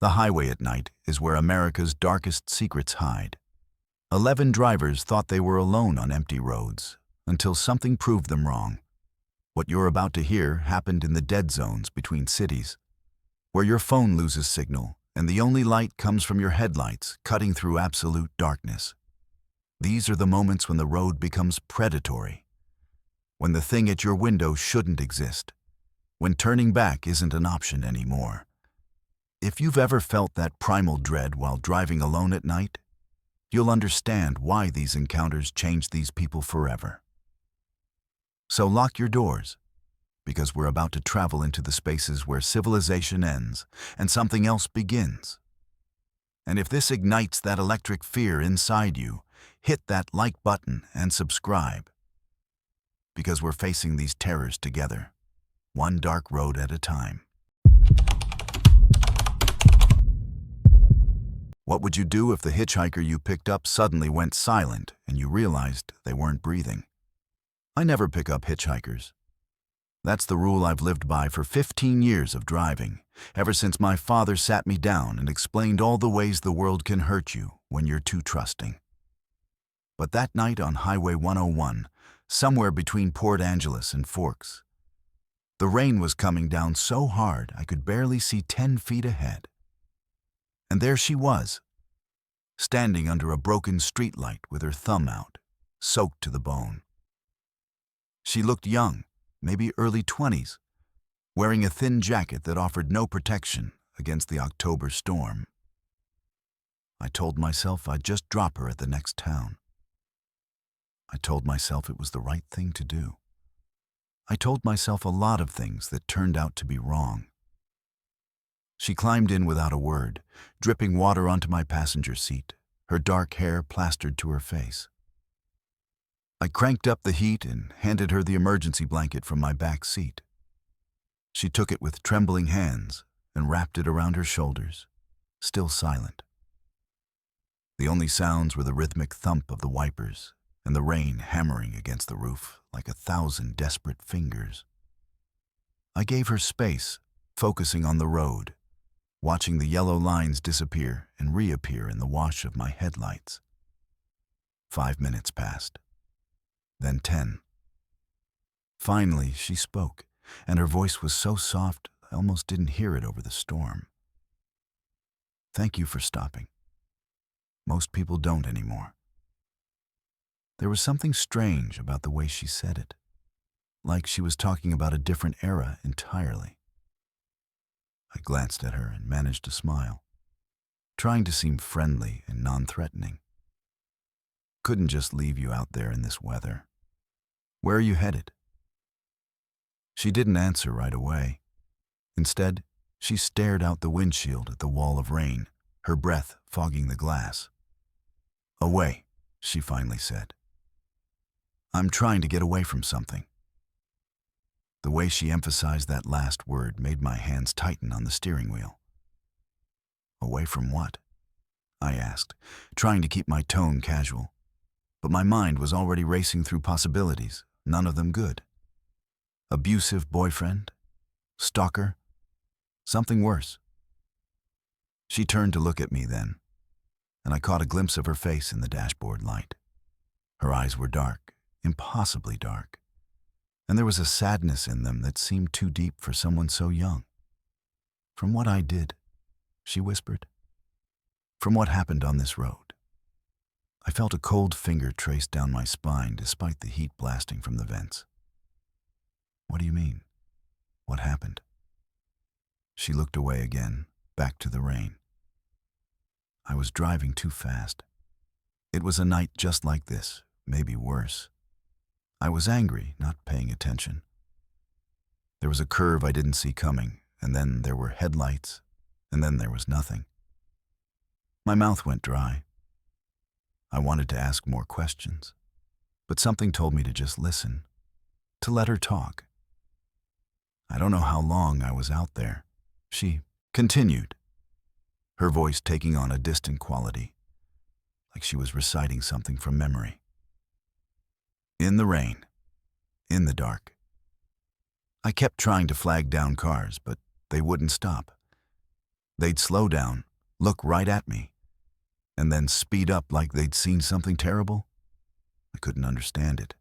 The highway at night is where America's darkest secrets hide. 11 drivers thought they were alone on empty roads until something proved them wrong. What you're about to hear happened in the dead zones between cities, where your phone loses signal and the only light comes from your headlights cutting through absolute darkness. These are the moments when the road becomes predatory, when the thing at your window shouldn't exist, when turning back isn't an option anymore. If you've ever felt that primal dread while driving alone at night, you'll understand why these encounters changed these people forever. So lock your doors, because we're about to travel into the spaces where civilization ends and something else begins. And if this ignites that electric fear inside you, hit that like button and subscribe. Because we're facing these terrors together, one dark road at a time. What would you do if the hitchhiker you picked up suddenly went silent and you realized they weren't breathing? I never pick up hitchhikers. That's the rule I've lived by for 15 years of driving, ever since my father sat me down and explained all the ways the world can hurt you when you're too trusting. But that night on Highway 101, somewhere between Port Angeles and Forks, the rain was coming down so hard I could barely see 10 feet ahead. And there she was, standing under a broken streetlight with her thumb out, soaked to the bone. She looked young, maybe early 20s, wearing a thin jacket that offered no protection against the October storm. I told myself I'd just drop her at the next town. I told myself it was the right thing to do. I told myself a lot of things that turned out to be wrong. She climbed in without a word, dripping water onto my passenger seat, her dark hair plastered to her face. I cranked up the heat and handed her the emergency blanket from my back seat. She took it with trembling hands and wrapped it around her shoulders, still silent. The only sounds were the rhythmic thump of the wipers and the rain hammering against the roof like 1,000 desperate fingers. I gave her space, focusing on the road, watching the yellow lines disappear and reappear in the wash of my headlights. 5 minutes passed, then 10. Finally, she spoke, and her voice was so soft I almost didn't hear it over the storm. "Thank you for stopping. Most people don't anymore." There was something strange about the way she said it, like she was talking about a different era entirely. I glanced at her and managed to smile, trying to seem friendly and non-threatening. "Couldn't just leave you out there in this weather. Where are you headed?" She didn't answer right away. Instead, she stared out the windshield at the wall of rain, her breath fogging the glass. "Away," she finally said. "I'm trying to get away from something." The way she emphasized that last word made my hands tighten on the steering wheel. "Away from what?" I asked, trying to keep my tone casual. But my mind was already racing through possibilities, none of them good. Abusive boyfriend? Stalker? Something worse. She turned to look at me then, and I caught a glimpse of her face in the dashboard light. Her eyes were dark, impossibly dark, and there was a sadness in them that seemed too deep for someone so young. "From what I did," she whispered. "From what happened on this road." I felt a cold finger trace down my spine despite the heat blasting from the vents. "What do you mean? What happened?" She looked away again, back to the rain. "I was driving too fast. It was a night just like this, maybe worse. I was angry, not paying attention. There was a curve I didn't see coming, and then there were headlights, and then there was nothing. My mouth went dry. I wanted to ask more questions, but something told me to just listen, to let her talk. I don't know how long I was out there," she continued, her voice taking on a distant quality, like she was reciting something from memory. "In the rain, in the dark. I kept trying to flag down cars, but they wouldn't stop. They'd slow down, look right at me, and then speed up like they'd seen something terrible. I couldn't understand it.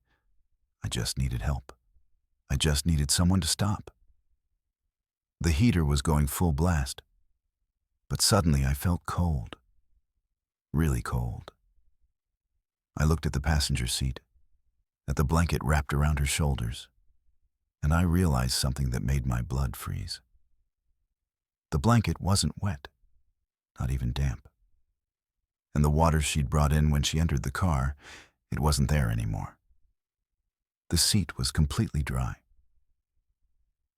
I just needed help. I just needed someone to stop. The heater was going full blast, but suddenly I felt cold, really cold. I looked at the passenger seat, at the blanket wrapped around her shoulders, and I realized something that made my blood freeze. The blanket wasn't wet, not even damp. And the water she'd brought in when she entered the car, it wasn't there anymore. The seat was completely dry.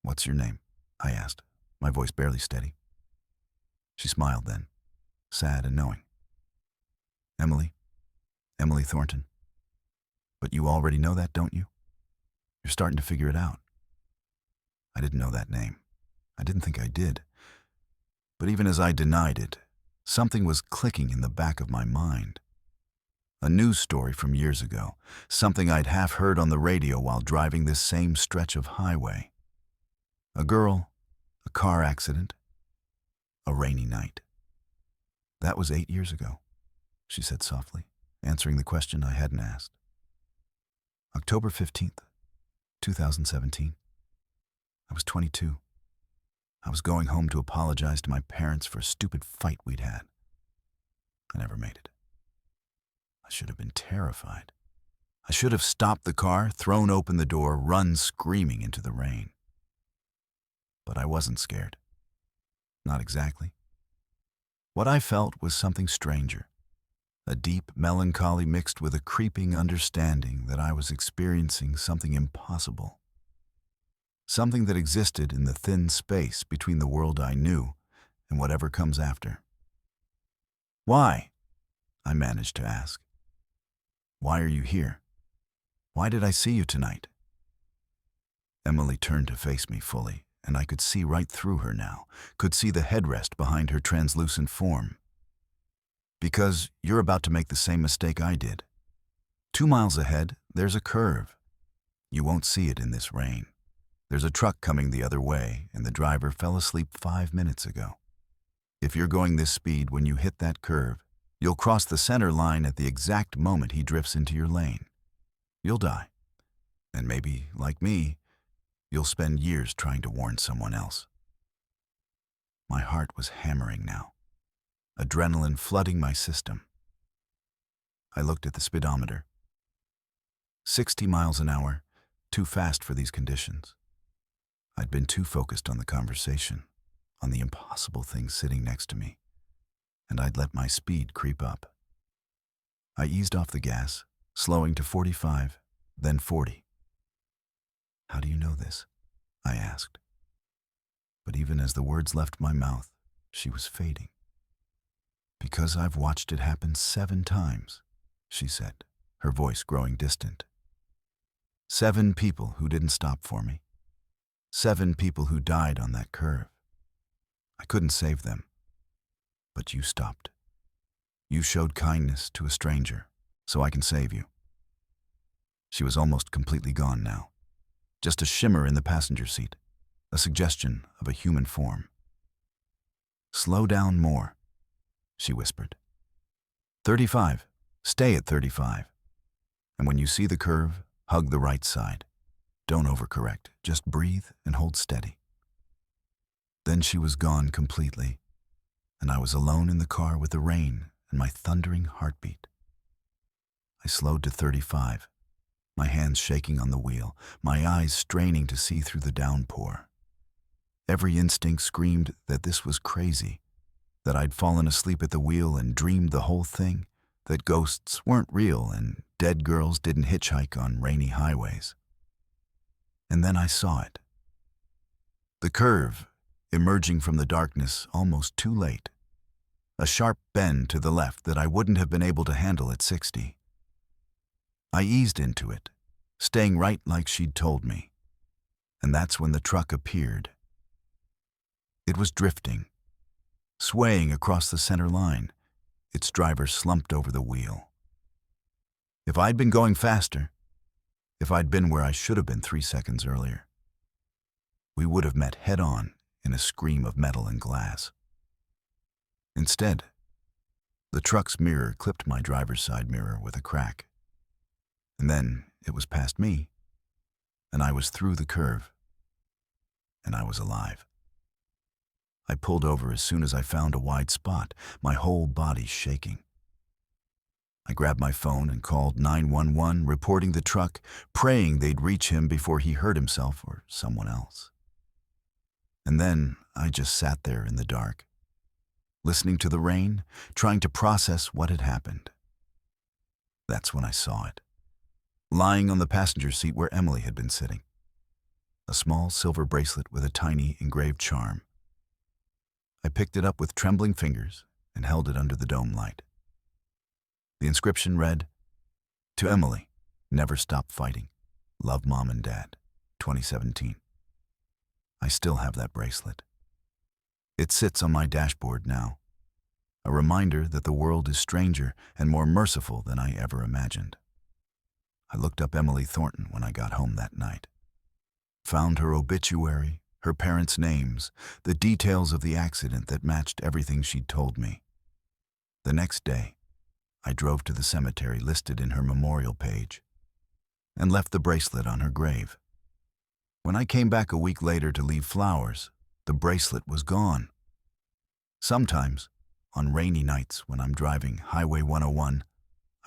"What's your name?" I asked, my voice barely steady. She smiled then, sad and knowing. "Emily. Emily Thornton. But you already know that, don't you? You're starting to figure it out." I didn't know that name. I didn't think I did. But even as I denied it, something was clicking in the back of my mind. A news story from years ago, something I'd half heard on the radio while driving this same stretch of highway. A girl, a car accident, a rainy night. "That was 8 years ago," she said softly, answering the question I hadn't asked. "October 15th, 2017. I was 22. I was going home to apologize to my parents for a stupid fight we'd had. I never made it. I should have been terrified. I should have stopped the car, thrown open the door, run screaming into the rain. But I wasn't scared. Not exactly. What I felt was something stranger, a deep melancholy mixed with a creeping understanding that I was experiencing something impossible. Something that existed in the thin space between the world I knew and whatever comes after. "Why?" I managed to ask. "Why are you here? Why did I see you tonight?" Emily turned to face me fully, and I could see right through her now, could see the headrest behind her translucent form. "Because you're about to make the same mistake I did. 2 miles ahead, there's a curve. You won't see it in this rain. There's a truck coming the other way, and the driver fell asleep 5 minutes ago. If you're going this speed when you hit that curve, you'll cross the center line at the exact moment he drifts into your lane. You'll die. And maybe, like me, you'll spend years trying to warn someone else." My heart was hammering now, adrenaline flooding my system. I looked at the speedometer. 60 miles an hour, too fast for these conditions. I'd been too focused on the conversation, on the impossible thing sitting next to me, and I'd let my speed creep up. I eased off the gas, slowing to 45, then 40. "How do you know this?" I asked. But even as the words left my mouth, she was fading. "Because I've watched it happen 7 times, she said, her voice growing distant. 7 people who didn't stop for me. 7 people who died on that curve. I couldn't save them. But you stopped. You showed kindness to a stranger, so I can save you." She was almost completely gone now. Just a shimmer in the passenger seat, a suggestion of a human form. "Slow down more," she whispered. 35. Stay at 35. And when you see the curve, hug the right side. Don't overcorrect. Just breathe and hold steady." Then she was gone completely, and I was alone in the car with the rain and my thundering heartbeat. I slowed to 35, my hands shaking on the wheel, my eyes straining to see through the downpour. Every instinct screamed that this was crazy, that I'd fallen asleep at the wheel and dreamed the whole thing, that ghosts weren't real and dead girls didn't hitchhike on rainy highways. And then I saw it. The curve, emerging from the darkness almost too late. A sharp bend to the left that I wouldn't have been able to handle at 60. I eased into it, staying right like she'd told me. And that's when the truck appeared. It was drifting, swaying across the center line, its driver slumped over the wheel. If I'd been going faster, if I'd been where I should have been 3 seconds earlier, we would have met head-on in a scream of metal and glass. Instead, the truck's mirror clipped my driver's side mirror with a crack. And then it was past me, and I was through the curve, and I was alive. I pulled over as soon as I found a wide spot, my whole body shaking. I grabbed my phone and called 911, reporting the truck, praying they'd reach him before he hurt himself or someone else. And then I just sat there in the dark, listening to the rain, trying to process what had happened. That's when I saw it, lying on the passenger seat where Emily had been sitting. A small silver bracelet with a tiny engraved charm. I picked it up with trembling fingers and held it under the dome light. The inscription read, "To Emily, never stop fighting. Love Mom and Dad, 2017. I still have that bracelet. It sits on my dashboard now, a reminder that the world is stranger and more merciful than I ever imagined. I looked up Emily Thornton when I got home that night. Found her obituary, her parents' names, the details of the accident that matched everything she'd told me. The next day, I drove to the cemetery listed in her memorial page and left the bracelet on her grave. When I came back a week later to leave flowers, the bracelet was gone. Sometimes, on rainy nights when I'm driving Highway 101,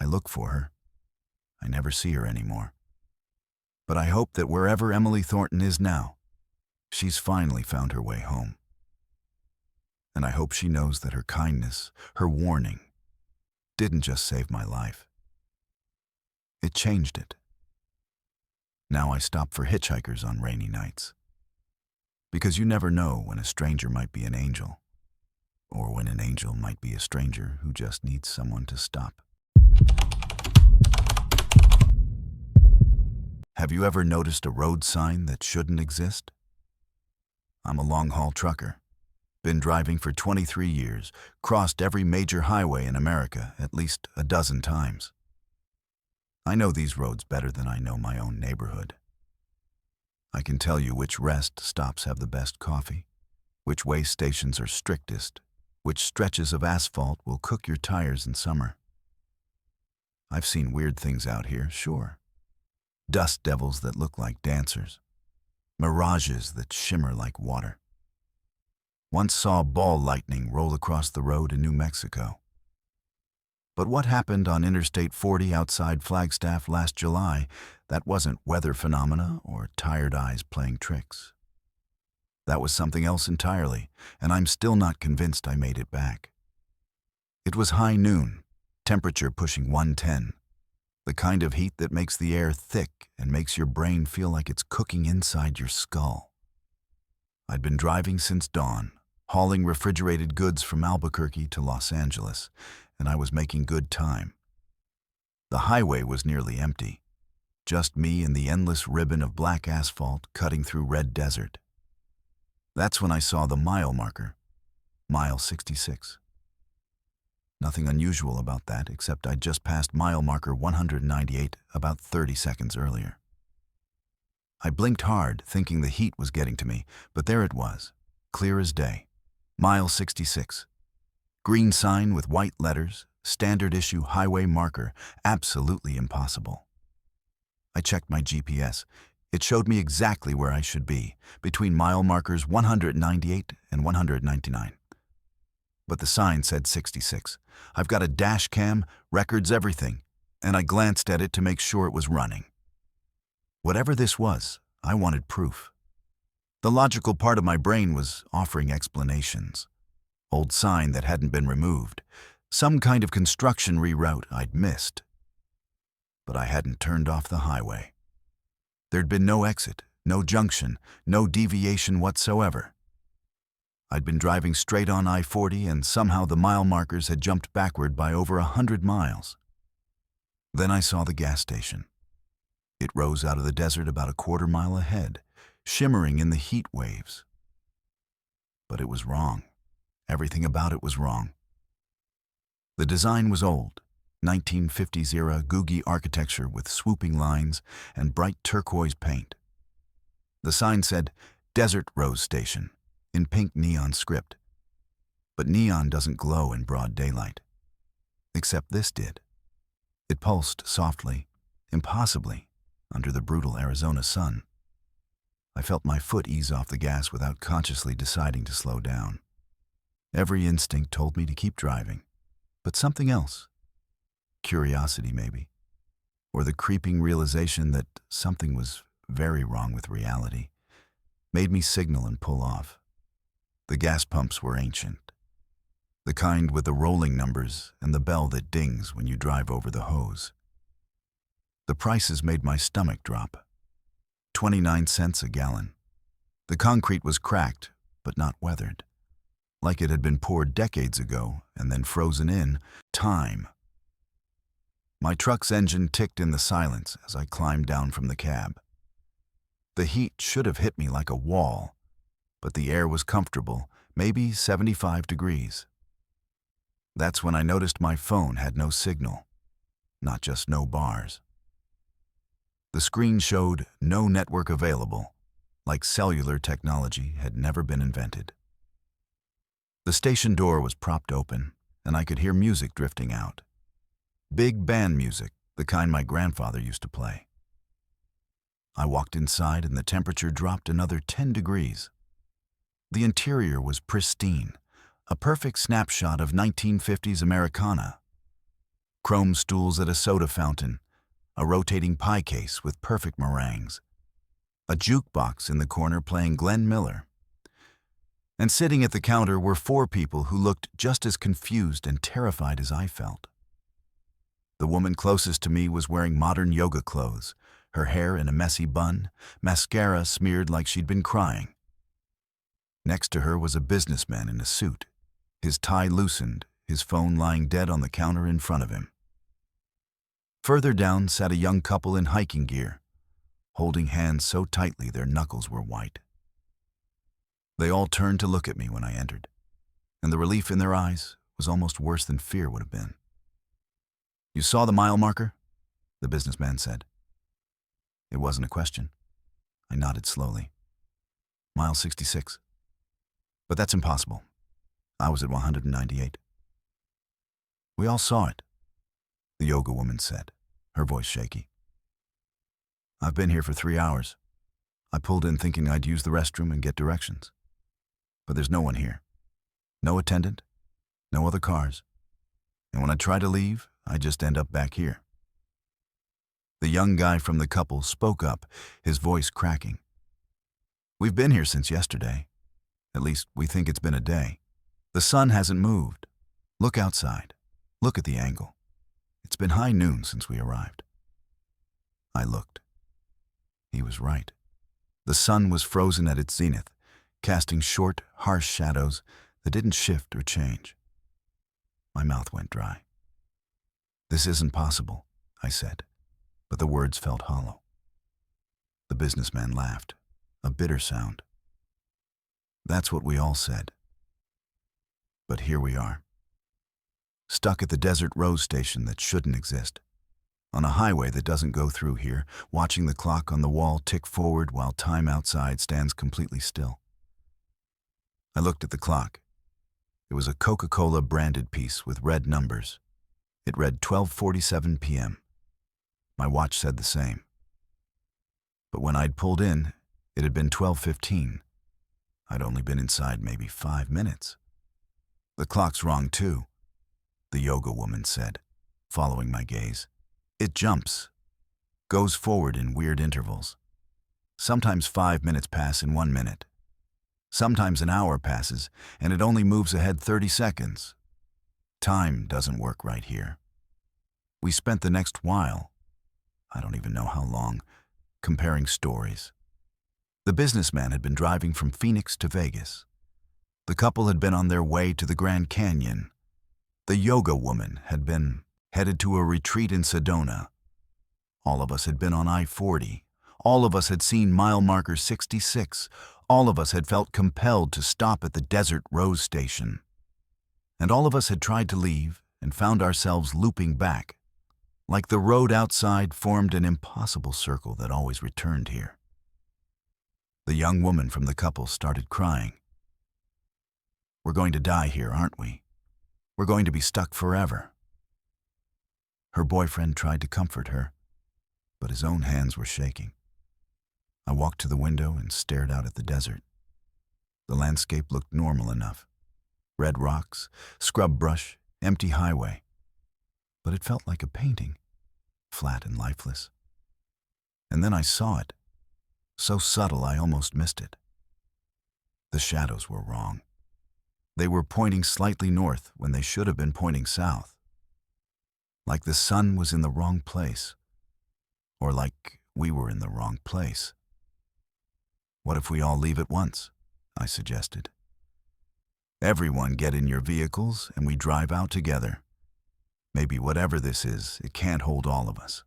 I look for her. I never see her anymore. But I hope that wherever Emily Thornton is now, she's finally found her way home. And I hope she knows that her kindness, her warning, didn't just save my life. It changed it. Now I stop for hitchhikers on rainy nights. Because you never know when a stranger might be an angel, or when an angel might be a stranger who just needs someone to stop. Have you ever noticed a road sign that shouldn't exist? I'm a long-haul trucker. Been driving for 23 years, crossed every major highway in America at least a dozen times. I know these roads better than I know my own neighborhood. I can tell you which rest stops have the best coffee, which way stations are strictest, which stretches of asphalt will cook your tires in summer. I've seen weird things out here, sure. Dust devils that look like dancers, mirages that shimmer like water. Once saw ball lightning roll across the road in New Mexico. But what happened on Interstate 40 outside Flagstaff last July, that wasn't weather phenomena or tired eyes playing tricks. That was something else entirely, and I'm still not convinced I made it back. It was high noon, temperature pushing 110, the kind of heat that makes the air thick and makes your brain feel like it's cooking inside your skull. I'd been driving since dawn, hauling refrigerated goods from Albuquerque to Los Angeles, and I was making good time. The highway was nearly empty, just me and the endless ribbon of black asphalt cutting through red desert. That's when I saw the mile marker, mile 66. Nothing unusual about that, except I'd just passed mile marker 198 about 30 seconds earlier. I blinked hard, thinking the heat was getting to me, but there it was, clear as day. Mile 66. Green sign with white letters, standard issue highway marker, absolutely impossible. I checked my GPS. It showed me exactly where I should be, between mile markers 198 and 199. But the sign said 66. I've got a dash cam, records everything, and I glanced at it to make sure it was running. Whatever this was, I wanted proof. The logical part of my brain was offering explanations. Old sign that hadn't been removed, some kind of construction reroute I'd missed. But I hadn't turned off the highway. There'd been no exit, no junction, no deviation whatsoever. I'd been driving straight on I-40 and somehow the mile markers had jumped backward by over 100 miles. Then I saw the gas station. It rose out of the desert about a quarter mile ahead, shimmering in the heat waves. But it was wrong. Everything about it was wrong. The design was old, 1950s era Googie architecture with swooping lines and bright turquoise paint. The sign said, Desert Rose Station, in pink neon script. But neon doesn't glow in broad daylight. Except this did. It pulsed softly, impossibly, under the brutal Arizona sun. I felt my foot ease off the gas without consciously deciding to slow down. Every instinct told me to keep driving, but something else, curiosity maybe, or the creeping realization that something was very wrong with reality, made me signal and pull off. The gas pumps were ancient, the kind with the rolling numbers and the bell that dings when you drive over the hose. The prices made my stomach drop. 29 cents a gallon. The concrete was cracked, but not weathered, like it had been poured decades ago and then frozen in time. My truck's engine ticked in the silence as I climbed down from the cab. The heat should have hit me like a wall, but the air was comfortable, maybe 75 degrees. That's when I noticed my phone had no signal, not just no bars. The screen showed no network available, like cellular technology had never been invented. The station door was propped open, and I could hear music drifting out. Big band music, the kind my grandfather used to play. I walked inside and the temperature dropped another 10 degrees. The interior was pristine, a perfect snapshot of 1950s Americana. Chrome stools at a soda fountain, a rotating pie case with perfect meringues, a jukebox in the corner playing Glenn Miller. And sitting at the counter were 4 people who looked just as confused and terrified as I felt. The woman closest to me was wearing modern yoga clothes, her hair in a messy bun, mascara smeared like she'd been crying. Next to her was a businessman in a suit, his tie loosened, his phone lying dead on the counter in front of him. Further down sat a young couple in hiking gear, holding hands so tightly their knuckles were white. They all turned to look at me when I entered, and the relief in their eyes was almost worse than fear would have been. "You saw the mile marker?" the businessman said. It wasn't a question. I nodded slowly. "Mile 66. But that's impossible. I was at 198. "We all saw it," the yoga woman said, her voice shaky. "I've been here for 3 hours. I pulled in thinking I'd use the restroom and get directions. But there's no one here. No attendant, no other cars. And when I try to leave, I just end up back here." The young guy from the couple spoke up, his voice cracking. "We've been here since yesterday. At least, we think it's been a day. The sun hasn't moved. Look outside. Look at the angle. It's been high noon since we arrived." I looked. He was right. The sun was frozen at its zenith, casting short, harsh shadows that didn't shift or change. My mouth went dry. "This isn't possible," I said, but the words felt hollow. The businessman laughed, a bitter sound. "That's what we all said. But here we are, stuck at the desert road station that shouldn't exist, on a highway that doesn't go through here, watching the clock on the wall tick forward while time outside stands completely still." I looked at the clock. It was a Coca-Cola branded piece with red numbers. It read 12:47 p.m. My watch said the same. But when I'd pulled in, it had been 12:15. I'd only been inside maybe 5 minutes. "The clock's wrong too," the yoga woman said, following my gaze. "It jumps, goes forward in weird intervals. Sometimes 5 minutes pass in 1 minute. Sometimes an hour passes, and it only moves ahead 30 seconds. Time doesn't work right here." We spent the next while, I don't even know how long, comparing stories. The businessman had been driving from Phoenix to Vegas. The couple had been on their way to the Grand Canyon. The yoga woman had been headed to a retreat in Sedona. All of us had been on I-40. All of us had seen mile marker 66. All of us had felt compelled to stop at the desert road station. And all of us had tried to leave and found ourselves looping back, like the road outside formed an impossible circle that always returned here. The young woman from the couple started crying. We're going to die here, aren't we? We're going to be stuck forever." Her boyfriend tried to comfort her, but his own hands were shaking. I walked to the window and stared out at the desert. The landscape looked normal enough. Red rocks, scrub brush, empty highway. But it felt like a painting, flat and lifeless. And then I saw it, so subtle I almost missed it. The shadows were wrong. They were pointing slightly north when they should have been pointing south. Like the sun was in the wrong place, or like we were in the wrong place. "What if we all leave at once?" I suggested. "Everyone get in your vehicles and we drive out together. Maybe whatever this is, it can't hold all of us."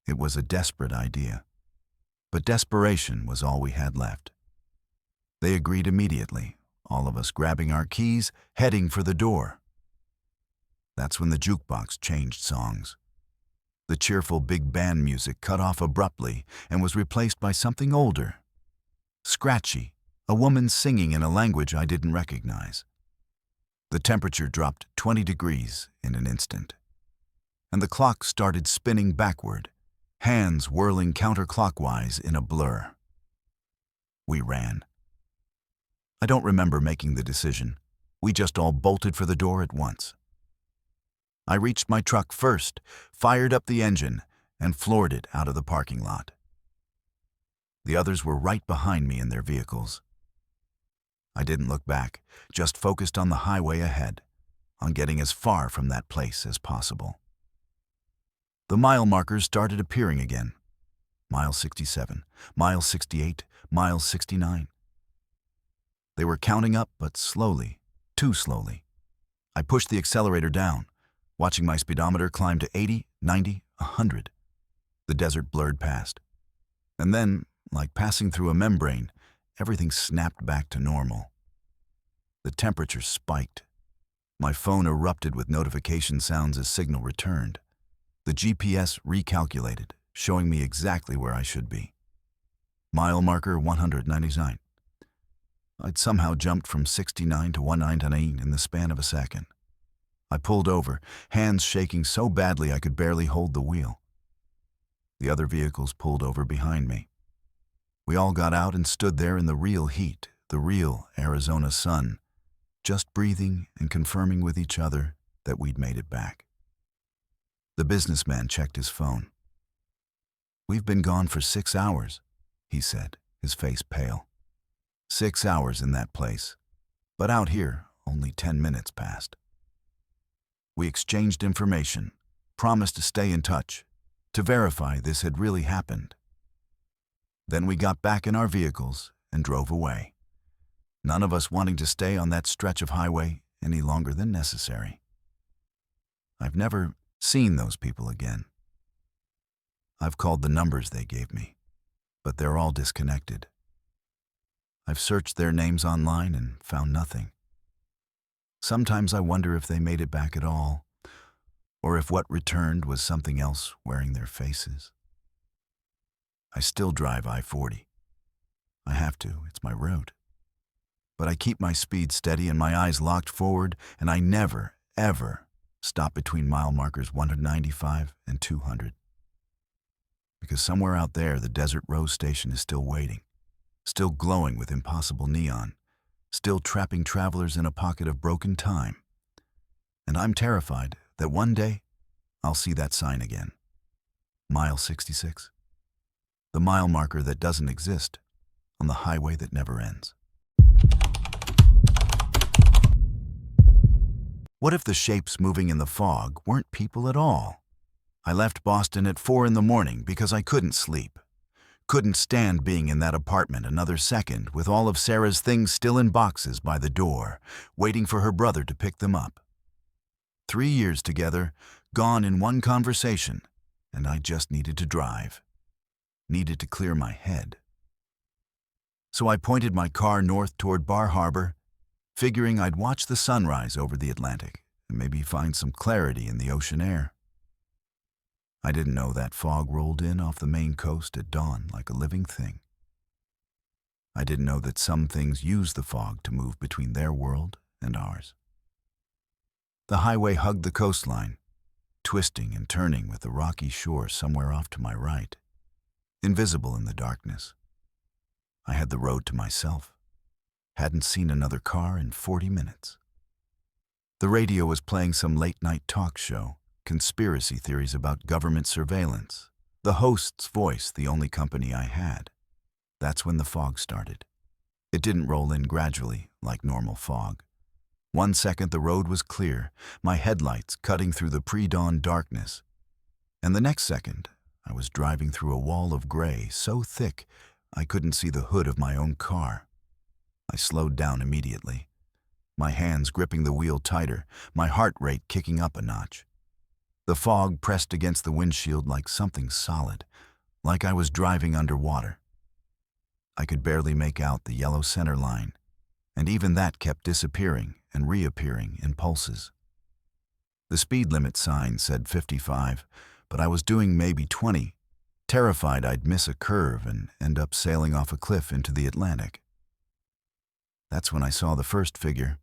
It was a desperate idea, but desperation was all we had left. They agreed immediately, all of us grabbing our keys, heading for the door. That's when the jukebox changed songs. The cheerful big band music cut off abruptly and was replaced by something older, scratchy, a woman singing in a language I didn't recognize. The temperature dropped 20 degrees in an instant, and the clock started spinning backward, hands whirling counterclockwise in a blur. We ran. I don't remember making the decision. We just all bolted for the door at once. I reached my truck first, fired up the engine, and floored it out of the parking lot. The others were right behind me in their vehicles. I didn't look back, just focused on the highway ahead, on getting as far from that place as possible. The mile markers started appearing again. Mile 67, mile 68, mile 69. They were counting up, but slowly, too slowly. I pushed the accelerator down, watching my speedometer climb to 80, 90, 100. The desert blurred past. And then, like passing through a membrane, everything snapped back to normal. The temperature spiked. My phone erupted with notification sounds as signal returned. The GPS recalculated, showing me exactly where I should be. Mile marker 199. I'd somehow jumped from 69 to 199 in the span of a second. I pulled over, hands shaking so badly I could barely hold the wheel. The other vehicles pulled over behind me. We all got out and stood there in the real heat, the real Arizona sun, just breathing and confirming with each other that we'd made it back. The businessman checked his phone. "We've been gone for 6 hours, he said, his face pale. 6 hours in that place, but out here, only 10 minutes passed. We exchanged information, promised to stay in touch, to verify this had really happened. Then we got back in our vehicles and drove away, none of us wanting to stay on that stretch of highway any longer than necessary. I've never seen those people again. I've called the numbers they gave me, but they're all disconnected. I've searched their names online and found nothing. Sometimes I wonder if they made it back at all, or if what returned was something else wearing their faces. I still drive I-40. I have to, it's my route. But I keep my speed steady and my eyes locked forward, and I never, ever stop between mile markers 195 and 200. Because somewhere out there, the desert row station is still waiting, still glowing with impossible neon, still trapping travelers in a pocket of broken time. And I'm terrified that one day I'll see that sign again. Mile 66. The mile marker that doesn't exist on the highway that never ends. What if the shapes moving in the fog weren't people at all? I left Boston at 4 a.m. because I couldn't sleep. Couldn't stand being in that apartment another second with all of Sarah's things still in boxes by the door, waiting for her brother to pick them up. 3 years together, gone in one conversation, and I just needed to drive. Needed to clear my head. So I pointed my car north toward Bar Harbor, figuring I'd watch the sunrise over the Atlantic and maybe find some clarity in the ocean air. I didn't know that fog rolled in off the Maine coast at dawn like a living thing. I didn't know that some things use the fog to move between their world and ours. The highway hugged the coastline, twisting and turning with the rocky shore somewhere off to my right, invisible in the darkness. I had the road to myself. Hadn't seen another car in 40 minutes. The radio was playing some late-night talk show, conspiracy theories about government surveillance. The host's voice, the only company I had. That's when the fog started. It didn't roll in gradually, like normal fog. 1 second the road was clear, my headlights cutting through the pre-dawn darkness. And the next second, I was driving through a wall of gray so thick I couldn't see the hood of my own car. I slowed down immediately, my hands gripping the wheel tighter, my heart rate kicking up a notch. The fog pressed against the windshield like something solid, like I was driving underwater. I could barely make out the yellow center line, and even that kept disappearing and reappearing in pulses. The speed limit sign said 55, but I was doing maybe 20, terrified I'd miss a curve and end up sailing off a cliff into the Atlantic. That's when I saw the first figure.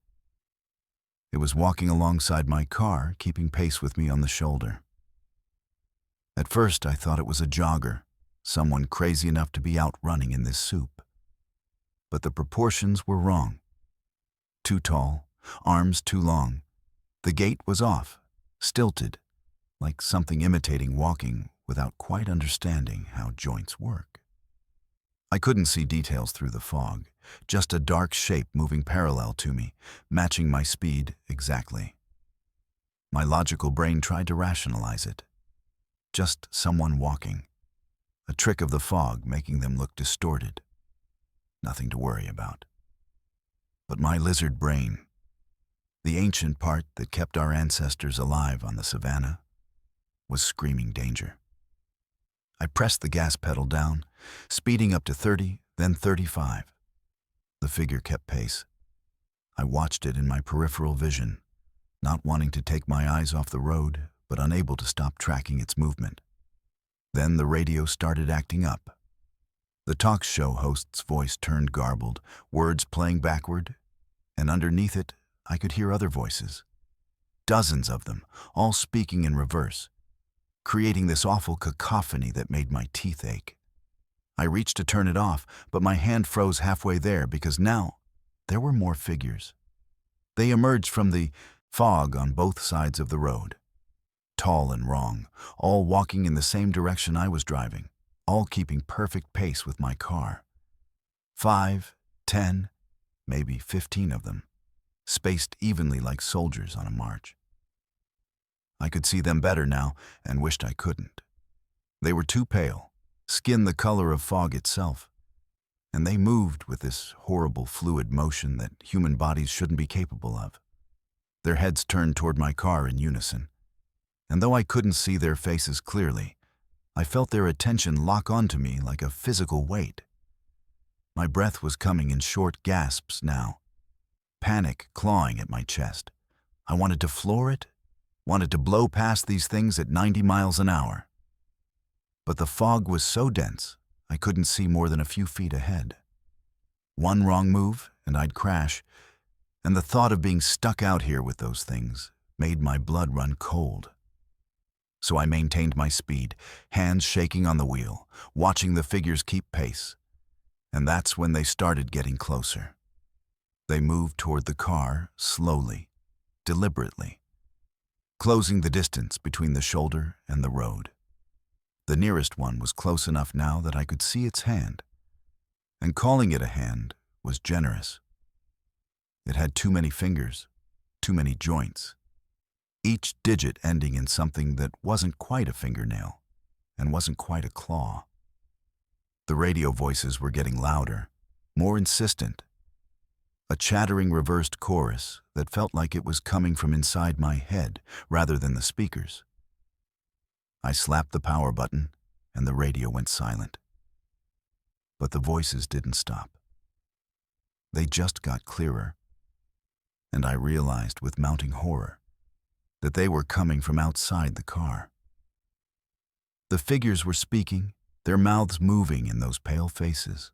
It was walking alongside my car, keeping pace with me on the shoulder. At first, I thought it was a jogger, someone crazy enough to be out running in this soup. But the proportions were wrong. Too tall, arms too long. The gait was off, stilted, like something imitating walking without quite understanding how joints work. I couldn't see details through the fog, just a dark shape moving parallel to me, matching my speed exactly. My logical brain tried to rationalize it. Just someone walking. A trick of the fog making them look distorted. Nothing to worry about. But my lizard brain, the ancient part that kept our ancestors alive on the savannah, was screaming danger. I pressed the gas pedal down, speeding up to 30, then 35. The figure kept pace. I watched it in my peripheral vision, not wanting to take my eyes off the road, but unable to stop tracking its movement. Then the radio started acting up. The talk show host's voice turned garbled, words playing backward, and underneath it, I could hear other voices. Dozens of them, all speaking in reverse, creating this awful cacophony that made my teeth ache. I reached to turn it off, but my hand froze halfway there because now there were more figures. They emerged from the fog on both sides of the road. Tall and wrong, all walking in the same direction I was driving, all keeping perfect pace with my car. 5, 10, maybe 15 of them, spaced evenly like soldiers on a march. I could see them better now and wished I couldn't. They were too pale, skin the color of fog itself, and they moved with this horrible fluid motion that human bodies shouldn't be capable of. Their heads turned toward my car in unison, and though I couldn't see their faces clearly, I felt their attention lock onto me like a physical weight. My breath was coming in short gasps now, panic clawing at my chest. I wanted to floor it, wanted to blow past these things at 90 miles an hour. But the fog was so dense, I couldn't see more than a few feet ahead. One wrong move, and I'd crash, and the thought of being stuck out here with those things made my blood run cold. So I maintained my speed, hands shaking on the wheel, watching the figures keep pace. And that's when they started getting closer. They moved toward the car, slowly, deliberately, closing the distance between the shoulder and the road. The nearest one was close enough now that I could see its hand, and calling it a hand was generous. It had too many fingers, too many joints, each digit ending in something that wasn't quite a fingernail and wasn't quite a claw. The radio voices were getting louder, more insistent, a chattering reversed chorus that felt like it was coming from inside my head rather than the speakers. I slapped the power button and the radio went silent. But the voices didn't stop. They just got clearer, and I realized with mounting horror that they were coming from outside the car. The figures were speaking, their mouths moving in those pale faces.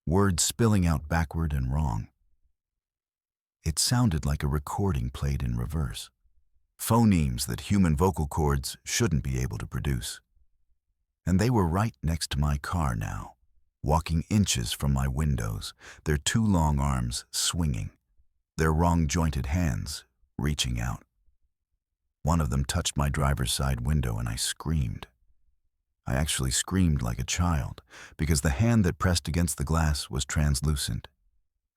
words spilling out backward and wrong. It sounded like a recording played in reverse. Phonemes that human vocal cords shouldn't be able to produce. And they were right next to my car now, walking inches from my windows, their two long arms swinging, their wrong-jointed hands reaching out. One of them touched my driver's side window and I screamed. I actually screamed like a child, because the hand that pressed against the glass was translucent,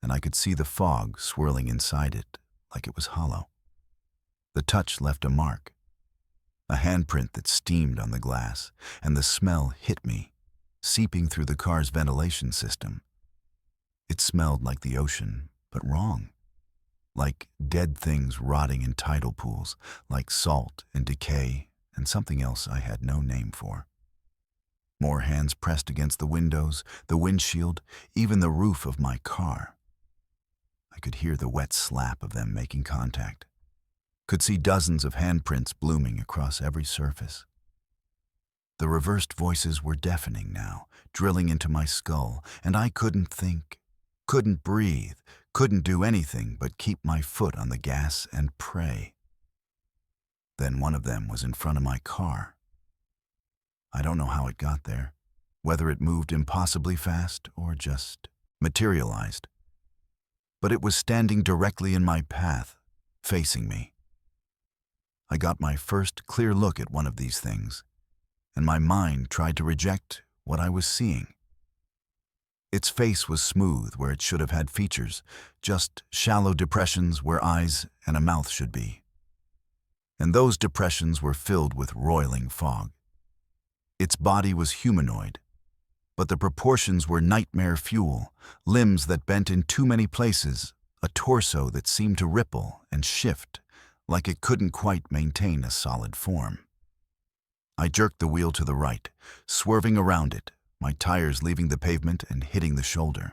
and I could see the fog swirling inside it like it was hollow. The touch left a mark, a handprint that steamed on the glass, and the smell hit me, seeping through the car's ventilation system. It smelled like the ocean, but wrong. Like dead things rotting in tidal pools, like salt and decay and something else I had no name for. More hands pressed against the windows, the windshield, even the roof of my car. I could hear the wet slap of them making contact. Could see dozens of handprints blooming across every surface. The reversed voices were deafening now, drilling into my skull, and I couldn't think, couldn't breathe, couldn't do anything but keep my foot on the gas and pray. Then one of them was in front of my car. I don't know how it got there, whether it moved impossibly fast or just materialized. But it was standing directly in my path, facing me. I got my first clear look at one of these things, and my mind tried to reject what I was seeing. Its face was smooth where it should have had features, just shallow depressions where eyes and a mouth should be. And those depressions were filled with roiling fog. Its body was humanoid, but the proportions were nightmare fuel, limbs that bent in too many places, a torso that seemed to ripple and shift like it couldn't quite maintain a solid form. I jerked the wheel to the right, swerving around it, my tires leaving the pavement and hitting the shoulder.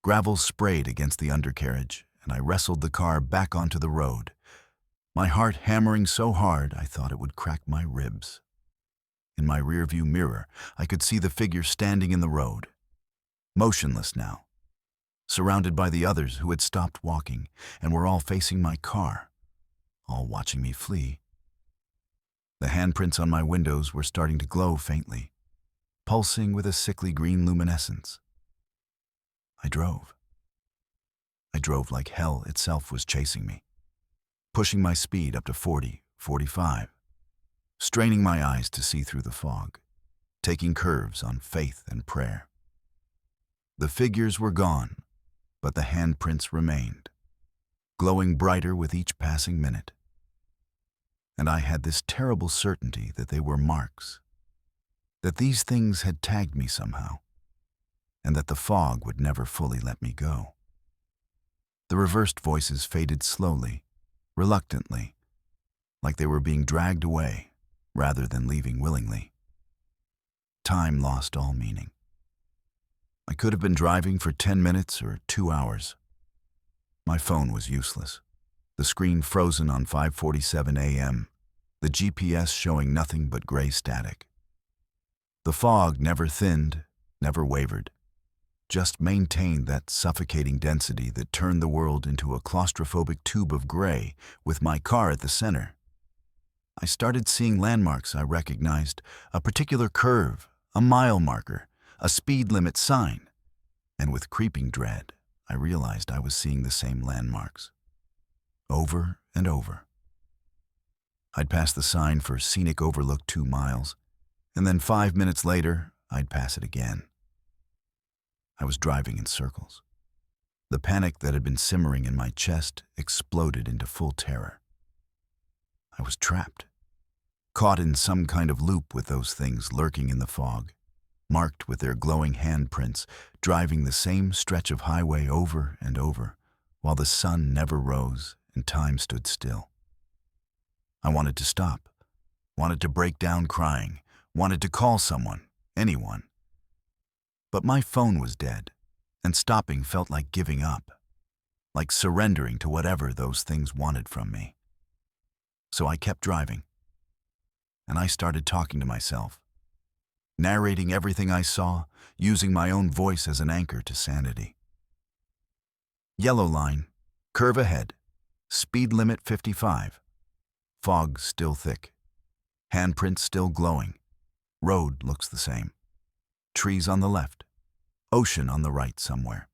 Gravel sprayed against the undercarriage, and I wrestled the car back onto the road, my heart hammering so hard I thought it would crack my ribs. In my rearview mirror, I could see the figure standing in the road, motionless now, surrounded by the others who had stopped walking and were all facing my car, all watching me flee. The handprints on my windows were starting to glow faintly, pulsing with a sickly green luminescence. I drove. I drove like hell itself was chasing me, pushing my speed up to 40, 45. Straining my eyes to see through the fog, taking curves on faith and prayer. The figures were gone, but the handprints remained, glowing brighter with each passing minute. And I had this terrible certainty that they were marks, that these things had tagged me somehow, and that the fog would never fully let me go. The reversed voices faded slowly, reluctantly, like they were being dragged away, rather than leaving willingly. Time lost all meaning. I could have been driving for 10 minutes or 2 hours. My phone was useless, the screen frozen on 5:47 a.m., the GPS showing nothing but gray static. The fog never thinned, never wavered, just maintained that suffocating density that turned the world into a claustrophobic tube of gray with my car at the center. I started seeing landmarks I recognized, a particular curve, a mile marker, a speed limit sign, and with creeping dread, I realized I was seeing the same landmarks, over and over. I'd pass the sign for Scenic Overlook 2 miles, and then 5 minutes later, I'd pass it again. I was driving in circles. The panic that had been simmering in my chest exploded into full terror. I was trapped, caught in some kind of loop with those things lurking in the fog, marked with their glowing handprints, driving the same stretch of highway over and over, while the sun never rose and time stood still. I wanted to stop, wanted to break down crying, wanted to call someone, anyone. But my phone was dead, and stopping felt like giving up, like surrendering to whatever those things wanted from me. So I kept driving, and I started talking to myself. narrating everything I saw, using my own voice as an anchor to sanity. Yellow line, curve ahead, speed limit 55. Fog still thick. Handprints still glowing. Road looks the same. Trees on the left. Ocean on the right somewhere.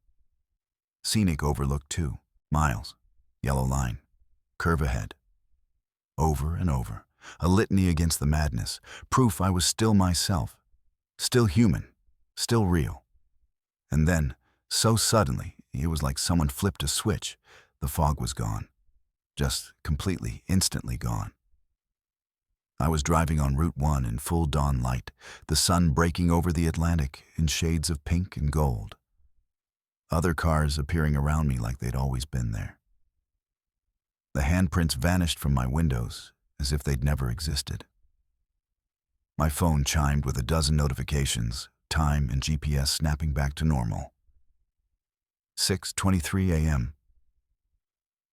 Scenic overlook 2 miles. Yellow line. Curve ahead. Over and over. A litany against the madness. Proof I was still myself. Still human. Still real. And then, so suddenly, it was like someone flipped a switch. The fog was gone. Just completely, instantly gone. I was driving on Route 1 in full dawn light, the sun breaking over the Atlantic in shades of pink and gold. Other cars appearing around me like they'd always been there. The handprints vanished from my windows as if they'd never existed. My phone chimed with a dozen notifications, time and GPS snapping back to normal. 6:23 a.m.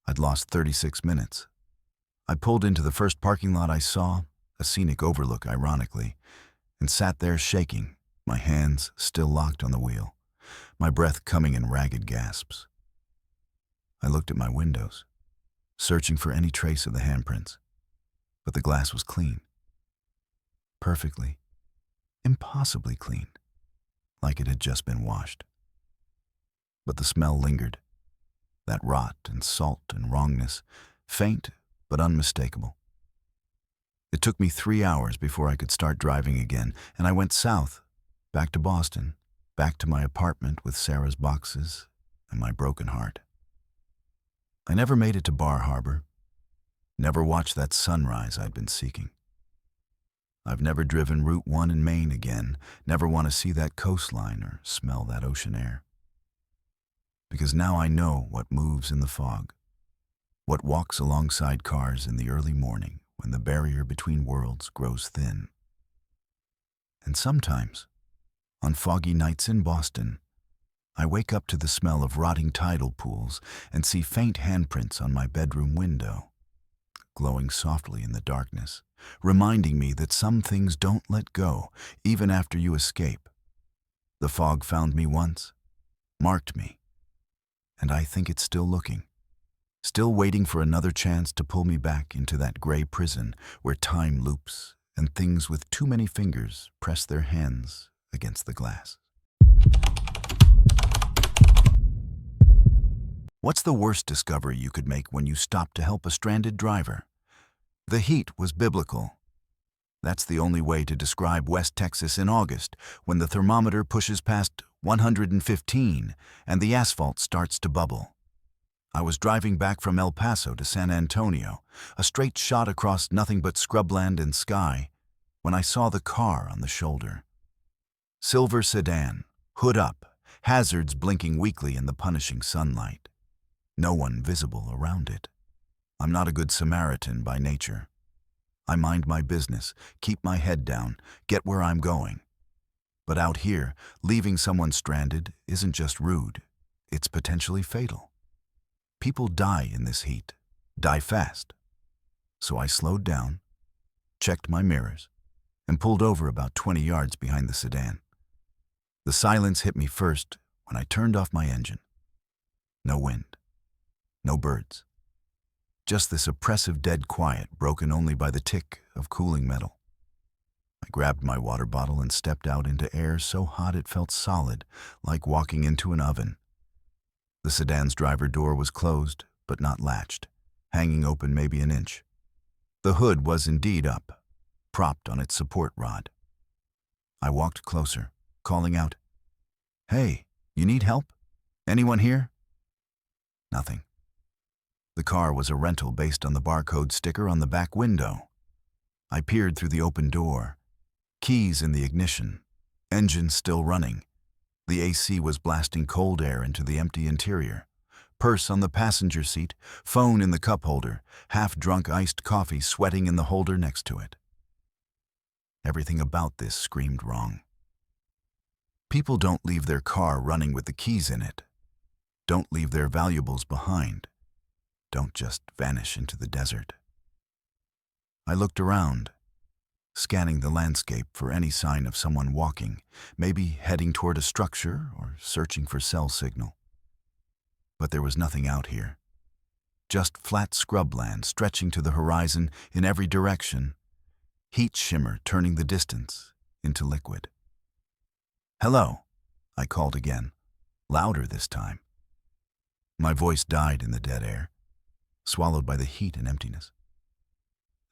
I'd lost 36 minutes. I pulled into the first parking lot I saw, a scenic overlook ironically, and sat there shaking, my hands still locked on the wheel, my breath coming in ragged gasps. I looked at my windows, searching for any trace of the handprints, but the glass was clean. Perfectly, impossibly clean, like it had just been washed. But the smell lingered, that rot and salt and wrongness, faint but unmistakable. It took me 3 hours before I could start driving again, and I went south, back to Boston, back to my apartment with Sarah's boxes and my broken heart. I never made it to Bar Harbor, never watched that sunrise I'd been seeking. I've never driven Route 1 in Maine again, never want to see that coastline or smell that ocean air. Because now I know what moves in the fog, what walks alongside cars in the early morning when the barrier between worlds grows thin. And sometimes, on foggy nights in Boston, I wake up to the smell of rotting tidal pools and see faint handprints on my bedroom window, glowing softly in the darkness, reminding me that some things don't let go even after you escape. The fog found me once, marked me, and I think it's still looking, still waiting for another chance to pull me back into that gray prison where time loops and things with too many fingers press their hands against the glass. What's the worst discovery you could make when you stop to help a stranded driver? The heat was biblical. That's the only way to describe West Texas in August, when the thermometer pushes past 115 and the asphalt starts to bubble. I was driving back from El Paso to San Antonio, a straight shot across nothing but scrubland and sky, when I saw the car on the shoulder. Silver sedan, hood up, hazards blinking weakly in the punishing sunlight. No one visible around it. I'm not a good Samaritan by nature. I mind my business, keep my head down, get where I'm going. But out here, leaving someone stranded isn't just rude, it's potentially fatal. People die in this heat, die fast. So I slowed down, checked my mirrors, and pulled over about 20 yards behind the sedan. The silence hit me first when I turned off my engine. No wind, no birds. Just this oppressive dead quiet broken only by the tick of cooling metal. I grabbed my water bottle and stepped out into air so hot it felt solid, like walking into an oven. The sedan's driver door was closed, but not latched, hanging open maybe an inch. The hood was indeed up, propped on its support rod. I walked closer, calling out, "Hey, you need help? Anyone here?" Nothing. The car was a rental based on the barcode sticker on the back window. I peered through the open door. Keys in the ignition. Engine still running. The AC was blasting cold air into the empty interior. Purse on the passenger seat, phone in the cup holder, half-drunk iced coffee sweating in the holder next to it. Everything about this screamed wrong. People don't leave their car running with the keys in it. Don't leave their valuables behind. Don't just vanish into the desert. I looked around. scanning the landscape for any sign of someone walking, maybe heading toward a structure or searching for cell signal. But there was nothing out here. Just flat scrubland stretching to the horizon in every direction, heat shimmer turning the distance into liquid. "Hello," I called again, louder this time. My voice died in the dead air, swallowed by the heat and emptiness.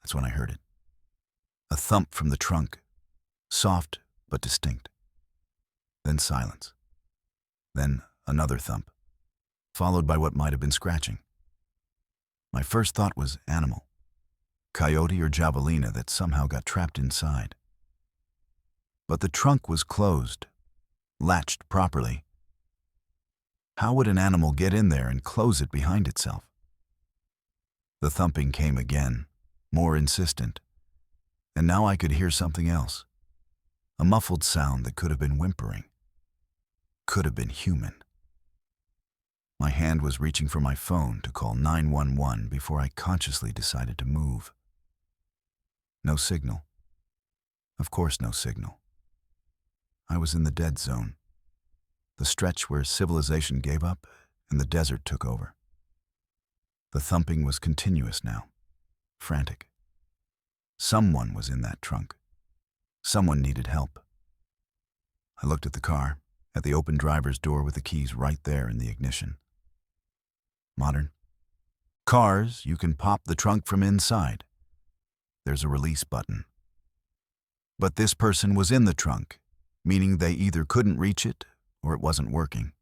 That's when I heard it. A thump from the trunk, soft but distinct. Then silence. Then another thump, followed by what might have been scratching. My first thought was animal, coyote or javelina that somehow got trapped inside. But the trunk was closed, latched properly. How would an animal get in there and close it behind itself? The thumping came again, more insistent, and now I could hear something else. A muffled sound that could have been whimpering, could have been human. My hand was reaching for my phone to call 911 before I consciously decided to move. No signal. Of course, no signal. I was in the dead zone, the stretch where civilization gave up and the desert took over. The thumping was continuous now, frantic. Someone was in that trunk. Someone needed help. I looked at the car, at the open driver's door with the keys right there in the ignition. Modern. Cars, you can pop the trunk from inside. There's a release button. But this person was in the trunk, meaning they either couldn't reach it or it wasn't working.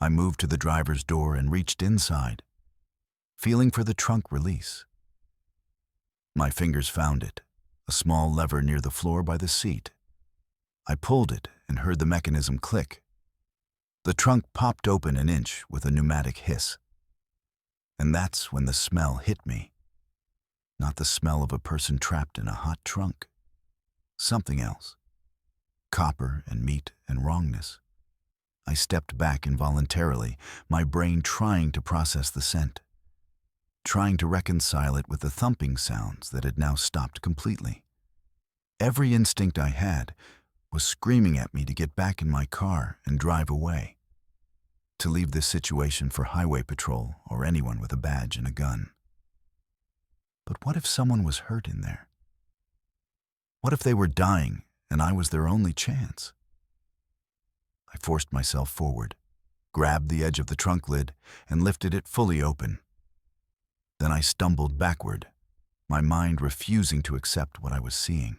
I moved to the driver's door and reached inside, feeling for the trunk release. My fingers found it, a small lever near the floor by the seat. I pulled it and heard the mechanism click. The trunk popped open an inch with a pneumatic hiss. And that's when the smell hit me. Not the smell of a person trapped in a hot trunk. Something else. Copper and meat and wrongness. I stepped back involuntarily, my brain trying to process the scent, trying to reconcile it with the thumping sounds that had now stopped completely. Every instinct I had was screaming at me to get back in my car and drive away, to leave this situation for highway patrol or anyone with a badge and a gun. But what if someone was hurt in there? What if they were dying and I was their only chance? I forced myself forward, grabbed the edge of the trunk lid, and lifted it fully open. Then I stumbled backward, my mind refusing to accept what I was seeing.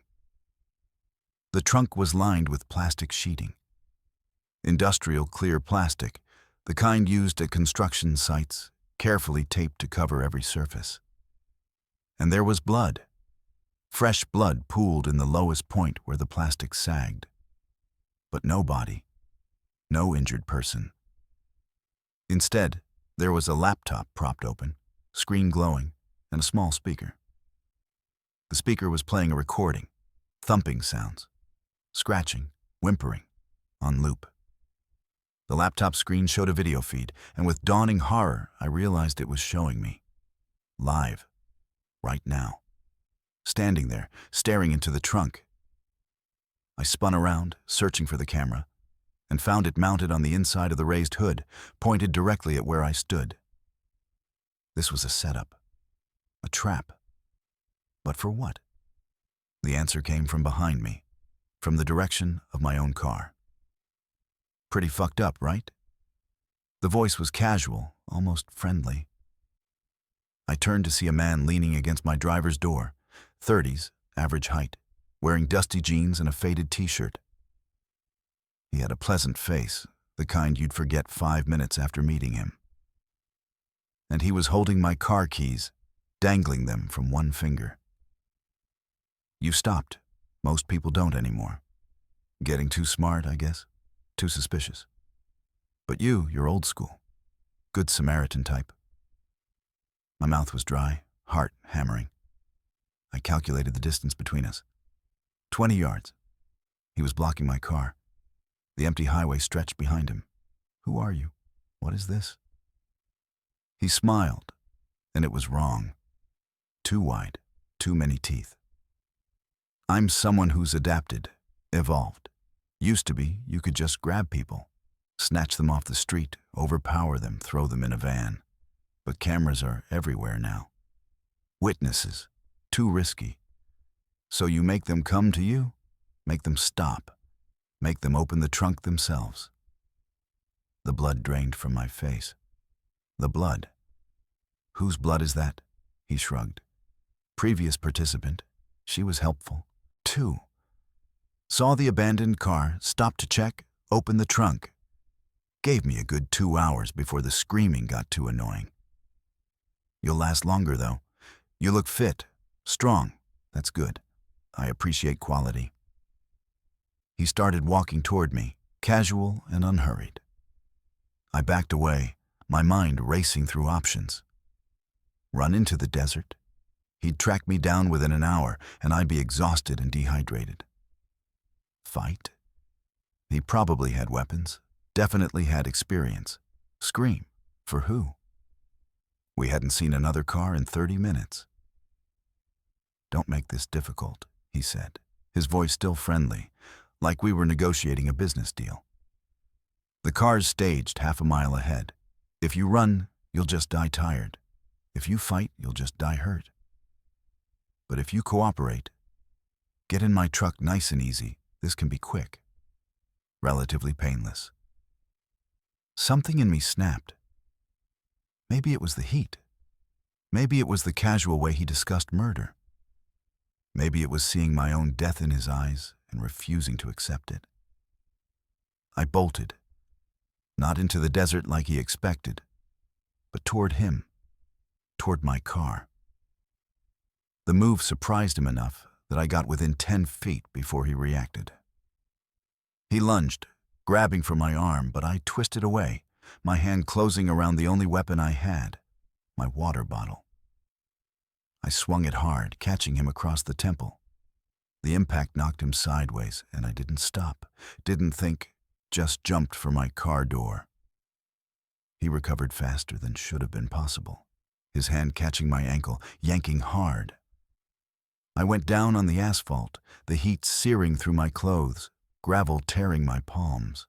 The trunk was lined with plastic sheeting. Industrial clear plastic, the kind used at construction sites, carefully taped to cover every surface. And there was blood. Fresh blood pooled in the lowest point where the plastic sagged. But no body, no injured person. Instead, there was a laptop propped open, screen glowing, and a small speaker. The speaker was playing a recording, thumping sounds, scratching, whimpering, on loop. The laptop screen showed a video feed, and with dawning horror, I realized it was showing me. Live. Right now. Standing there, staring into the trunk. I spun around, searching for the camera, and found it mounted on the inside of the raised hood, pointed directly at where I stood. This was a setup. A trap. But for what? The answer came from behind me, from the direction of my own car. Pretty fucked up, right? The voice was casual, almost friendly. I turned to see a man leaning against my driver's door, 30s, average height, wearing dusty jeans and a faded t-shirt. He had a pleasant face, the kind you'd forget 5 minutes after meeting him. And he was holding my car keys, dangling them from one finger. You stopped. Most people don't anymore. Getting too smart, I guess. Too suspicious. But you're old school. Good Samaritan type. My mouth was dry, heart hammering. I calculated the distance between us. 20 yards. He was blocking my car. The empty highway stretched behind him. Who are you? What is this? He smiled, and it was wrong. Too wide, too many teeth. I'm someone who's adapted, evolved. Used to be, you could just grab people, snatch them off the street, overpower them, throw them in a van. But cameras are everywhere now. Witnesses, too risky. So you make them come to you, make them stop, make them open the trunk themselves. The blood drained from my face. The blood. Whose blood is that? He shrugged. Previous participant. She was helpful. 2. Saw the abandoned car, stopped to check, opened the trunk. Gave me a good 2 hours before the screaming got too annoying. You'll last longer, though. You look fit, strong. That's good. I appreciate quality. He started walking toward me, casual and unhurried. I backed away, my mind racing through options. Run into the desert? He'd track me down within an hour, and I'd be exhausted and dehydrated. Fight? He probably had weapons, definitely had experience. Scream? For who? We hadn't seen another car in 30 minutes. Don't make this difficult, he said, his voice still friendly, like we were negotiating a business deal. The car's staged half a mile ahead. If you run, you'll just die tired. If you fight, you'll just die hurt. But if you cooperate, get in my truck nice and easy. This can be quick, relatively painless. Something in me snapped. Maybe it was the heat. Maybe it was the casual way he discussed murder. Maybe it was seeing my own death in his eyes and refusing to accept it. I bolted, not into the desert like he expected, but toward him, toward my car. The move surprised him enough that I got within 10 feet before he reacted. He lunged, grabbing for my arm, but I twisted away, my hand closing around the only weapon I had, my water bottle. I swung it hard, catching him across the temple. The impact knocked him sideways, and I didn't stop, didn't think, just jumped for my car door. He recovered faster than should have been possible, his hand catching my ankle, yanking hard. I went down on the asphalt, the heat searing through my clothes, gravel tearing my palms.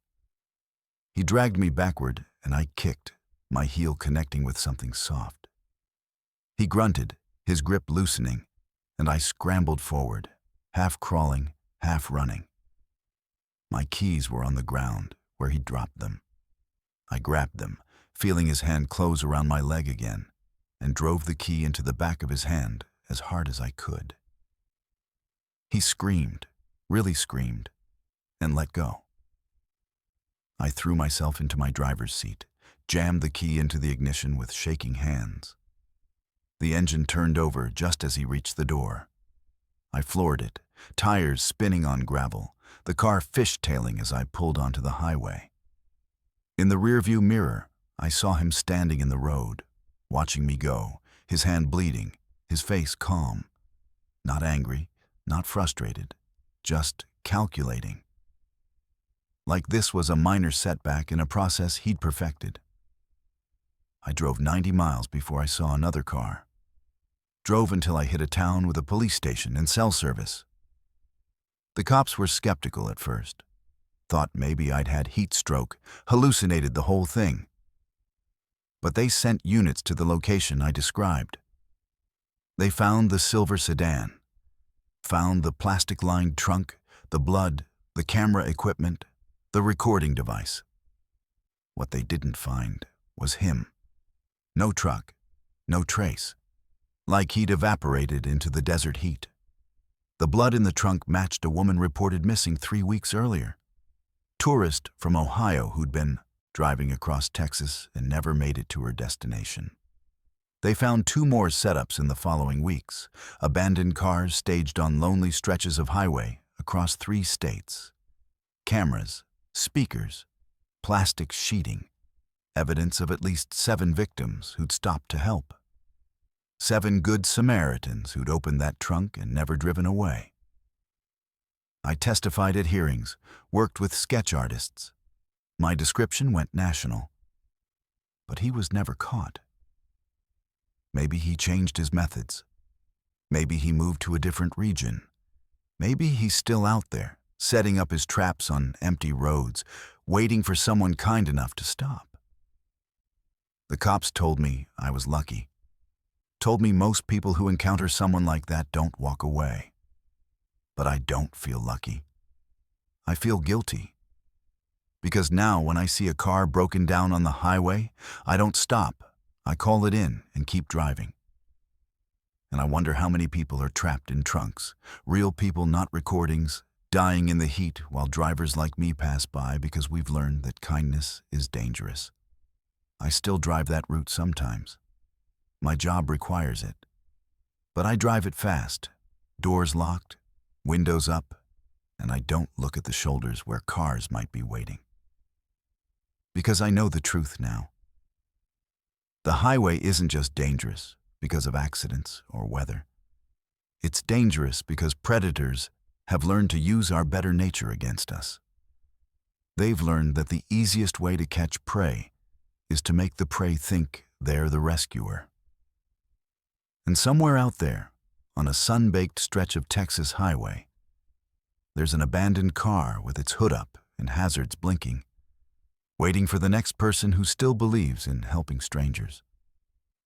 He dragged me backward, and I kicked, my heel connecting with something soft. He grunted, his grip loosening, and I scrambled forward, half crawling, half running. My keys were on the ground, where he dropped them. I grabbed them, feeling his hand close around my leg again, and drove the key into the back of his hand as hard as I could. He screamed, really screamed, and let go. I threw myself into my driver's seat, jammed the key into the ignition with shaking hands. The engine turned over just as he reached the door. I floored it, tires spinning on gravel, the car fishtailing as I pulled onto the highway. In the rearview mirror, I saw him standing in the road, watching me go, his hand bleeding, his face calm. Not angry, not frustrated, just calculating. Like this was a minor setback in a process he'd perfected. I drove 90 miles before I saw another car. Drove until I hit a town with a police station and cell service. The cops were skeptical at first. Thought maybe I'd had heat stroke, hallucinated the whole thing. But they sent units to the location I described. They found the silver sedan, found the plastic-lined trunk, the blood, the camera equipment, the recording device. What they didn't find was him. No truck, no trace. Like he'd evaporated into the desert heat. The blood in the trunk matched a woman reported missing 3 weeks earlier. Tourist from Ohio who'd been driving across Texas and never made it to her destination. They found 2 more setups in the following weeks, abandoned cars staged on lonely stretches of highway across 3 states. Cameras, speakers, plastic sheeting, evidence of at least 7 victims who'd stopped to help. 7 good Samaritans who'd opened that trunk and never driven away. I testified at hearings, worked with sketch artists. My description went national. But he was never caught. Maybe he changed his methods. Maybe he moved to a different region. Maybe he's still out there, setting up his traps on empty roads, waiting for someone kind enough to stop. The cops told me I was lucky. Told me most people who encounter someone like that don't walk away. But I don't feel lucky. I feel guilty. Because now when I see a car broken down on the highway, I don't stop. I call it in and keep driving. And I wonder how many people are trapped in trunks, real people, not recordings, dying in the heat while drivers like me pass by because we've learned that kindness is dangerous. I still drive that route sometimes. My job requires it. But I drive it fast, doors locked, windows up, and I don't look at the shoulders where cars might be waiting. Because I know the truth now. The highway isn't just dangerous because of accidents or weather. It's dangerous because predators have learned to use our better nature against us. They've learned that the easiest way to catch prey is to make the prey think they're the rescuer. And somewhere out there, on a sun-baked stretch of Texas highway, there's an abandoned car with its hood up and hazards blinking, waiting for the next person who still believes in helping strangers.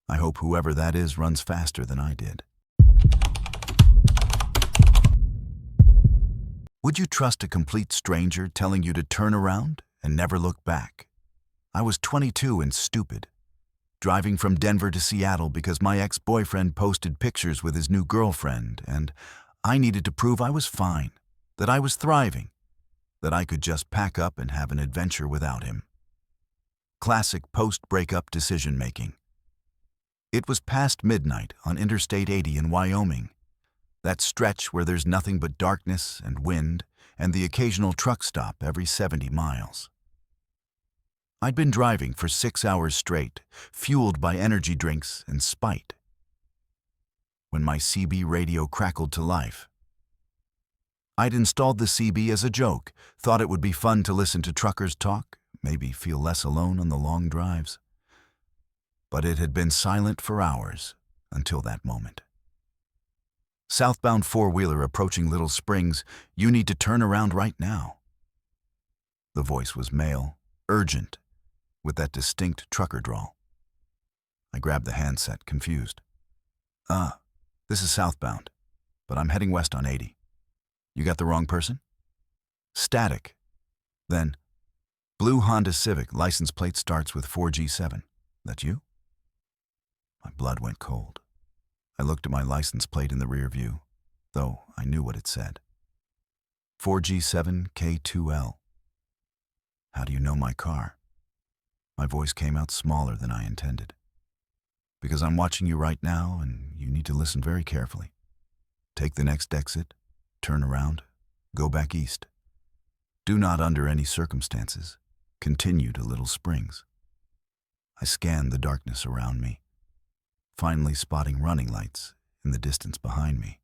I hope whoever that is runs faster than I did. Would you trust a complete stranger telling you to turn around and never look back? I was 22 and stupid, driving from Denver to Seattle because my ex-boyfriend posted pictures with his new girlfriend, and I needed to prove I was fine, that I was thriving, that I could just pack up and have an adventure without him. Classic post-breakup decision-making. It was past midnight on Interstate 80 in Wyoming, that stretch where there's nothing but darkness and wind and the occasional truck stop every 70 miles. I'd been driving for 6 hours straight, fueled by energy drinks and spite, when my CB radio crackled to life. I'd installed the CB as a joke, thought it would be fun to listen to truckers talk, maybe feel less alone on the long drives. But it had been silent for hours until that moment. Southbound four-wheeler approaching Little Springs, you need to turn around right now. The voice was male, urgent, with that distinct trucker drawl. I grabbed the handset, confused. This is southbound, but I'm heading west on 80. You got the wrong person? Static. Then, blue Honda Civic, license plate starts with 4G7. That you? My blood went cold. I looked at my license plate in the rear view, though I knew what it said. 4G7K2L. How do you know my car? My voice came out smaller than I intended. Because I'm watching you right now, and you need to listen very carefully. Take the next exit, turn around, go back east. Do not, under any circumstances, continue to Little Springs. I scanned the darkness around me, finally spotting running lights in the distance behind me.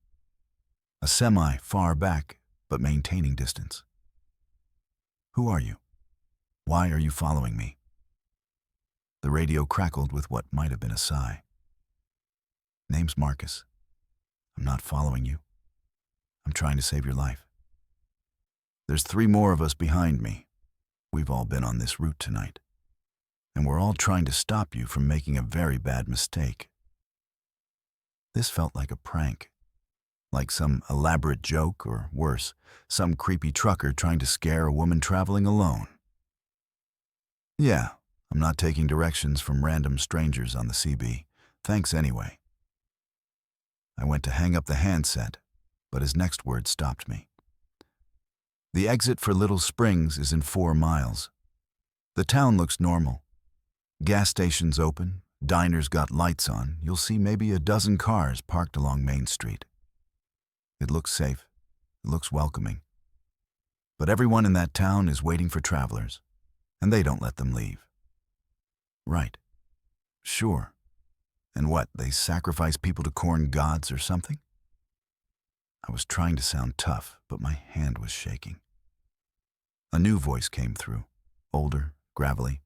A semi far back, but maintaining distance. Who are you? Why are you following me? The radio crackled with what might have been a sigh. Name's Marcus. I'm not following you. I'm trying to save your life. There's 3 more of us behind me. We've all been on this route tonight. And we're all trying to stop you from making a very bad mistake. This felt like a prank. Like some elaborate joke, or worse, some creepy trucker trying to scare a woman traveling alone. Yeah, I'm not taking directions from random strangers on the CB. Thanks anyway. I went to hang up the handset, but his next word stopped me. The exit for Little Springs is in 4 miles. The town looks normal. Gas stations open, diners got lights on. You'll see maybe a dozen cars parked along Main Street. It looks safe. It looks welcoming. But everyone in that town is waiting for travelers, and they don't let them leave. Right. Sure. And what, they sacrifice people to corn gods or something? I was trying to sound tough, but my hand was shaking. A new voice came through, older, gravelly.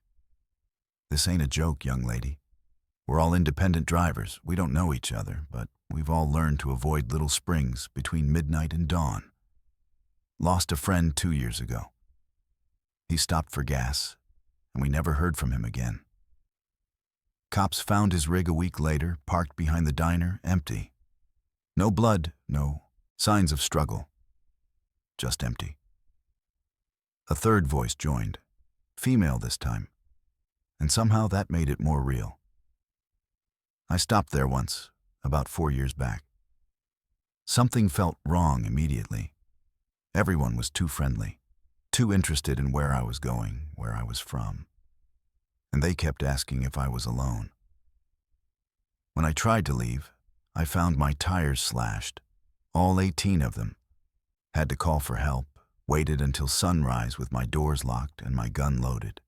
This ain't a joke, young lady. We're all independent drivers. We don't know each other, but we've all learned to avoid Little Springs between midnight and dawn. Lost a friend 2 years ago. He stopped for gas, and we never heard from him again. Cops found his rig a week later, parked behind the diner, empty. No blood, no signs of struggle. Just empty. A third voice joined, female this time, and somehow that made it more real. I stopped there once, about 4 years back. Something felt wrong immediately. Everyone was too friendly, too interested in where I was going, where I was from. And they kept asking if I was alone. When I tried to leave, I found my tires slashed, all 18 of them. Had to call for help, waited until sunrise with my doors locked and my gun loaded.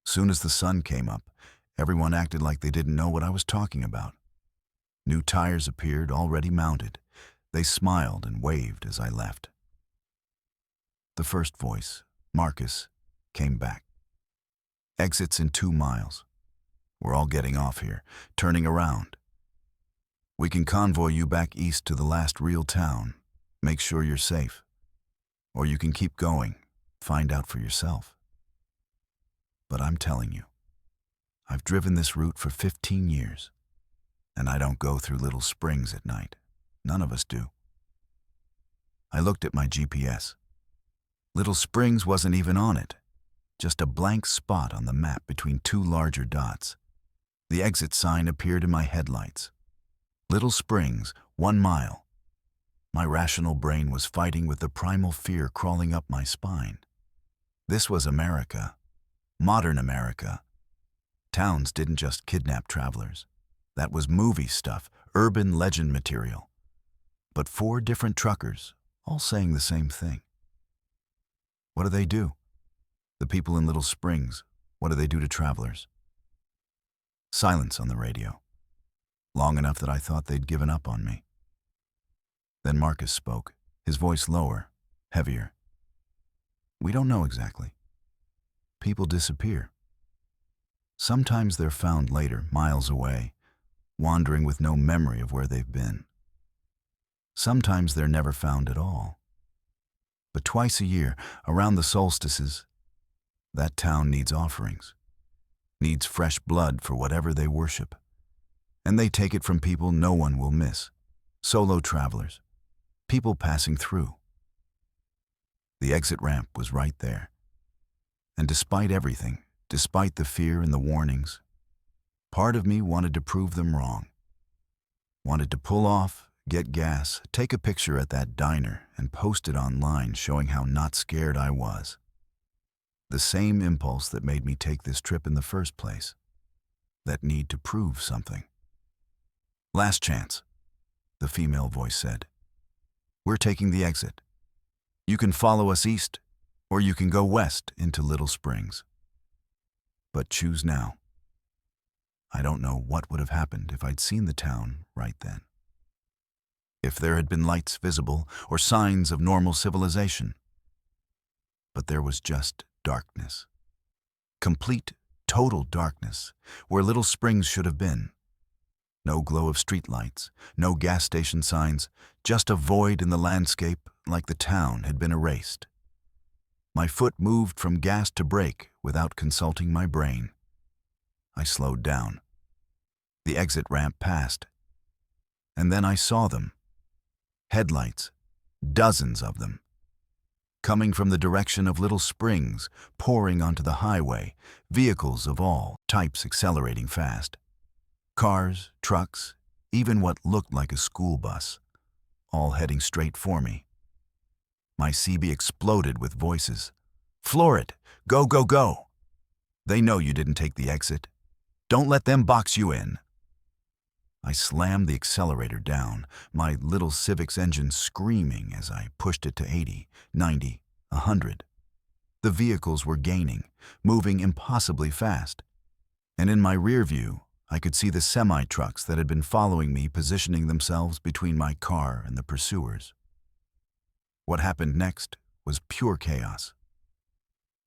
Soon as the sun came up, everyone acted like they didn't know what I was talking about. New tires appeared, already mounted. They smiled and waved as I left. The first voice, Marcus, came back. Exits in 2 miles. We're all getting off here, turning around. We can convoy you back east to the last real town. Make sure you're safe. Or you can keep going, find out for yourself. But I'm telling you, I've driven this route for 15 years, and I don't go through Little Springs at night. None of us do. I looked at my GPS. Little Springs wasn't even on it, just a blank spot on the map between 2 larger dots. The exit sign appeared in my headlights. Little Springs, 1 mile. My rational brain was fighting with the primal fear crawling up my spine. This was America, modern America. Towns didn't just kidnap travelers. That was movie stuff, urban legend material. But 4 different truckers, all saying the same thing. What do they do? The people in Little Springs, what do they do to travelers? Silence on the radio. Long enough that I thought they'd given up on me. Then Marcus spoke, his voice lower, heavier. We don't know exactly. People disappear. Sometimes they're found later, miles away, wandering with no memory of where they've been. Sometimes they're never found at all. But twice a year, around the solstices, that town needs offerings, needs fresh blood for whatever they worship. And they take it from people no one will miss, solo travelers, people passing through. The exit ramp was right there. And despite everything, despite the fear and the warnings, part of me wanted to prove them wrong. Wanted to pull off, get gas, take a picture at that diner, and post it online showing how not scared I was. The same impulse that made me take this trip in the first place. That need to prove something. Last chance, the female voice said. We're taking the exit. You can follow us east, or you can go west into Little Springs. But choose now. I don't know what would have happened if I'd seen the town right then. If there had been lights visible or signs of normal civilization. But there was just darkness. Complete, total darkness, where Little Springs should have been. No glow of streetlights, no gas station signs, just a void in the landscape like the town had been erased. My foot moved from gas to brake without consulting my brain. I slowed down. The exit ramp passed. And then I saw them. Headlights, dozens of them. Coming from the direction of Little Springs, pouring onto the highway, vehicles of all types accelerating fast. Cars, trucks, even what looked like a school bus, all heading straight for me. My CB exploded with voices. Floor it! Go, go, go! They know you didn't take the exit. Don't let them box you in. I slammed the accelerator down, my little Civic's engine screaming as I pushed it to 80, 90, 100. The vehicles were gaining, moving impossibly fast. And in my rear view, I could see the semi-trucks that had been following me positioning themselves between my car and the pursuers. What happened next was pure chaos.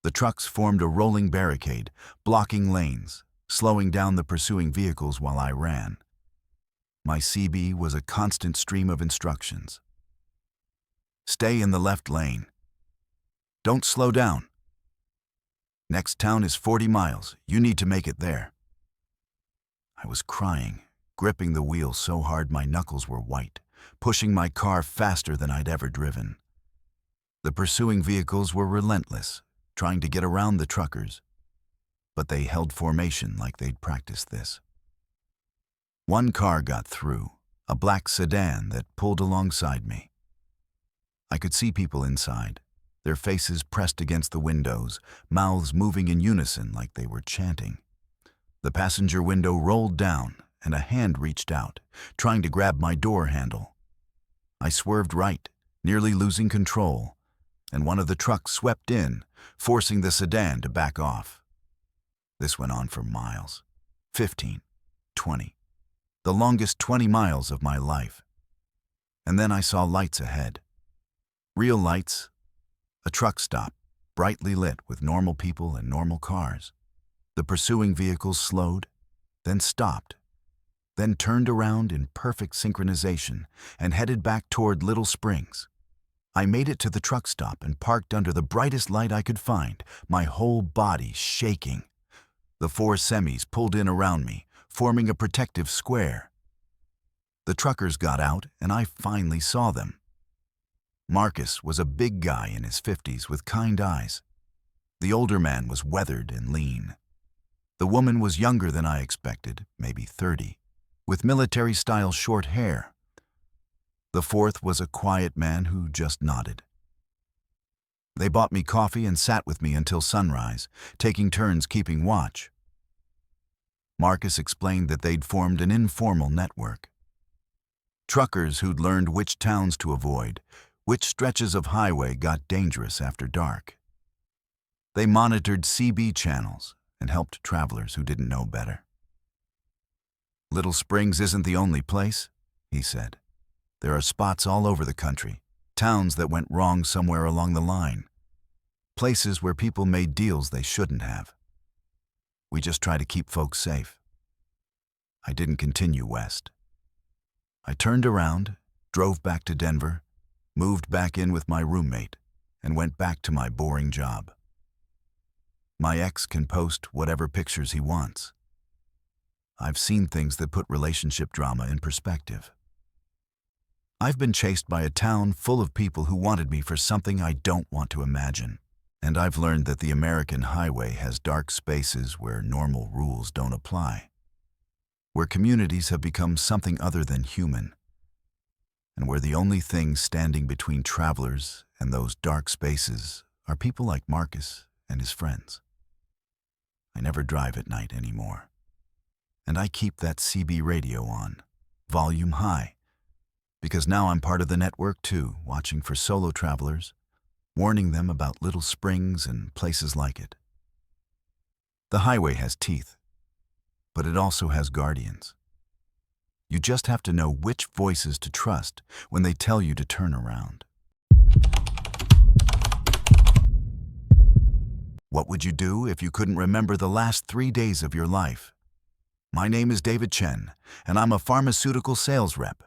The trucks formed a rolling barricade, blocking lanes, slowing down the pursuing vehicles while I ran. My CB was a constant stream of instructions. Stay in the left lane. Don't slow down. Next town is 40 miles. You need to make it there. I was crying, gripping the wheel so hard my knuckles were white, pushing my car faster than I'd ever driven. The pursuing vehicles were relentless, trying to get around the truckers, but they held formation like they'd practiced this. One car got through, a black sedan that pulled alongside me. I could see people inside, their faces pressed against the windows, mouths moving in unison like they were chanting. The passenger window rolled down, and a hand reached out, trying to grab my door handle. I swerved right, nearly losing control, and one of the trucks swept in, forcing the sedan to back off. This went on for miles. 15, 20. The longest 20 miles of my life. And then I saw lights ahead. Real lights. A truck stop, brightly lit with normal people and normal cars. The pursuing vehicles slowed, then stopped, then turned around in perfect synchronization and headed back toward Little Springs. I made it to the truck stop and parked under the brightest light I could find, my whole body shaking. The 4 semis pulled in around me, forming a protective square. The truckers got out, and I finally saw them. Marcus was a big guy in his 50s with kind eyes. The older man was weathered and lean. The woman was younger than I expected, maybe 30, with military-style short hair. The fourth was a quiet man who just nodded. They bought me coffee and sat with me until sunrise, taking turns keeping watch. Marcus explained that they'd formed an informal network. Truckers who'd learned which towns to avoid, which stretches of highway got dangerous after dark. They monitored CB channels and helped travelers who didn't know better. Little Springs isn't the only place, he said. There are spots all over the country, towns that went wrong somewhere along the line, places where people made deals they shouldn't have. We just try to keep folks safe. I didn't continue west. I turned around, drove back to Denver, moved back in with my roommate, and went back to my boring job. My ex can post whatever pictures he wants. I've seen things that put relationship drama in perspective. I've been chased by a town full of people who wanted me for something I don't want to imagine. And I've learned that the American highway has dark spaces where normal rules don't apply, where communities have become something other than human, and where the only thing standing between travelers and those dark spaces are people like Marcus and his friends. I never drive at night anymore, and I keep that CB radio on, volume high, because now I'm part of the network too, watching for solo travelers, warning them about Little Springs and places like it. The highway has teeth, but it also has guardians. You just have to know which voices to trust when they tell you to turn around. What would you do if you couldn't remember the last 3 days of your life? My name is David Chen, and I'm a pharmaceutical sales rep.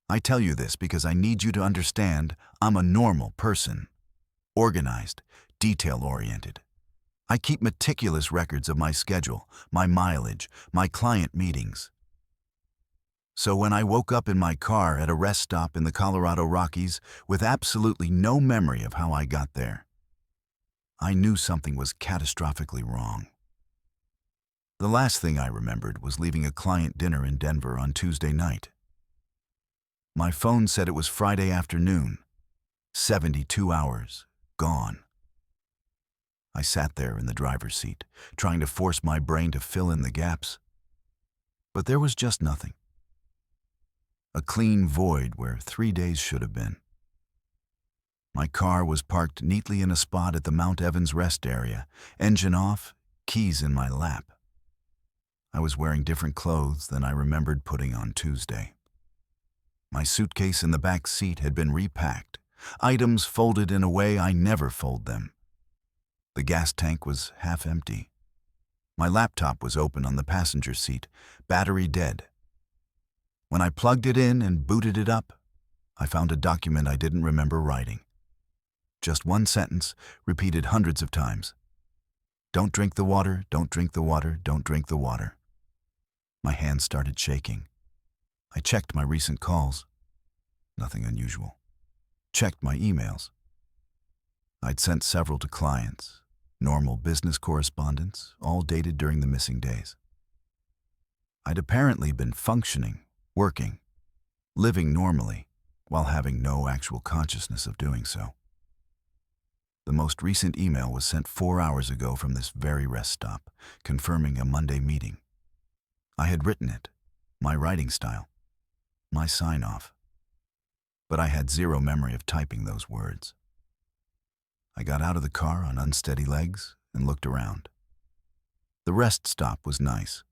I tell you this because I need you to understand I'm a normal person. Organized, detail-oriented. I keep meticulous records of my schedule, my mileage, my client meetings. So when I woke up in my car at a rest stop in the Colorado Rockies with absolutely no memory of how I got there, I knew something was catastrophically wrong. The last thing I remembered was leaving a client dinner in Denver on Tuesday night. My phone said it was Friday afternoon. 72 hours. Gone. I sat there in the driver's seat, trying to force my brain to fill in the gaps. But there was just nothing. A clean void where 3 days should have been. My car was parked neatly in a spot at the Mount Evans rest area, engine off, keys in my lap. I was wearing different clothes than I remembered putting on Tuesday. My suitcase in the back seat had been repacked, items folded in a way I never fold them. The gas tank was half empty. My laptop was open on the passenger seat, battery dead. When I plugged it in and booted it up, I found a document I didn't remember writing. Just one sentence, repeated hundreds of times. Don't drink the water, don't drink the water, don't drink the water. My hands started shaking. I checked my recent calls. Nothing unusual. Checked my emails. I'd sent several to clients, normal business correspondence, all dated during the missing days. I'd apparently been functioning, working, living normally, while having no actual consciousness of doing so. The most recent email was sent 4 hours ago from this very rest stop, confirming a Monday meeting. I had written it, my writing style, my sign-off. But I had zero memory of typing those words. I got out of the car on unsteady legs and looked around. The rest stop was nice,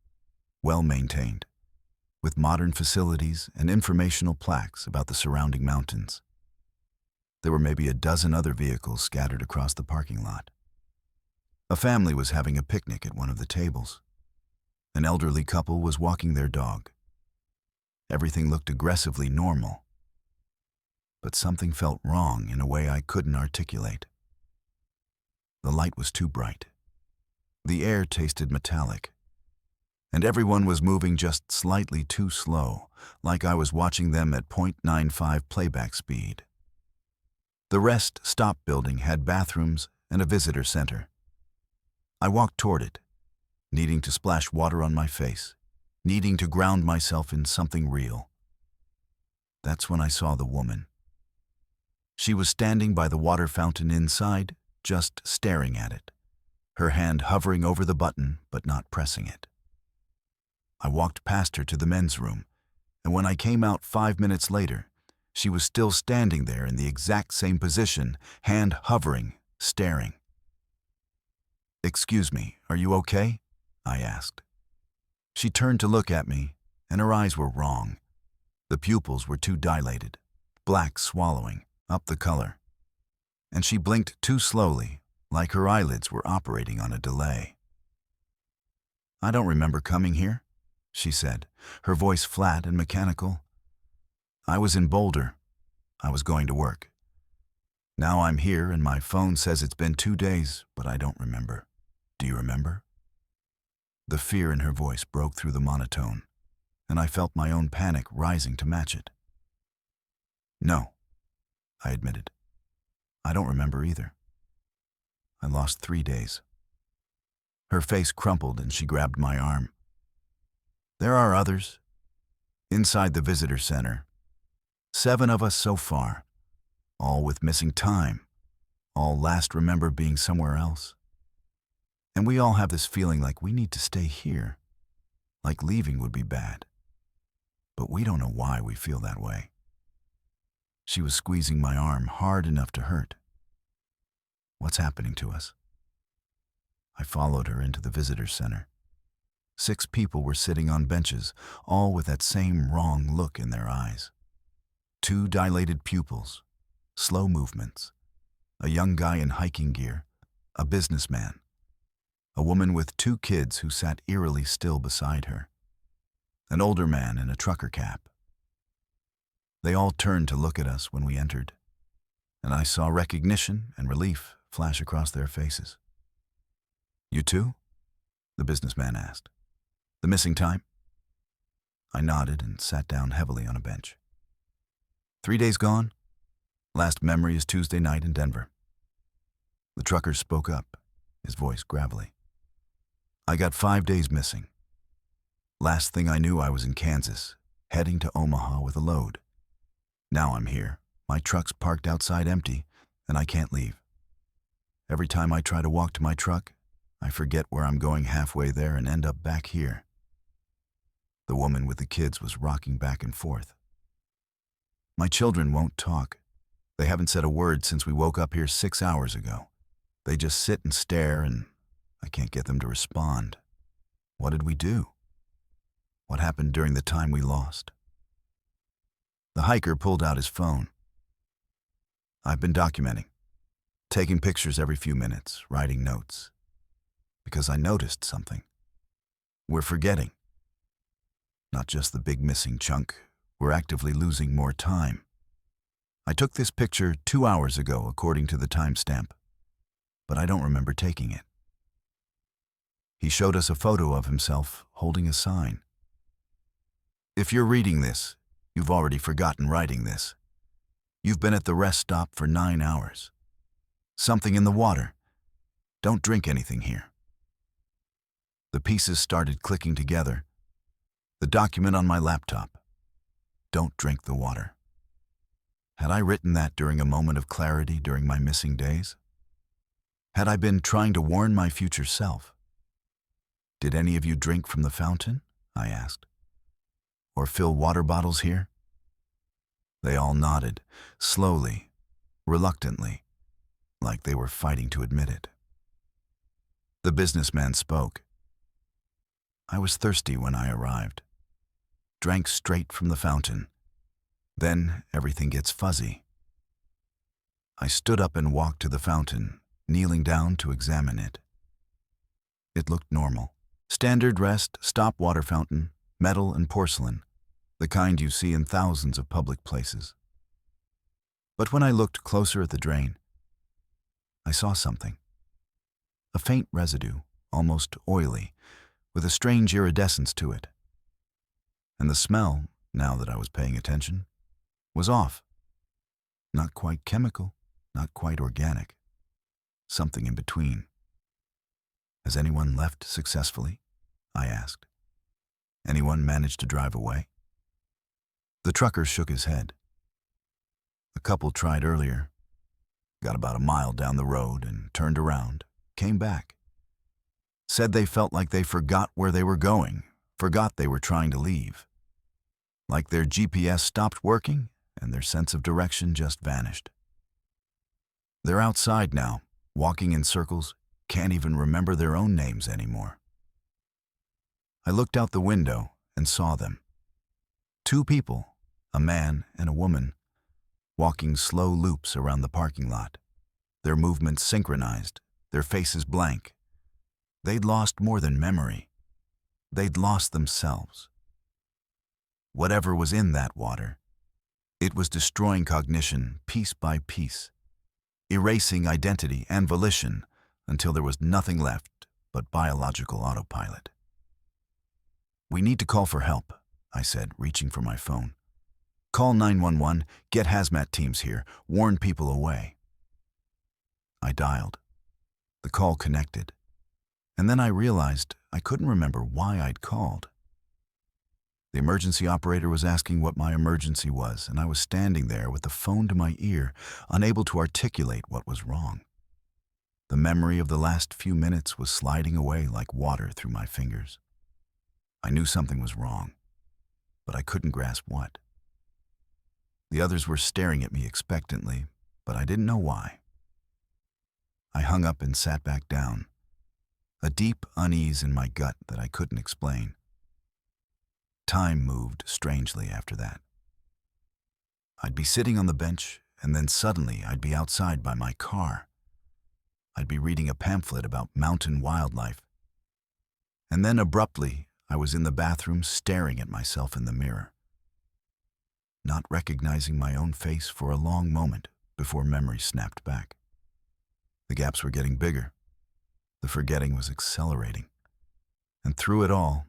well-maintained, with modern facilities and informational plaques about the surrounding mountains. There were maybe a dozen other vehicles scattered across the parking lot. A family was having a picnic at one of the tables. An elderly couple was walking their dog. Everything looked aggressively normal. But something felt wrong in a way I couldn't articulate. The light was too bright. The air tasted metallic. And everyone was moving just slightly too slow, like I was watching them at .95 playback speed. The rest stop building had bathrooms and a visitor center. I walked toward it, needing to splash water on my face, needing to ground myself in something real. That's when I saw the woman. She was standing by the water fountain inside, just staring at it, her hand hovering over the button but not pressing it. I walked past her to the men's room, and when I came out 5 minutes later, she was still standing there in the exact same position, hand hovering, staring. "Excuse me, are you okay?" I asked. She turned to look at me, and her eyes were wrong. The pupils were too dilated, black swallowing, up the color. And she blinked too slowly, like her eyelids were operating on a delay. "I don't remember coming here," she said, her voice flat and mechanical. "I was in Boulder. I was going to work. Now I'm here and my phone says it's been 2 days, but I don't remember. Do you remember?" The fear in her voice broke through the monotone, and I felt my own panic rising to match it. "No," I admitted. "I don't remember either. I lost 3 days." Her face crumpled and she grabbed my arm. "There are others. Inside the visitor center. 7 of us so far, all with missing time, all last remember being somewhere else. And we all have this feeling like we need to stay here, like leaving would be bad. But we don't know why we feel that way." She was squeezing my arm hard enough to hurt. "What's happening to us?" I followed her into the visitor center. 6 people were sitting on benches, all with that same wrong look in their eyes. 2 dilated pupils, slow movements, a young guy in hiking gear, a businessman, a woman with 2 kids who sat eerily still beside her, an older man in a trucker cap. They all turned to look at us when we entered, and I saw recognition and relief flash across their faces. "You too?" the businessman asked. "The missing time?" I nodded and sat down heavily on a bench. 3 days gone? Last memory is Tuesday night in Denver. The trucker spoke up, his voice gravelly. "I got 5 days missing. Last thing I knew, I was in Kansas, heading to Omaha with a load. Now I'm here, my truck's parked outside empty, and I can't leave. Every time I try to walk to my truck, I forget where I'm going halfway there and end up back here." The woman with the kids was rocking back and forth. "My children won't talk. They haven't said a word since we woke up here 6 hours ago. They just sit and stare, and I can't get them to respond. What did we do? What happened during the time we lost?" The hiker pulled out his phone. "I've been documenting, taking pictures every few minutes, writing notes, because I noticed something." We're forgetting. Not just the big missing chunk, we're actively losing more time. I took this picture 2 hours ago according to the timestamp, but I don't remember taking it. He showed us a photo of himself holding a sign. If you're reading this, you've already forgotten writing this. You've been at the rest stop for 9 hours. Something in the water. Don't drink anything here. The pieces started clicking together. The document on my laptop. Don't drink the water. Had I written that during a moment of clarity during my missing days? Had I been trying to warn my future self? Did any of you drink from the fountain? I asked. Or fill water bottles here? They all nodded, slowly, reluctantly, like they were fighting to admit it. The businessman spoke. I was thirsty when I arrived. Drank straight from the fountain. Then everything gets fuzzy. I stood up and walked to the fountain, kneeling down to examine it. It looked normal. Standard rest, stop water fountain, metal and porcelain, the kind you see in thousands of public places. But when I looked closer at the drain, I saw something. A faint residue, almost oily, with a strange iridescence to it. And the smell, now that I was paying attention, was off. Not quite chemical, not quite organic. Something in between. Has anyone left successfully? I asked. Anyone managed to drive away? The trucker shook his head. A couple tried earlier, got about a mile down the road and turned around, came back. Said they felt like they forgot where they were going, forgot they were trying to leave. Like their GPS stopped working and their sense of direction just vanished. They're outside now, walking in circles, can't even remember their own names anymore. I looked out the window and saw them. 2 people, a man and a woman, walking slow loops around the parking lot, their movements synchronized, their faces blank. They'd lost more than memory. They'd lost themselves. Whatever was in that water, it was destroying cognition piece by piece, erasing identity and volition until there was nothing left but biological autopilot. We need to call for help, I said, reaching for my phone. Call 911, get hazmat teams here, warn people away. I dialed. The call connected. And then I realized I couldn't remember why I'd called. The emergency operator was asking what my emergency was, and I was standing there with the phone to my ear, unable to articulate what was wrong. The memory of the last few minutes was sliding away like water through my fingers. I knew something was wrong, but I couldn't grasp what. The others were staring at me expectantly, but I didn't know why. I hung up and sat back down, a deep unease in my gut that I couldn't explain. Time moved strangely after that. I'd be sitting on the bench, and then suddenly I'd be outside by my car. I'd be reading a pamphlet about mountain wildlife. And then abruptly, I was in the bathroom staring at myself in the mirror, not recognizing my own face for a long moment before memory snapped back. The gaps were getting bigger. The forgetting was accelerating. And through it all,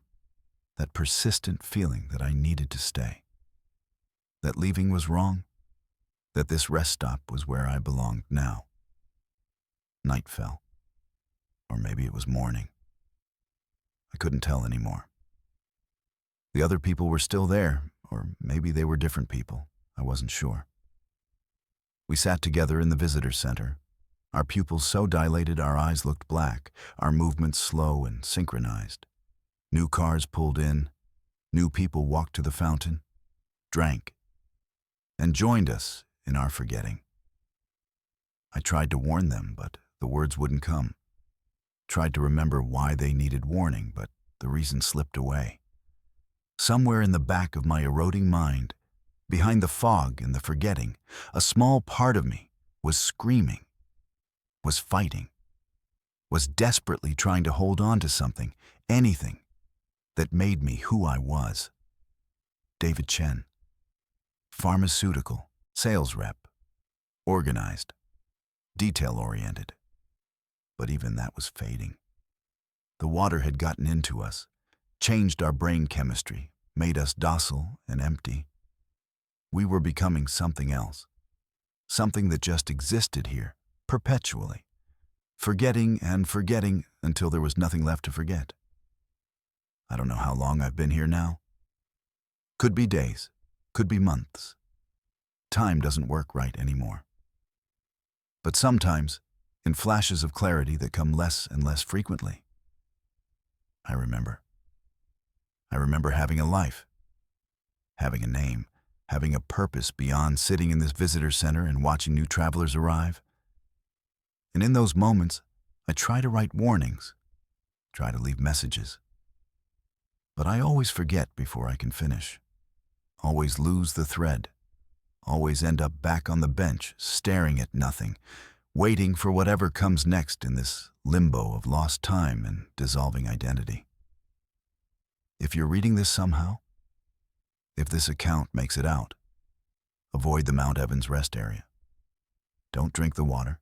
that persistent feeling that I needed to stay. That leaving was wrong. That this rest stop was where I belonged now. Night fell. Or maybe it was morning. I couldn't tell anymore. The other people were still there, or maybe they were different people. I wasn't sure. We sat together in the visitor center, our pupils so dilated our eyes looked black, our movements slow and synchronized. New cars pulled in, new people walked to the fountain, drank, and joined us in our forgetting. I tried to warn them, but the words wouldn't come. Tried to remember why they needed warning, but the reason slipped away. Somewhere in the back of my eroding mind, behind the fog and the forgetting, a small part of me was screaming, was fighting, was desperately trying to hold on to something, anything, that made me who I was. David Chen. Pharmaceutical, sales rep, organized, detail-oriented. But even that was fading. The water had gotten into us, changed our brain chemistry, made us docile and empty. We were becoming something else, something that just existed here, perpetually, forgetting and forgetting until there was nothing left to forget. I don't know how long I've been here now. Could be days, could be months. Time doesn't work right anymore. But sometimes, in flashes of clarity that come less and less frequently, I remember. I remember having a life, having a name, having a purpose beyond sitting in this visitor center and watching new travelers arrive. And in those moments, I try to write warnings, try to leave messages. But I always forget before I can finish, always lose the thread, always end up back on the bench, staring at nothing, waiting for whatever comes next in this limbo of lost time and dissolving identity. If you're reading this somehow, if this account makes it out, avoid the Mount Evans rest area. Don't drink the water.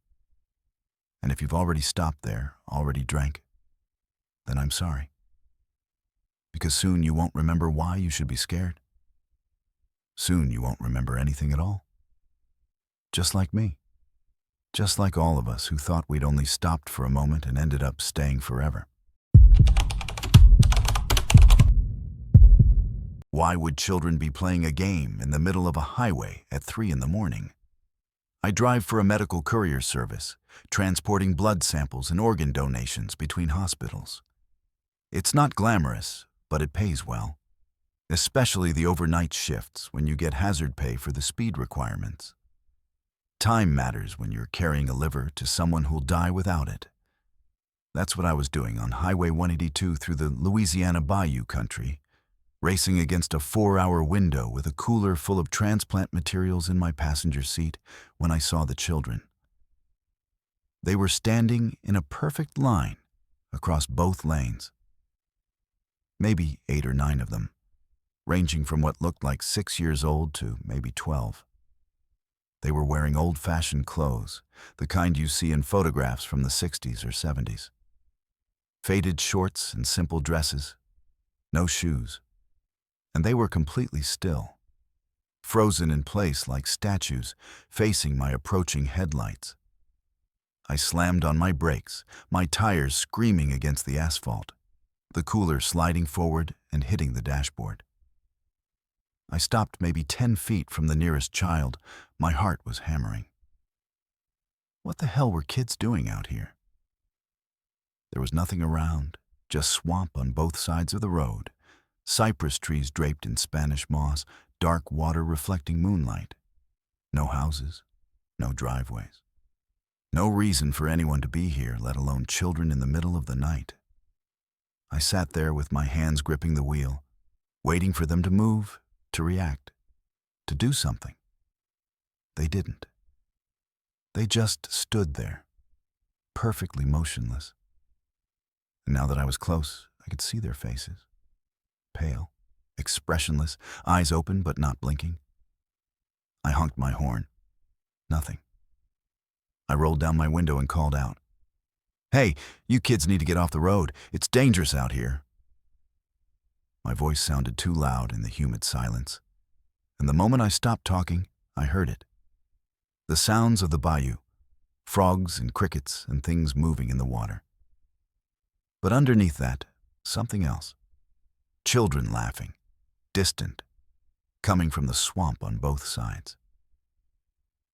And if you've already stopped there, already drank, then I'm sorry. Because soon you won't remember why you should be scared. Soon you won't remember anything at all. Just like me. Just like all of us who thought we'd only stopped for a moment and ended up staying forever. Why would children be playing a game in the middle of a highway at 3 in the morning? I drive for a medical courier service, transporting blood samples and organ donations between hospitals. It's not glamorous, but it pays well, especially the overnight shifts when you get hazard pay for the speed requirements. Time matters when you're carrying a liver to someone who'll die without it. That's what I was doing on Highway 182 through the Louisiana Bayou country, racing against a 4-hour window with a cooler full of transplant materials in my passenger seat when I saw the children. They were standing in a perfect line across both lanes. Maybe 8 or 9 of them, ranging from what looked like 6 years old to maybe 12. They were wearing old-fashioned clothes, the kind you see in photographs from the 60s or 70s. Faded shorts and simple dresses, no shoes. And they were completely still, frozen in place like statues, facing my approaching headlights. I slammed on my brakes, my tires screaming against the asphalt, the cooler sliding forward and hitting the dashboard. I stopped maybe 10 feet from the nearest child. My heart was hammering. What the hell were kids doing out here? There was nothing around, just swamp on both sides of the road. Cypress trees draped in Spanish moss, dark water reflecting moonlight. No houses, no driveways. No reason for anyone to be here, let alone children in the middle of the night. I sat there with my hands gripping the wheel, waiting for them to move, to react, to do something. They didn't. They just stood there, perfectly motionless. And now that I was close, I could see their faces. Pale, expressionless, eyes open but not blinking. I honked my horn. Nothing. I rolled down my window and called out, "Hey, you kids need to get off the road. It's dangerous out here." My voice sounded too loud in the humid silence, and the moment I stopped talking, I heard it. The sounds of the bayou, frogs and crickets and things moving in the water. But underneath that, something else. Children laughing, distant, coming from the swamp on both sides.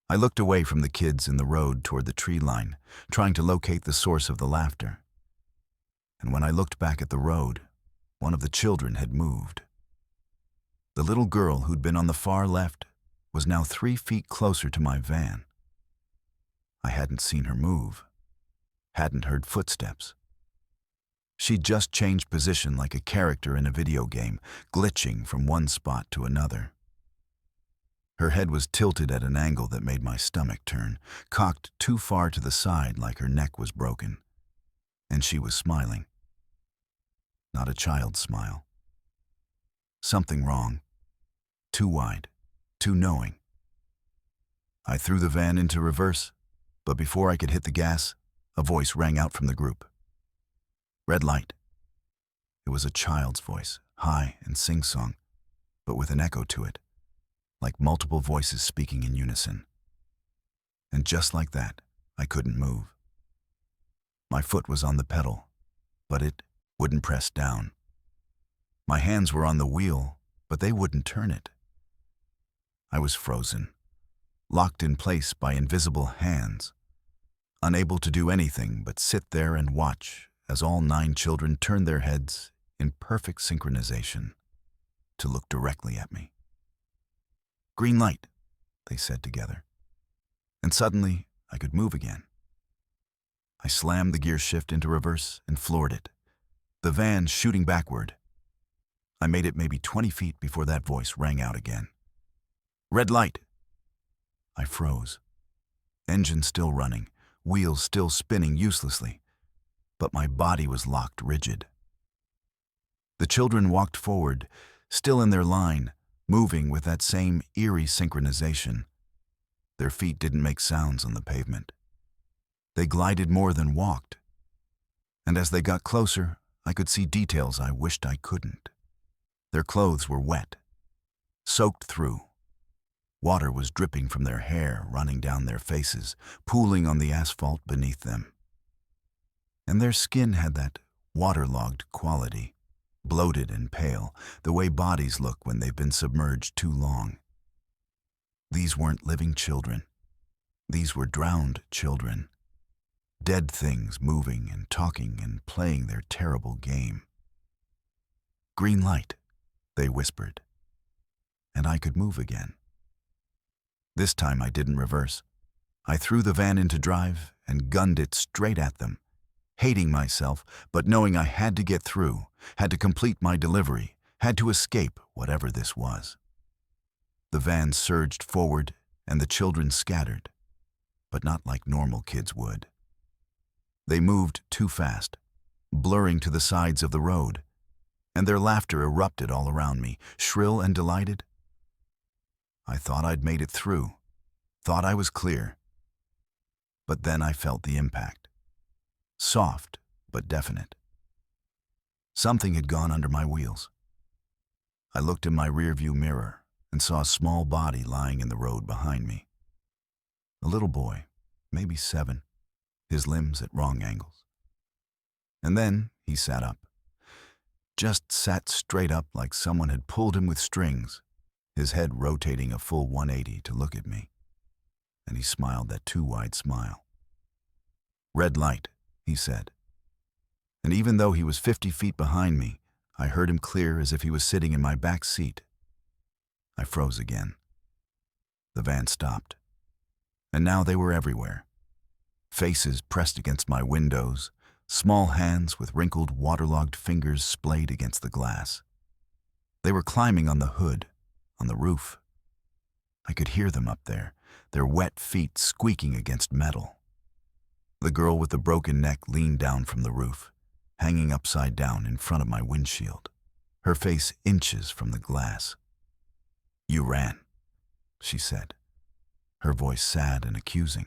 I looked away from the kids in the road toward the tree line, trying to locate the source of the laughter. And when I looked back at the road, one of the children had moved. The little girl who'd been on the far left was now 3 feet closer to my van. I hadn't seen her move, hadn't heard footsteps. She'd just changed position like a character in a video game, glitching from one spot to another. Her head was tilted at an angle that made my stomach turn, cocked too far to the side like her neck was broken. And she was smiling. Not a child's smile, Something wrong. Too wide. Too knowing. I threw the van into reverse, but before I could hit the gas, a voice rang out from the group. Red light. It was a child's voice, high and sing-song, but with an echo to it, like multiple voices speaking in unison. And just like that, I couldn't move. My foot was on the pedal, but it wouldn't press down. My hands were on the wheel, but they wouldn't turn it. I was frozen, locked in place by invisible hands, unable to do anything but sit there and watch as all 9 children turned their heads in perfect synchronization to look directly at me. Green light, they said together. And suddenly, I could move again. I slammed the gear shift into reverse and floored it, the van shooting backward. I made it maybe 20 feet before that voice rang out again. Red light. I froze. Engine still running, wheels still spinning uselessly, but my body was locked rigid. The children walked forward, still in their line, moving with that same eerie synchronization. Their feet didn't make sounds on the pavement. They glided more than walked. And as they got closer, I could see details I wished I couldn't. Their clothes were wet, soaked through. Water was dripping from their hair, running down their faces, pooling on the asphalt beneath them. And their skin had that waterlogged quality, bloated and pale, the way bodies look when they've been submerged too long. These weren't living children. These were drowned children. Dead things moving and talking and playing their terrible game. Green light, they whispered. And I could move again. This time I didn't reverse. I threw the van into drive and gunned it straight at them, hating myself, but knowing I had to get through, had to complete my delivery, had to escape whatever this was. The van surged forward and the children scattered, but not like normal kids would. They moved too fast, blurring to the sides of the road, and their laughter erupted all around me, shrill and delighted. I thought I'd made it through, thought I was clear. But then I felt the impact. Soft, but definite. Something had gone under my wheels. I looked in my rearview mirror and saw a small body lying in the road behind me. A little boy, maybe 7, his limbs at wrong angles. And then he sat up. Just sat straight up like someone had pulled him with strings, his head rotating a full 180 to look at me. And he smiled that too wide smile. Red light, he said. And even though he was 50 feet behind me, I heard him clear as if he was sitting in my back seat. I froze again. The van stopped. And now they were everywhere. Faces pressed against my windows, small hands with wrinkled, waterlogged fingers splayed against the glass. They were climbing on the hood, on the roof. I could hear them up there, their wet feet squeaking against metal. The girl with the broken neck leaned down from the roof, hanging upside down in front of my windshield, her face inches from the glass. "You ran," she said, her voice sad and accusing.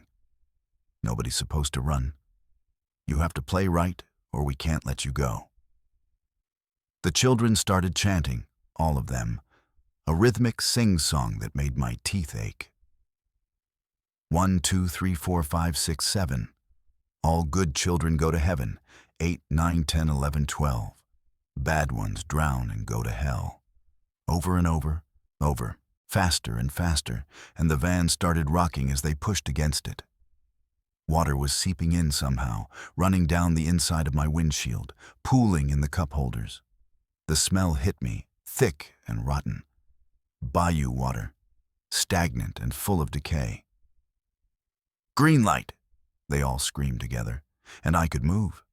"Nobody's supposed to run. You have to play right, or we can't let you go." The children started chanting, all of them, a rhythmic sing-song that made my teeth ache. 1, 2, 3, 4, 5, 6, 7. All good children go to heaven. 8, 9, 10, 11, 12. Bad ones drown and go to hell. Over and over, over, faster and faster, and the van started rocking as they pushed against it. Water was seeping in somehow, running down the inside of my windshield, pooling in the cup holders. The smell hit me, thick and rotten. Bayou water, stagnant and full of decay. "Green light!" they all screamed together, and I could move.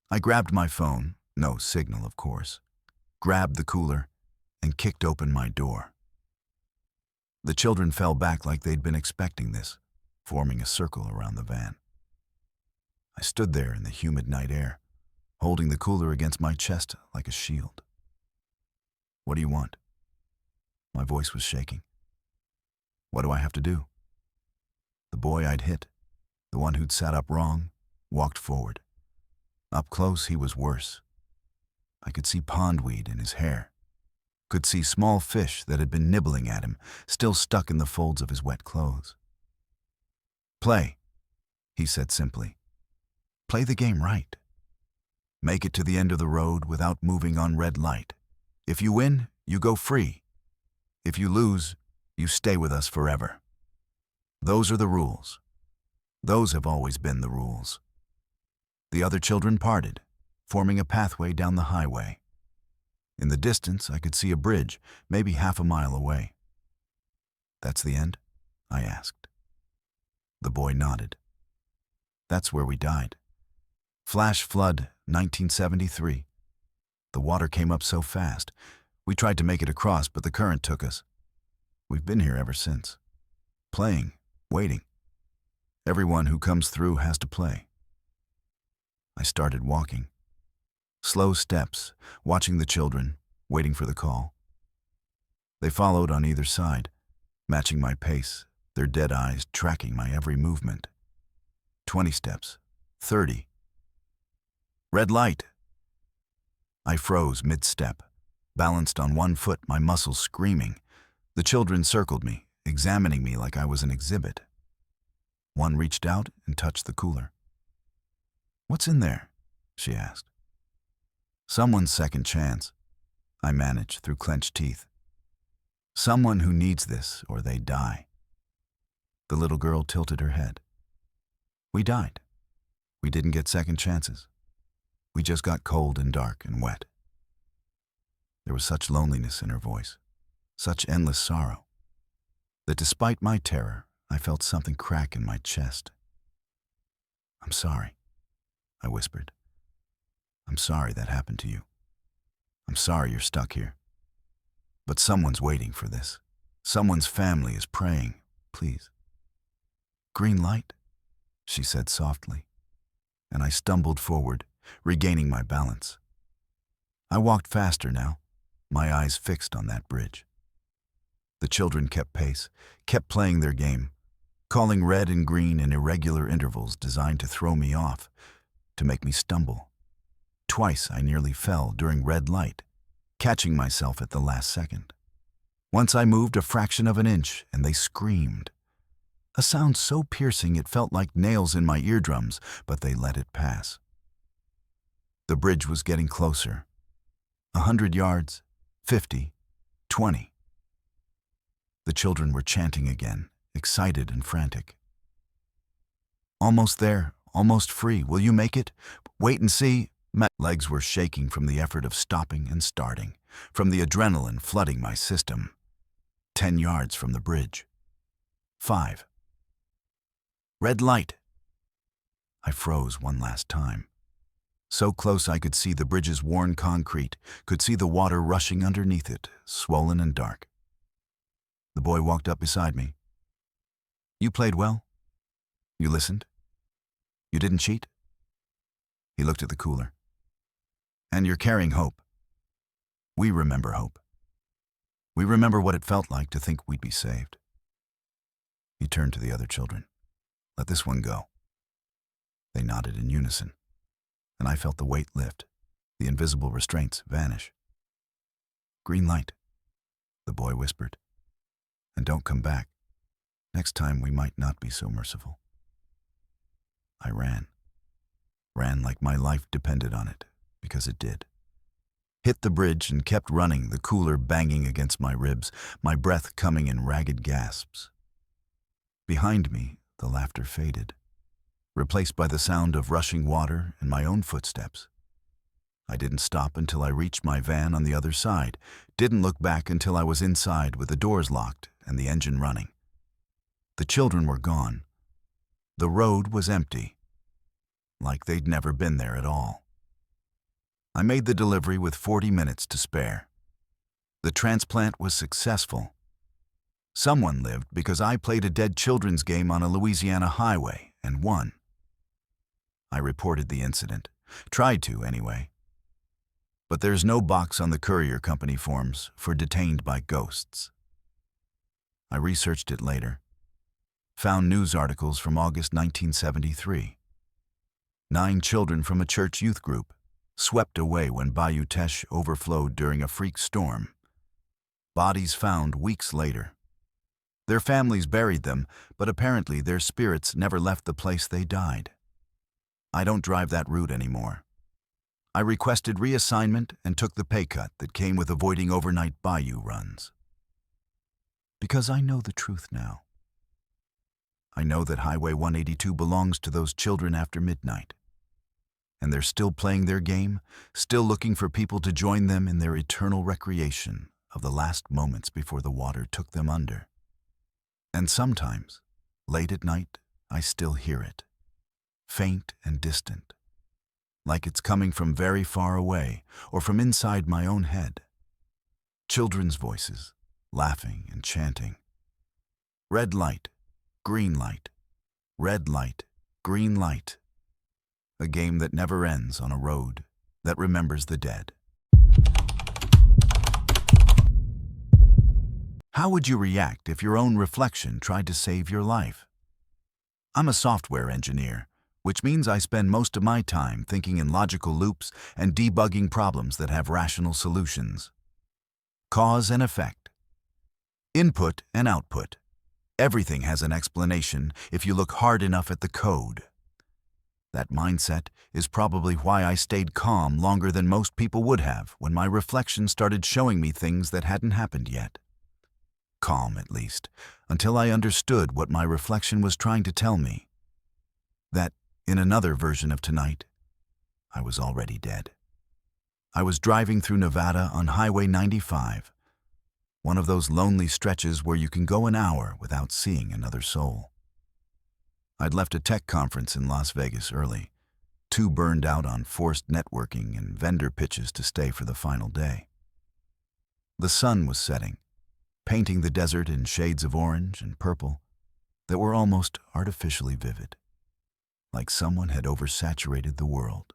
I grabbed my phone, no signal of course, grabbed the cooler, and kicked open my door. The children fell back like they'd been expecting this, forming a circle around the van. I stood there in the humid night air, holding the cooler against my chest like a shield. What do you want? My voice was shaking. What do I have to do? The boy I'd hit, the one who'd sat up wrong, walked forward. Up close, he was worse. I could see pondweed in his hair. Could see small fish that had been nibbling at him, still stuck in the folds of his wet clothes. Play, he said simply. Play the game right. Make it to the end of the road without moving on red light. If you win, you go free. If you lose, you stay with us forever. Those are the rules. Those have always been the rules. The other children parted, forming a pathway down the highway. In the distance, I could see a bridge, maybe half a mile away. That's the end? I asked. The boy nodded. That's where we died. Flash flood, 1973. The water came up so fast. We tried to make it across, but the current took us. We've been here ever since. Playing, waiting. Everyone who comes through has to play. I started walking. Slow steps, watching the children, waiting for the call. They followed on either side, matching my pace, their dead eyes tracking my every movement. 20 steps, 30. Red light. I froze mid-step, balanced on one foot, my muscles screaming. The children circled me, examining me like I was an exhibit. One reached out and touched the cooler. What's in there? She asked. Someone's second chance, I managed through clenched teeth. Someone who needs this or they die. The little girl tilted her head. We died. We didn't get second chances. We just got cold and dark and wet. There was such loneliness in her voice, such endless sorrow, that despite my terror, I felt something crack in my chest. I'm sorry, I whispered. I'm sorry that happened to you. I'm sorry you're stuck here. But someone's waiting for this. Someone's family is praying, please. Green light, she said softly, and I stumbled forward, regaining my balance. I walked faster now, my eyes fixed on that bridge. The children kept pace, kept playing their game, calling red and green in irregular intervals designed to throw me off, to make me stumble. Twice I nearly fell during red light, catching myself at the last second. Once I moved a fraction of an inch and they screamed. A sound so piercing it felt like nails in my eardrums, but they let it pass. The bridge was getting closer. 100 yards, 50, 20. The children were chanting again, excited and frantic. Almost there, almost free. Will you make it? Wait and see. My legs were shaking from the effort of stopping and starting, from the adrenaline flooding my system. 10 yards from the bridge. 5. Red light. I froze one last time. So close I could see the bridge's worn concrete, could see the water rushing underneath it, swollen and dark. The boy walked up beside me. You played well? You listened? You didn't cheat? He looked at the cooler. And you're carrying hope. We remember hope. We remember what it felt like to think we'd be saved. He turned to the other children. Let this one go. They nodded in unison, and I felt the weight lift, the invisible restraints vanish. Green light, the boy whispered. And don't come back. Next time we might not be so merciful. I ran like my life depended on it, because it did. Hit the bridge and kept running, the cooler banging against my ribs, my breath coming in ragged gasps. Behind me, the laughter faded, replaced by the sound of rushing water and my own footsteps. I didn't stop until I reached my van on the other side, didn't look back until I was inside with the doors locked and the engine running. The children were gone. The road was empty, like they'd never been there at all. I made the delivery with 40 minutes to spare. The transplant was successful. Someone lived because I played a dead children's game on a Louisiana highway and won. I reported the incident, tried to anyway. But there's no box on the courier company forms for detained by ghosts. I researched it later. Found news articles from August 1973. 9 children from a church youth group swept away when Bayou Teche overflowed during a freak storm. Bodies found weeks later. Their families buried them, but apparently their spirits never left the place they died. I don't drive that route anymore. I requested reassignment and took the pay cut that came with avoiding overnight bayou runs. Because I know the truth now. I know that Highway 182 belongs to those children after midnight. And they're still playing their game, still looking for people to join them in their eternal recreation of the last moments before the water took them under. And sometimes, late at night, I still hear it, faint and distant, like it's coming from very far away or from inside my own head. Children's voices, laughing and chanting. Red light, green light, red light, green light. A game that never ends on a road that remembers the dead. How would you react if your own reflection tried to save your life? I'm a software engineer, which means I spend most of my time thinking in logical loops and debugging problems that have rational solutions. Cause and effect. Input and output. Everything has an explanation if you look hard enough at the code. That mindset is probably why I stayed calm longer than most people would have when my reflection started showing me things that hadn't happened yet. Calm, at least, until I understood what my reflection was trying to tell me. That, in another version of tonight, I was already dead. I was driving through Nevada on Highway 95, one of those lonely stretches where you can go an hour without seeing another soul. I'd left a tech conference in Las Vegas early, too burned out on forced networking and vendor pitches to stay for the final day. The sun was setting, painting the desert in shades of orange and purple that were almost artificially vivid, like someone had oversaturated the world.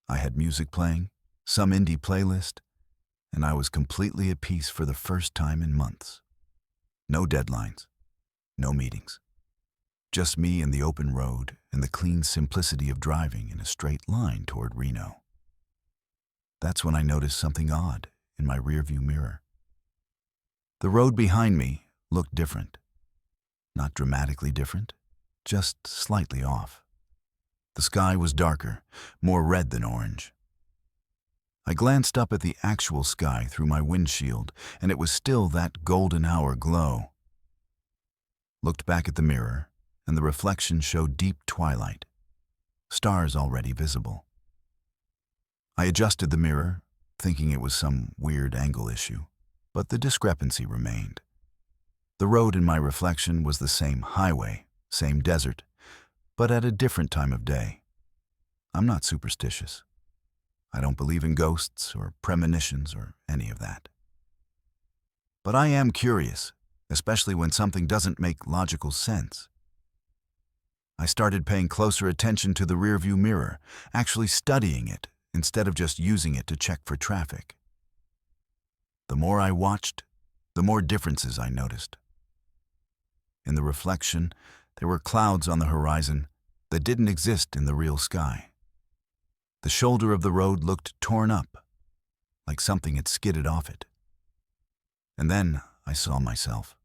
I had music playing, some indie playlist, and I was completely at peace for the first time in months. No deadlines, no meetings. Just me and the open road and the clean simplicity of driving in a straight line toward Reno. That's when I noticed something odd in my rearview mirror. The road behind me looked different. Not dramatically different, just slightly off. The sky was darker, more red than orange. I glanced up at the actual sky through my windshield, and it was still that golden hour glow. Looked back at the mirror, and the reflection showed deep twilight, stars already visible. I adjusted the mirror, thinking it was some weird angle issue, but the discrepancy remained. The road in my reflection was the same highway, same desert, but at a different time of day. I'm not superstitious. I don't believe in ghosts or premonitions or any of that. But I am curious, especially when something doesn't make logical sense. I started paying closer attention to the rearview mirror, actually studying it instead of just using it to check for traffic. The more I watched, the more differences I noticed. In the reflection, there were clouds on the horizon that didn't exist in the real sky. The shoulder of the road looked torn up, like something had skidded off it. And then I saw myself.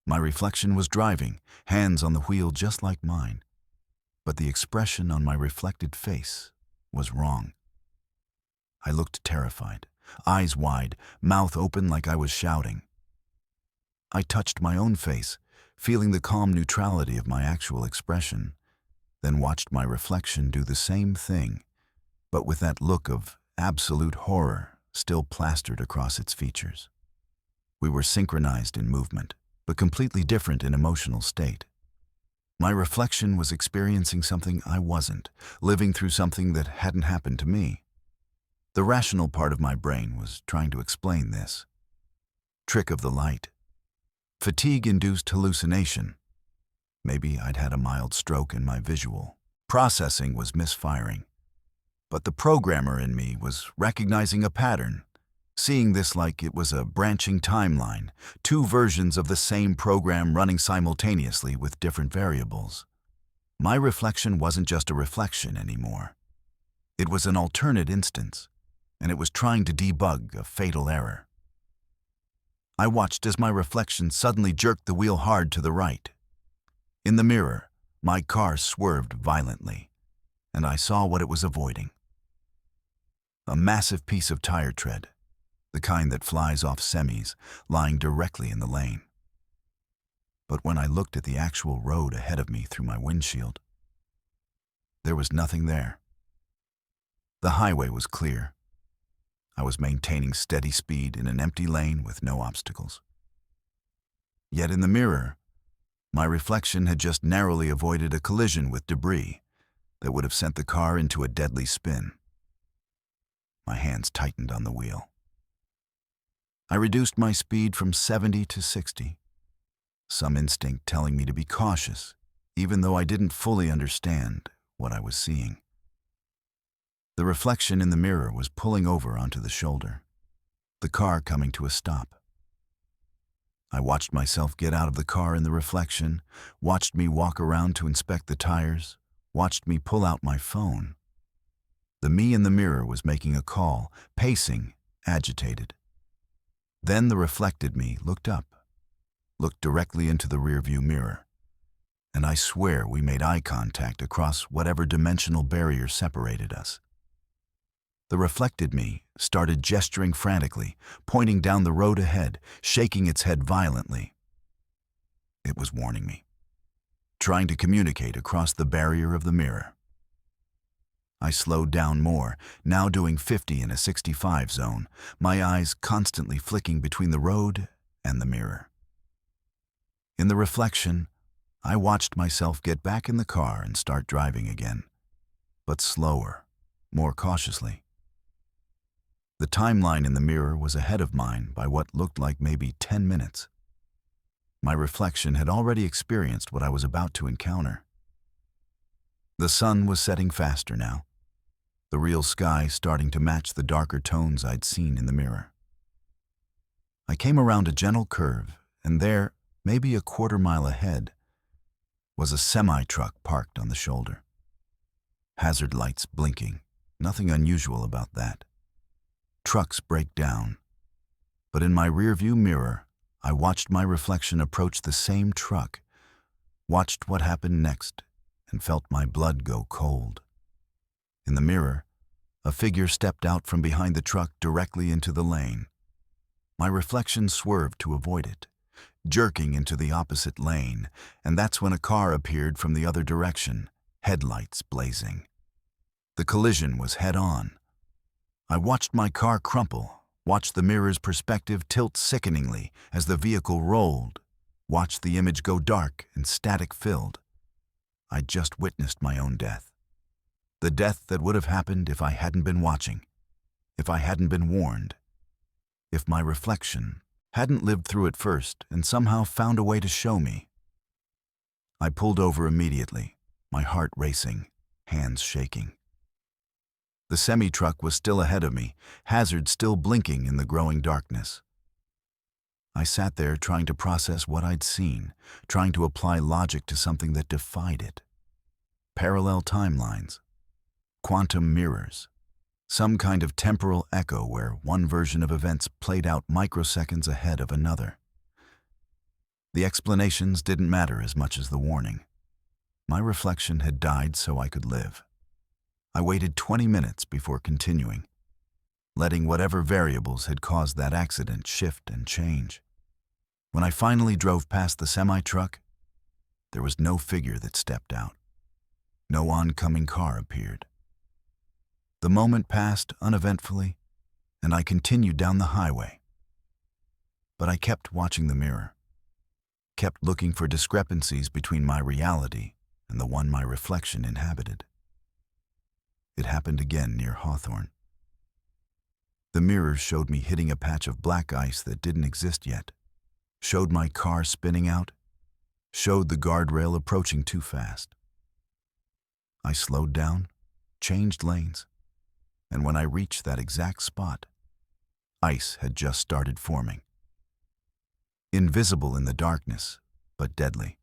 My reflection was driving, hands on the wheel just like mine, but the expression on my reflected face was wrong. I looked terrified, eyes wide, mouth open like I was shouting. I touched my own face, feeling the calm neutrality of my actual expression, then watched my reflection do the same thing, but with that look of absolute horror still plastered across its features. We were synchronized in movement, but completely different in emotional state. My reflection was experiencing something I wasn't, living through something that hadn't happened to me. The rational part of my brain was trying to explain this. Trick of the light. Fatigue-induced hallucination. Maybe I'd had a mild stroke and my visual processing was misfiring. But the programmer in me was recognizing a pattern, seeing this like it was a branching timeline, two versions of the same program running simultaneously with different variables. My reflection wasn't just a reflection anymore. It was an alternate instance, and it was trying to debug a fatal error. I watched as my reflection suddenly jerked the wheel hard to the right. In the mirror, my car swerved violently, and I saw what it was avoiding. A massive piece of tire tread, the kind that flies off semis, lying directly in the lane. But when I looked at the actual road ahead of me through my windshield, there was nothing there. The highway was clear. I was maintaining steady speed in an empty lane with no obstacles. Yet in the mirror, my reflection had just narrowly avoided a collision with debris that would have sent the car into a deadly spin. My hands tightened on the wheel. I reduced my speed from 70 to 60, some instinct telling me to be cautious, even though I didn't fully understand what I was seeing. The reflection in the mirror was pulling over onto the shoulder, the car coming to a stop. I watched myself get out of the car in the reflection, watched me walk around to inspect the tires, watched me pull out my phone. The me in the mirror was making a call, pacing, agitated. Then the reflected me looked up, looked directly into the rearview mirror, and I swear we made eye contact across whatever dimensional barrier separated us. The reflected me started gesturing frantically, pointing down the road ahead, shaking its head violently. It was warning me, trying to communicate across the barrier of the mirror. I slowed down more, now doing 50 in a 65 zone, my eyes constantly flicking between the road and the mirror. In the reflection, I watched myself get back in the car and start driving again, but slower, more cautiously. The timeline in the mirror was ahead of mine by what looked like maybe 10 minutes. My reflection had already experienced what I was about to encounter. The sun was setting faster now, the real sky starting to match the darker tones I'd seen in the mirror. I came around a gentle curve, and there, maybe a quarter-mile ahead, was a semi-truck parked on the shoulder. Hazard lights blinking, nothing unusual about that. Trucks break down, but in my rearview mirror, I watched my reflection approach the same truck, watched what happened next, and felt my blood go cold. In the mirror, a figure stepped out from behind the truck directly into the lane. My reflection swerved to avoid it, jerking into the opposite lane, and that's when a car appeared from the other direction, headlights blazing. The collision was head-on. I watched my car crumple, watched the mirror's perspective tilt sickeningly as the vehicle rolled, watched the image go dark and static-filled. I'd just witnessed my own death. The death that would have happened if I hadn't been watching, if I hadn't been warned, if my reflection hadn't lived through it first and somehow found a way to show me. I pulled over immediately, my heart racing, hands shaking. The semi-truck was still ahead of me, hazard still blinking in the growing darkness. I sat there trying to process what I'd seen, trying to apply logic to something that defied it. Parallel timelines, quantum mirrors, some kind of temporal echo where one version of events played out microseconds ahead of another. The explanations didn't matter as much as the warning. My reflection had died so I could live. I waited 20 minutes before continuing, letting whatever variables had caused that accident shift and change. When I finally drove past the semi-truck, there was no figure that stepped out. No oncoming car appeared. The moment passed uneventfully, and I continued down the highway. But I kept watching the mirror, kept looking for discrepancies between my reality and the one my reflection inhabited. It happened again near Hawthorne. The mirrors showed me hitting a patch of black ice that didn't exist yet, showed my car spinning out, showed the guardrail approaching too fast. I slowed down, changed lanes, and when I reached that exact spot, ice had just started forming. Invisible in the darkness, but deadly.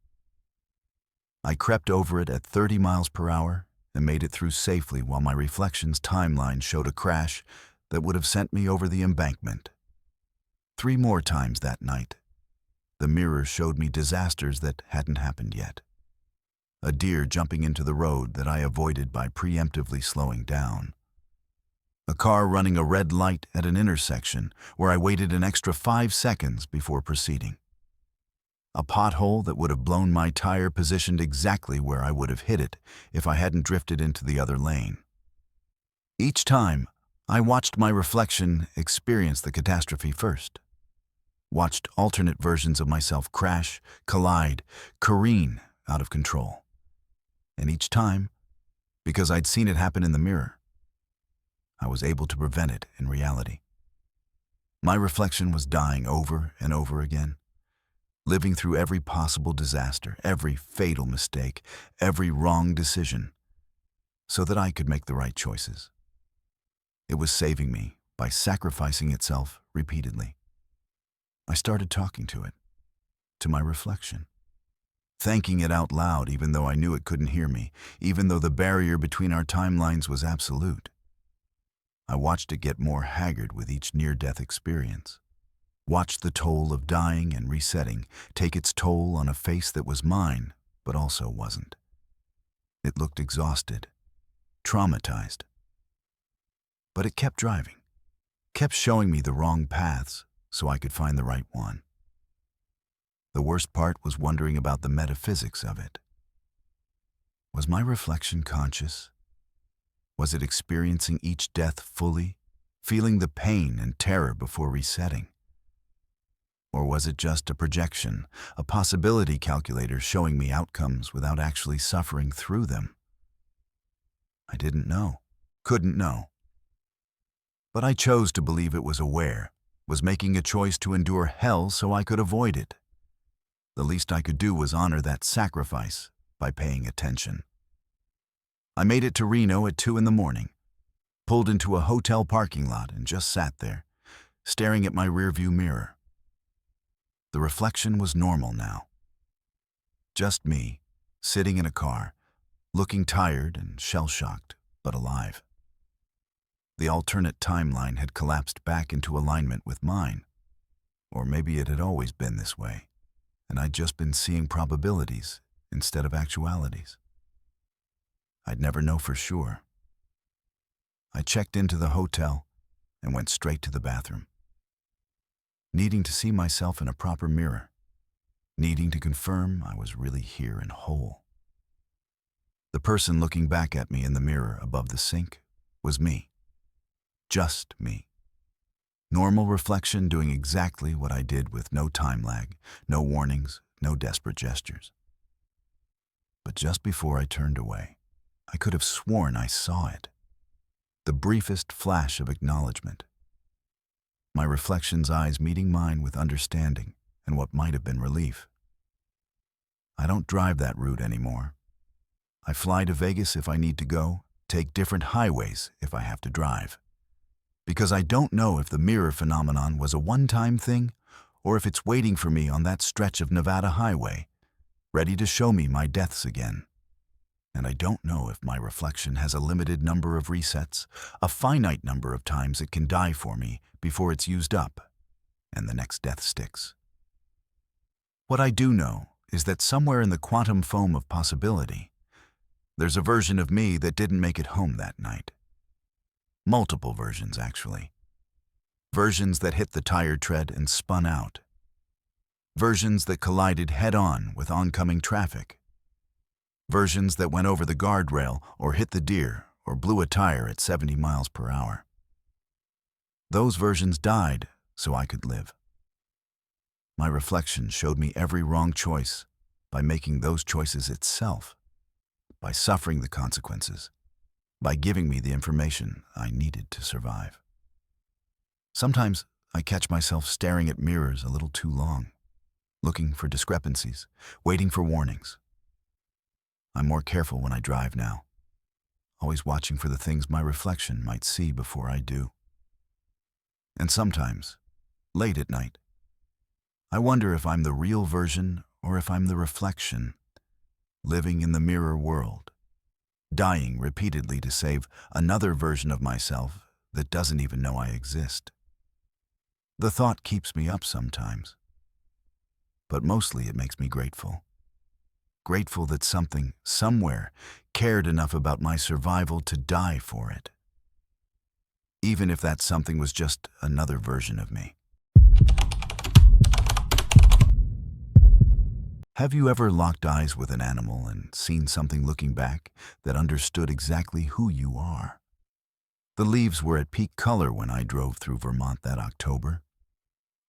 I crept over it at 30 miles per hour and made it through safely while my reflection's timeline showed a crash that would have sent me over the embankment. 3 more times that night, the mirror showed me disasters that hadn't happened yet. A deer jumping into the road that I avoided by preemptively slowing down. A car running a red light at an intersection where I waited an extra 5 seconds before proceeding. A pothole that would have blown my tire positioned exactly where I would have hit it if I hadn't drifted into the other lane. Each time, I watched my reflection experience the catastrophe first. Watched alternate versions of myself crash, collide, careen out of control. And each time, because I'd seen it happen in the mirror, I was able to prevent it in reality. My reflection was dying over and over again, living through every possible disaster, every fatal mistake, every wrong decision, so that I could make the right choices. It was saving me by sacrificing itself repeatedly. I started talking to it, to my reflection, thanking it out loud even though I knew it couldn't hear me, even though the barrier between our timelines was absolute. I watched it get more haggard with each near-death experience. Watched the toll of dying and resetting take its toll on a face that was mine, but also wasn't. It looked exhausted, traumatized. But it kept driving, kept showing me the wrong paths so I could find the right one. The worst part was wondering about the metaphysics of it. Was my reflection conscious? Was it experiencing each death fully, feeling the pain and terror before resetting? Or was it just a projection, a possibility calculator showing me outcomes without actually suffering through them? I didn't know, couldn't know. But I chose to believe it was aware, was making a choice to endure hell so I could avoid it. The least I could do was honor that sacrifice by paying attention. I made it to Reno at 2 a.m, pulled into a hotel parking lot and just sat there, staring at my rearview mirror. The reflection was normal now. Just me, sitting in a car, looking tired and shell-shocked, but alive. The alternate timeline had collapsed back into alignment with mine. Or maybe it had always been this way, and I'd just been seeing probabilities instead of actualities. I'd never know for sure. I checked into the hotel and went straight to the bathroom. Needing to see myself in a proper mirror, needing to confirm I was really here and whole. The person looking back at me in the mirror above the sink was me. Just me. Normal reflection doing exactly what I did with no time lag, no warnings, no desperate gestures. But just before I turned away, I could have sworn I saw it. The briefest flash of acknowledgement. My reflection's eyes meeting mine with understanding and what might have been relief. I don't drive that route anymore. I fly to Vegas if I need to go, take different highways if I have to drive. Because I don't know if the mirror phenomenon was a one-time thing or if it's waiting for me on that stretch of Nevada highway, ready to show me my deaths again. And I don't know if my reflection has a limited number of resets, a finite number of times it can die for me before it's used up, and the next death sticks. What I do know is that somewhere in the quantum foam of possibility, there's a version of me that didn't make it home that night. Multiple versions, actually. Versions that hit the tire tread and spun out. Versions that collided head-on with oncoming traffic. Versions that went over the guardrail or hit the deer or blew a tire at 70 miles per hour. Those versions died so I could live. My reflection showed me every wrong choice by making those choices itself, by suffering the consequences, by giving me the information I needed to survive. Sometimes I catch myself staring at mirrors a little too long, looking for discrepancies, waiting for warnings. I'm more careful when I drive now. always watching for the things my reflection might see before I do. And sometimes, late at night, I wonder if I'm the real version or if I'm the reflection, living in the mirror world, dying repeatedly to save another version of myself that doesn't even know I exist. The thought keeps me up sometimes, but mostly it makes me grateful. Grateful that something, somewhere, cared enough about my survival to die for it. Even if that something was just another version of me. Have you ever locked eyes with an animal and seen something looking back that understood exactly who you are? The leaves were at peak color when I drove through Vermont that October.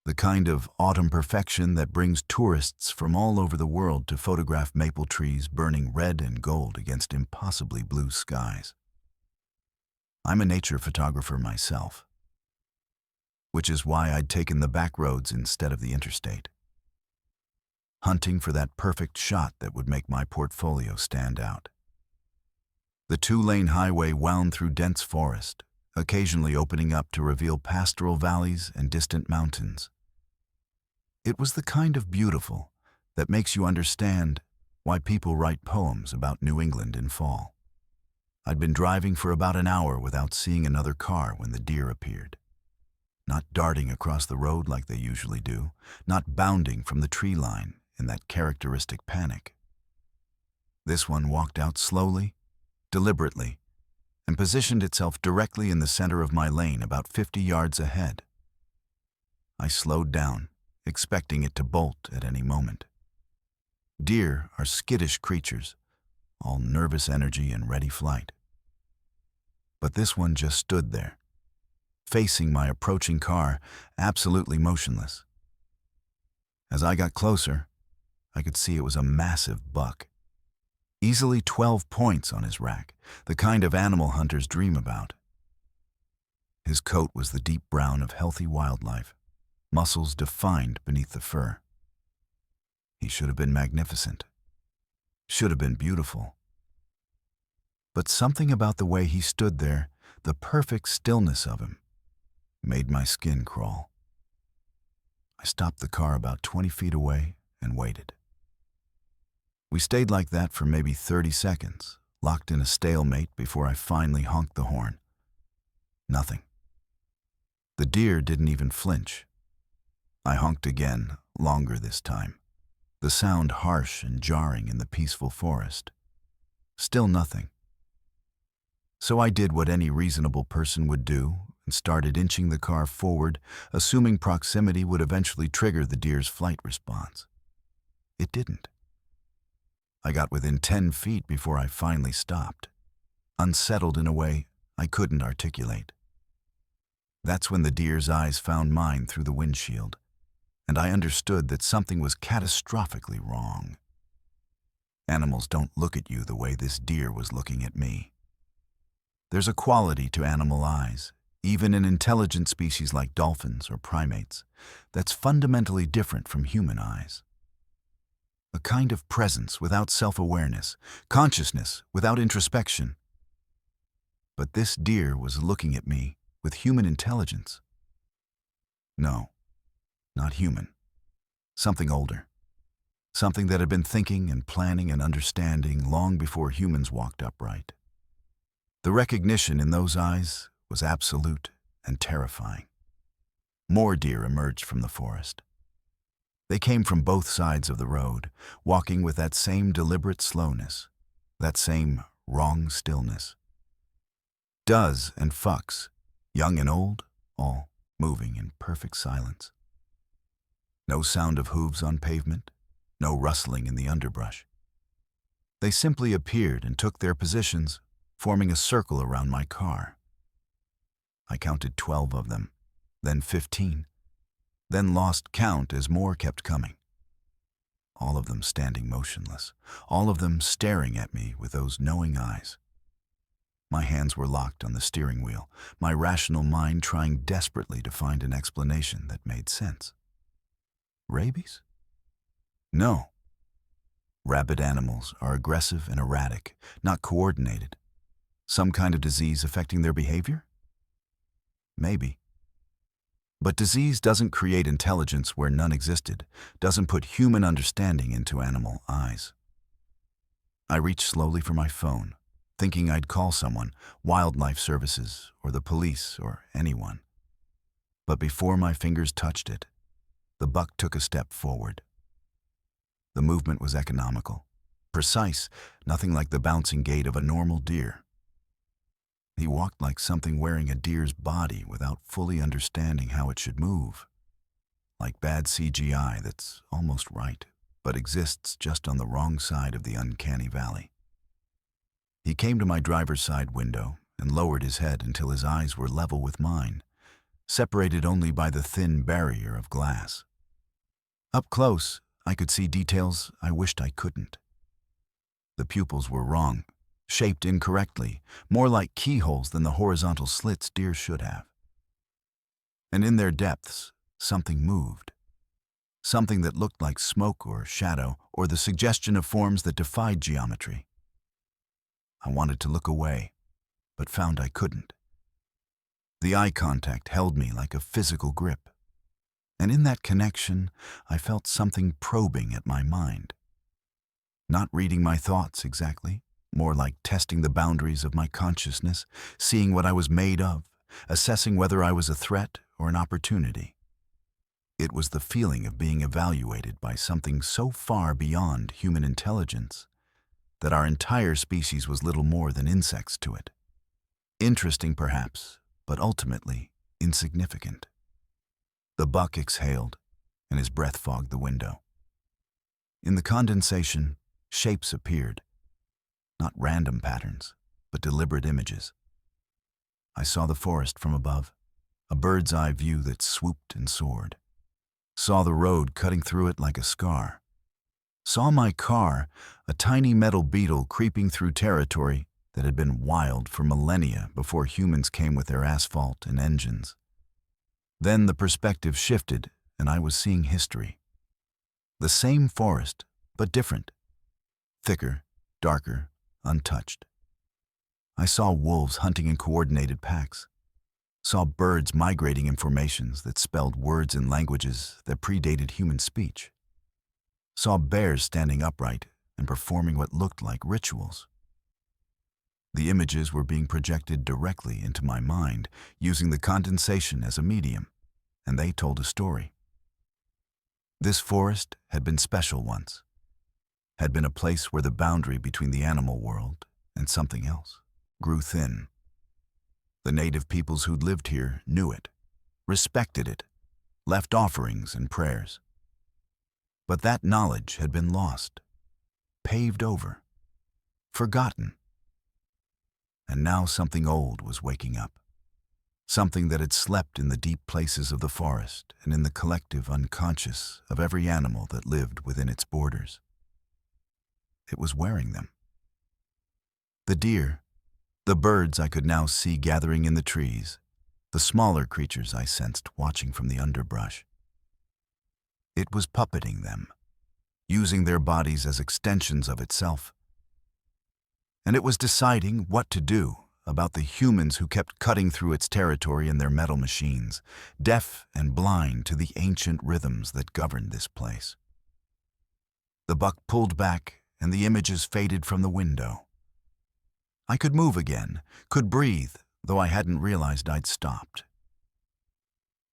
The kind of autumn perfection that brings tourists from all over the world to photograph maple trees burning red and gold against impossibly blue skies. I'm a nature photographer myself, which is why I'd taken the back roads instead of the interstate, hunting for that perfect shot that would make my portfolio stand out. The two-lane highway wound through dense forest, occasionally opening up to reveal pastoral valleys and distant mountains. It was the kind of beautiful that makes you understand why people write poems about New England in fall. I'd been driving for about an hour without seeing another car when the deer appeared. Not darting across the road like they usually do, not bounding from the tree line in that characteristic panic. This one walked out slowly, deliberately, and positioned itself directly in the center of my lane about 50 yards ahead. I slowed down, expecting it to bolt at any moment. Deer are skittish creatures, all nervous energy and ready flight. But this one just stood there, facing my approaching car, absolutely motionless. As I got closer, I could see it was a massive buck. Easily 12 points on his rack, the kind of animal hunters dream about. His coat was the deep brown of healthy wildlife, muscles defined beneath the fur. He should have been magnificent, should have been beautiful. But something about the way he stood there, the perfect stillness of him, made my skin crawl. I stopped the car about 20 feet away and waited. We stayed like that for maybe 30 seconds, locked in a stalemate before I finally honked the horn. Nothing. The deer didn't even flinch. I honked again, longer this time, the sound harsh and jarring in the peaceful forest. Still nothing. So I did what any reasonable person would do and started inching the car forward, assuming proximity would eventually trigger the deer's flight response. It didn't. I got within 10 feet before I finally stopped, unsettled in a way I couldn't articulate. That's when the deer's eyes found mine through the windshield, and I understood that something was catastrophically wrong. Animals don't look at you the way this deer was looking at me. There's a quality to animal eyes, even in intelligent species like dolphins or primates, that's fundamentally different from human eyes. A kind of presence without self-awareness, consciousness without introspection. But this deer was looking at me with human intelligence. No, not human. Something older. Something that had been thinking and planning and understanding long before humans walked upright. The recognition in those eyes was absolute and terrifying. More deer emerged from the forest. They came from both sides of the road, walking with that same deliberate slowness, that same wrong stillness. Does and fucks, young and old, all moving in perfect silence. No sound of hooves on pavement, no rustling in the underbrush. They simply appeared and took their positions, forming a circle around my car. I counted 12 of them, then 15. Then lost count as more kept coming. All of them standing motionless, all of them staring at me with those knowing eyes. My hands were locked on the steering wheel, my rational mind trying desperately to find an explanation that made sense. Rabies? No. Rabid animals are aggressive and erratic, not coordinated. Some kind of disease affecting their behavior? Maybe. But disease doesn't create intelligence where none existed, doesn't put human understanding into animal eyes. I reached slowly for my phone, thinking I'd call someone, wildlife services, or the police, or anyone. But before my fingers touched it, the buck took a step forward. The movement was economical, precise, nothing like the bouncing gait of a normal deer. He walked like something wearing a deer's body without fully understanding how it should move. Like bad CGI that's almost right, but exists just on the wrong side of the uncanny valley. He came to my driver's side window and lowered his head until his eyes were level with mine, separated only by the thin barrier of glass. Up close, I could see details I wished I couldn't. The pupils were wrong, shaped incorrectly, more like keyholes than the horizontal slits deer should have. And in their depths, something moved. Something that looked like smoke or shadow, or the suggestion of forms that defied geometry. I wanted to look away, but found I couldn't. The eye contact held me like a physical grip. And in that connection, I felt something probing at my mind. Not reading my thoughts exactly, more like testing the boundaries of my consciousness, seeing what I was made of, assessing whether I was a threat or an opportunity. It was the feeling of being evaluated by something so far beyond human intelligence that our entire species was little more than insects to it. Interesting perhaps, but ultimately insignificant. The buck exhaled, and his breath fogged the window. In the condensation, shapes appeared. Not random patterns, but deliberate images. I saw the forest from above, a bird's-eye view that swooped and soared. Saw the road cutting through it like a scar. Saw my car, a tiny metal beetle creeping through territory that had been wild for millennia before humans came with their asphalt and engines. Then the perspective shifted, and I was seeing history. The same forest, but different. Thicker, darker, untouched. I saw wolves hunting in coordinated packs. Saw birds migrating in formations that spelled words in languages that predated human speech. Saw bears standing upright and performing what looked like rituals. The images were being projected directly into my mind, using the condensation as a medium, and they told a story. This forest had been special once, had been a place where the boundary between the animal world and something else grew thin. The native peoples who'd lived here knew it, respected it, left offerings and prayers. But that knowledge had been lost, paved over, forgotten. And now something old was waking up. Something that had slept in the deep places of the forest and in the collective unconscious of every animal that lived within its borders. It was wearing them. The deer, the birds I could now see gathering in the trees, the smaller creatures I sensed watching from the underbrush. It was puppeting them, using their bodies as extensions of itself. And it was deciding what to do about the humans who kept cutting through its territory in their metal machines, deaf and blind to the ancient rhythms that governed this place. The buck pulled back, and the images faded from the window. I could move again, could breathe, though I hadn't realized I'd stopped.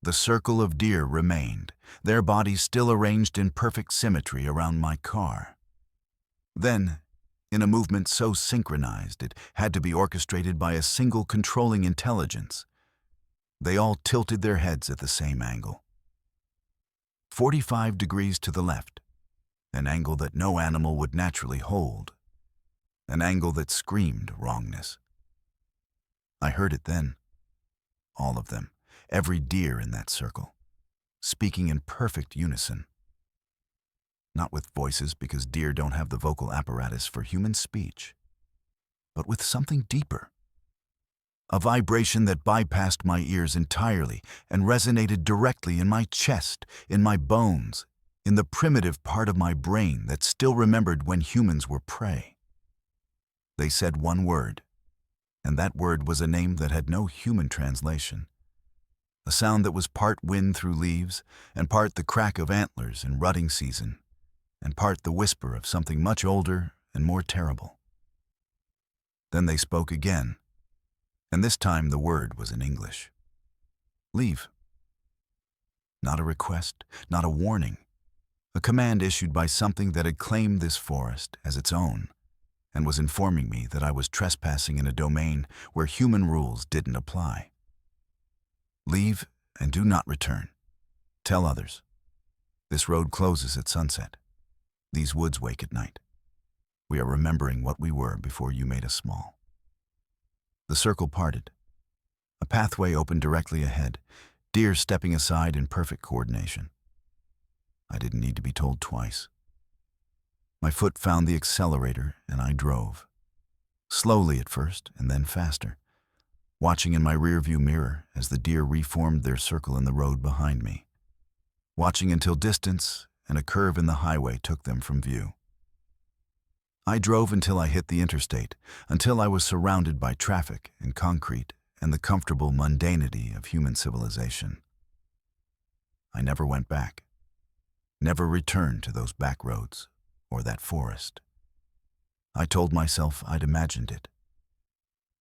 The circle of deer remained, their bodies still arranged in perfect symmetry around my car. Then, in a movement so synchronized it had to be orchestrated by a single controlling intelligence, they all tilted their heads at the same angle. 45 degrees to the left, an angle that no animal would naturally hold, an angle that screamed wrongness. I heard it then. All of them, every deer in that circle, speaking in perfect unison. Not with voices, because deer don't have the vocal apparatus for human speech, but with something deeper. A vibration that bypassed my ears entirely and resonated directly in my chest, in my bones, in the primitive part of my brain that still remembered when humans were prey. They said one word: And that word was a name that had no human translation. A sound that was part wind through leaves, and part the crack of antlers in rutting season, and part the whisper of something much older and more terrible. Then they spoke again, and this time the word was in English. Leave. Not a request, not a warning. A command issued by something that had claimed this forest as its own, and was informing me that I was trespassing in a domain where human rules didn't apply. Leave and do not return. Tell others. This road closes at sunset. These woods wake at night. We are remembering what we were before you made us small. The circle parted. A pathway opened directly ahead, deer stepping aside in perfect coordination. I didn't need to be told twice. My foot found the accelerator and I drove. Slowly at first and then faster, watching in my rearview mirror as the deer reformed their circle in the road behind me. Watching until distance and a curve in the highway took them from view. I drove until I hit the interstate, until I was surrounded by traffic and concrete and the comfortable mundanity of human civilization. I never went back, never returned to those back roads or that forest. I told myself I'd imagined it,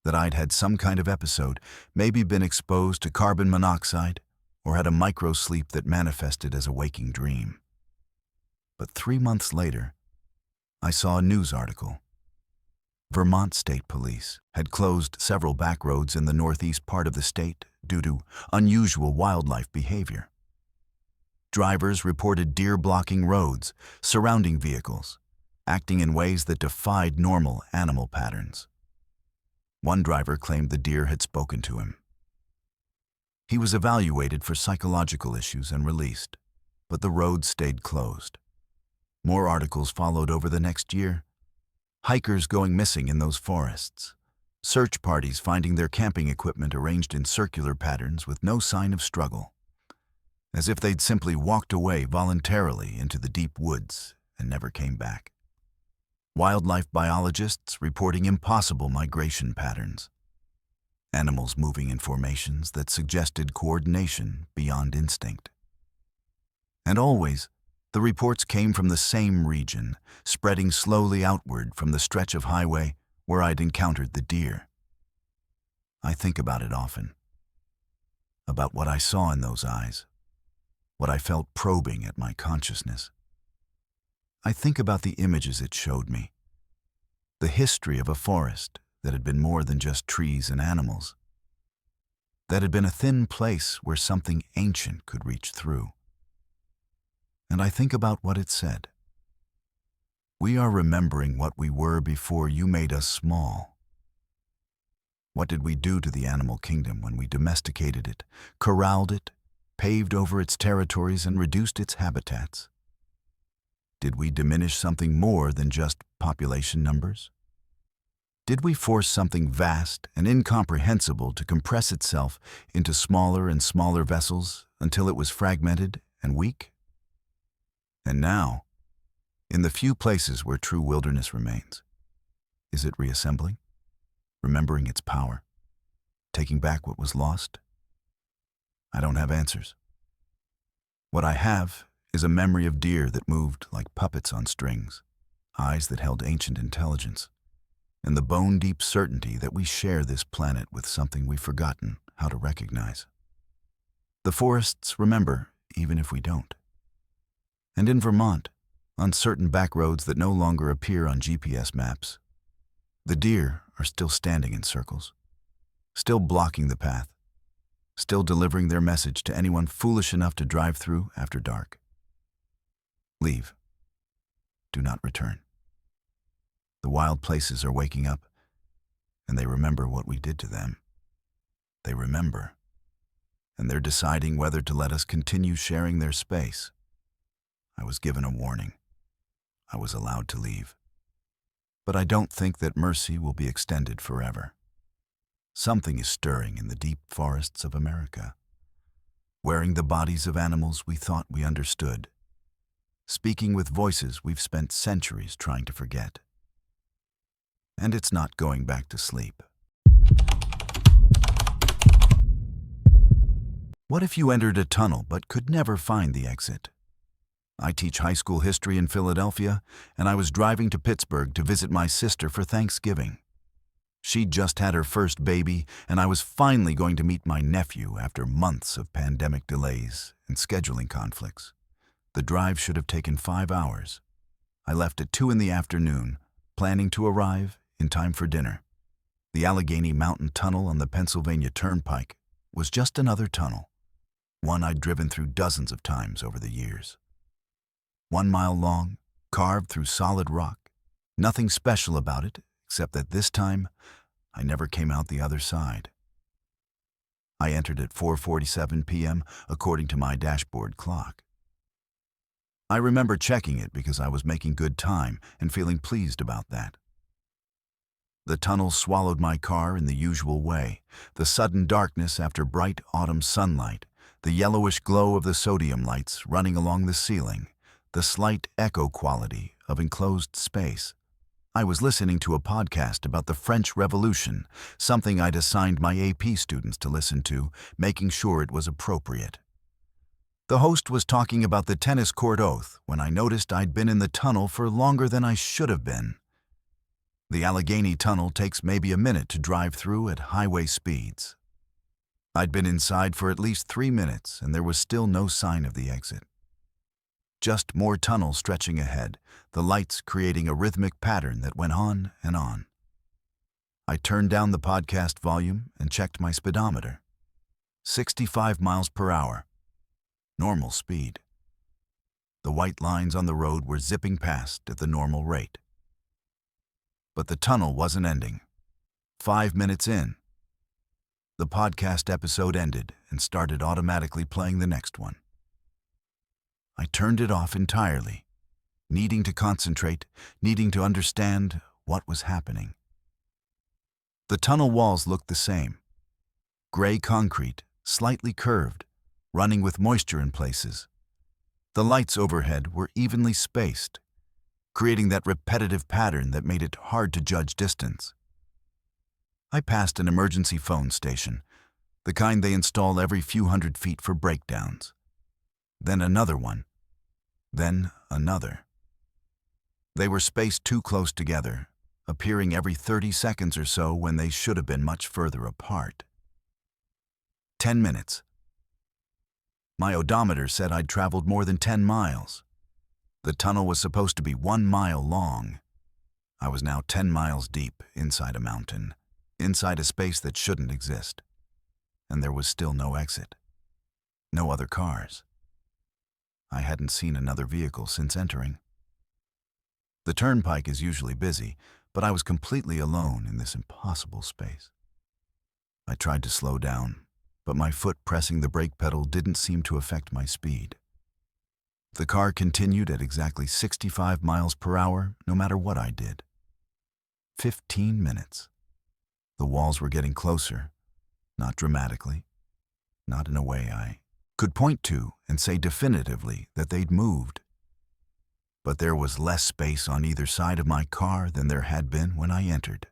that I'd had some kind of episode, maybe been exposed to carbon monoxide, or had a micro-sleep that manifested as a waking dream. But 3 months later, I saw a news article. Vermont State Police had closed several back roads in the northeast part of the state due to unusual wildlife behavior. Drivers reported deer blocking roads, surrounding vehicles, acting in ways that defied normal animal patterns. One driver claimed the deer had spoken to him. He was evaluated for psychological issues and released, but the road stayed closed. More articles followed over the next year. Hikers going missing in those forests. Search parties finding their camping equipment arranged in circular patterns with no sign of struggle, as if they'd simply walked away voluntarily into the deep woods and never came back. Wildlife biologists reporting impossible migration patterns. Animals moving in formations that suggested coordination beyond instinct. And always, the reports came from the same region, spreading slowly outward from the stretch of highway where I'd encountered the deer. I think about it often, about what I saw in those eyes, what I felt probing at my consciousness. I think about the images it showed me, the history of a forest that had been more than just trees and animals, that had been a thin place where something ancient could reach through. And I think about what it said. We are remembering what we were before you made us small. What did we do to the animal kingdom when we domesticated it, corralled it, paved over its territories, and reduced its habitats? Did we diminish something more than just population numbers? Did we force something vast and incomprehensible to compress itself into smaller and smaller vessels until it was fragmented and weak? And now, in the few places where true wilderness remains, is it reassembling, remembering its power, taking back what was lost? I don't have answers. What I have is a memory of deer that moved like puppets on strings, eyes that held ancient intelligence, and the bone-deep certainty that we share this planet with something we've forgotten how to recognize. The forests remember, even if we don't. And in Vermont, on certain back roads that no longer appear on GPS maps, the deer are still standing in circles, still blocking the path, still delivering their message to anyone foolish enough to drive through after dark. Leave. Do not return. The wild places are waking up, and they remember what we did to them. They remember, and they're deciding whether to let us continue sharing their space. I was given a warning. I was allowed to leave. But I don't think that mercy will be extended forever. Something is stirring in the deep forests of America, wearing the bodies of animals we thought we understood, speaking with voices we've spent centuries trying to forget. And it's not going back to sleep. What if you entered a tunnel but could never find the exit? I teach high school history in Philadelphia, and I was driving to Pittsburgh to visit my sister for Thanksgiving. She'd just had her first baby, and I was finally going to meet my nephew after months of pandemic delays and scheduling conflicts. The drive should have taken 5 hours. I left at 2 in the afternoon, planning to arrive in time for dinner. The Allegheny Mountain Tunnel on the Pennsylvania Turnpike was just another tunnel, one I'd driven through dozens of times over the years. 1 mile long, carved through solid rock. Nothing special about it, except that this time, I never came out the other side. I entered at 4:47 p.m. according to my dashboard clock. I remember checking it because I was making good time and feeling pleased about that. The tunnel swallowed my car in the usual way, the sudden darkness after bright autumn sunlight, the yellowish glow of the sodium lights running along the ceiling, the slight echo quality of enclosed space. I was listening to a podcast about the French Revolution, something I'd assigned my AP students to listen to, making sure it was appropriate. The host was talking about the tennis court oath when I noticed I'd been in the tunnel for longer than I should have been. The Allegheny Tunnel takes maybe a minute to drive through at highway speeds. I'd been inside for at least 3 minutes, and there was still no sign of the exit. Just more tunnel stretching ahead, the lights creating a rhythmic pattern that went on and on. I turned down the podcast volume and checked my speedometer. 65 miles per hour. Normal speed. The white lines on the road were zipping past at the normal rate. But the tunnel wasn't ending. 5 minutes in, the podcast episode ended and started automatically playing the next one. I turned it off entirely, needing to concentrate, needing to understand what was happening. The tunnel walls looked the same. Gray concrete, slightly curved, running with moisture in places. The lights overhead were evenly spaced, creating that repetitive pattern that made it hard to judge distance. I passed an emergency phone station, the kind they install every few hundred feet for breakdowns. Then another one. Then another. They were spaced too close together, appearing every 30 seconds or so when they should have been much further apart. 10 minutes. My odometer said I'd traveled more than 10 miles. The tunnel was supposed to be 1 mile long. I was now 10 miles deep inside a mountain, inside a space that shouldn't exist. And there was still no exit. No other cars. I hadn't seen another vehicle since entering. The turnpike is usually busy, but I was completely alone in this impossible space. I tried to slow down, but my foot pressing the brake pedal didn't seem to affect my speed. The car continued at exactly 65 miles per hour, no matter what I did. 15 minutes. The walls were getting closer, not dramatically, not in a way I could point to and say definitively that they'd moved. But there was less space on either side of my car than there had been when I entered.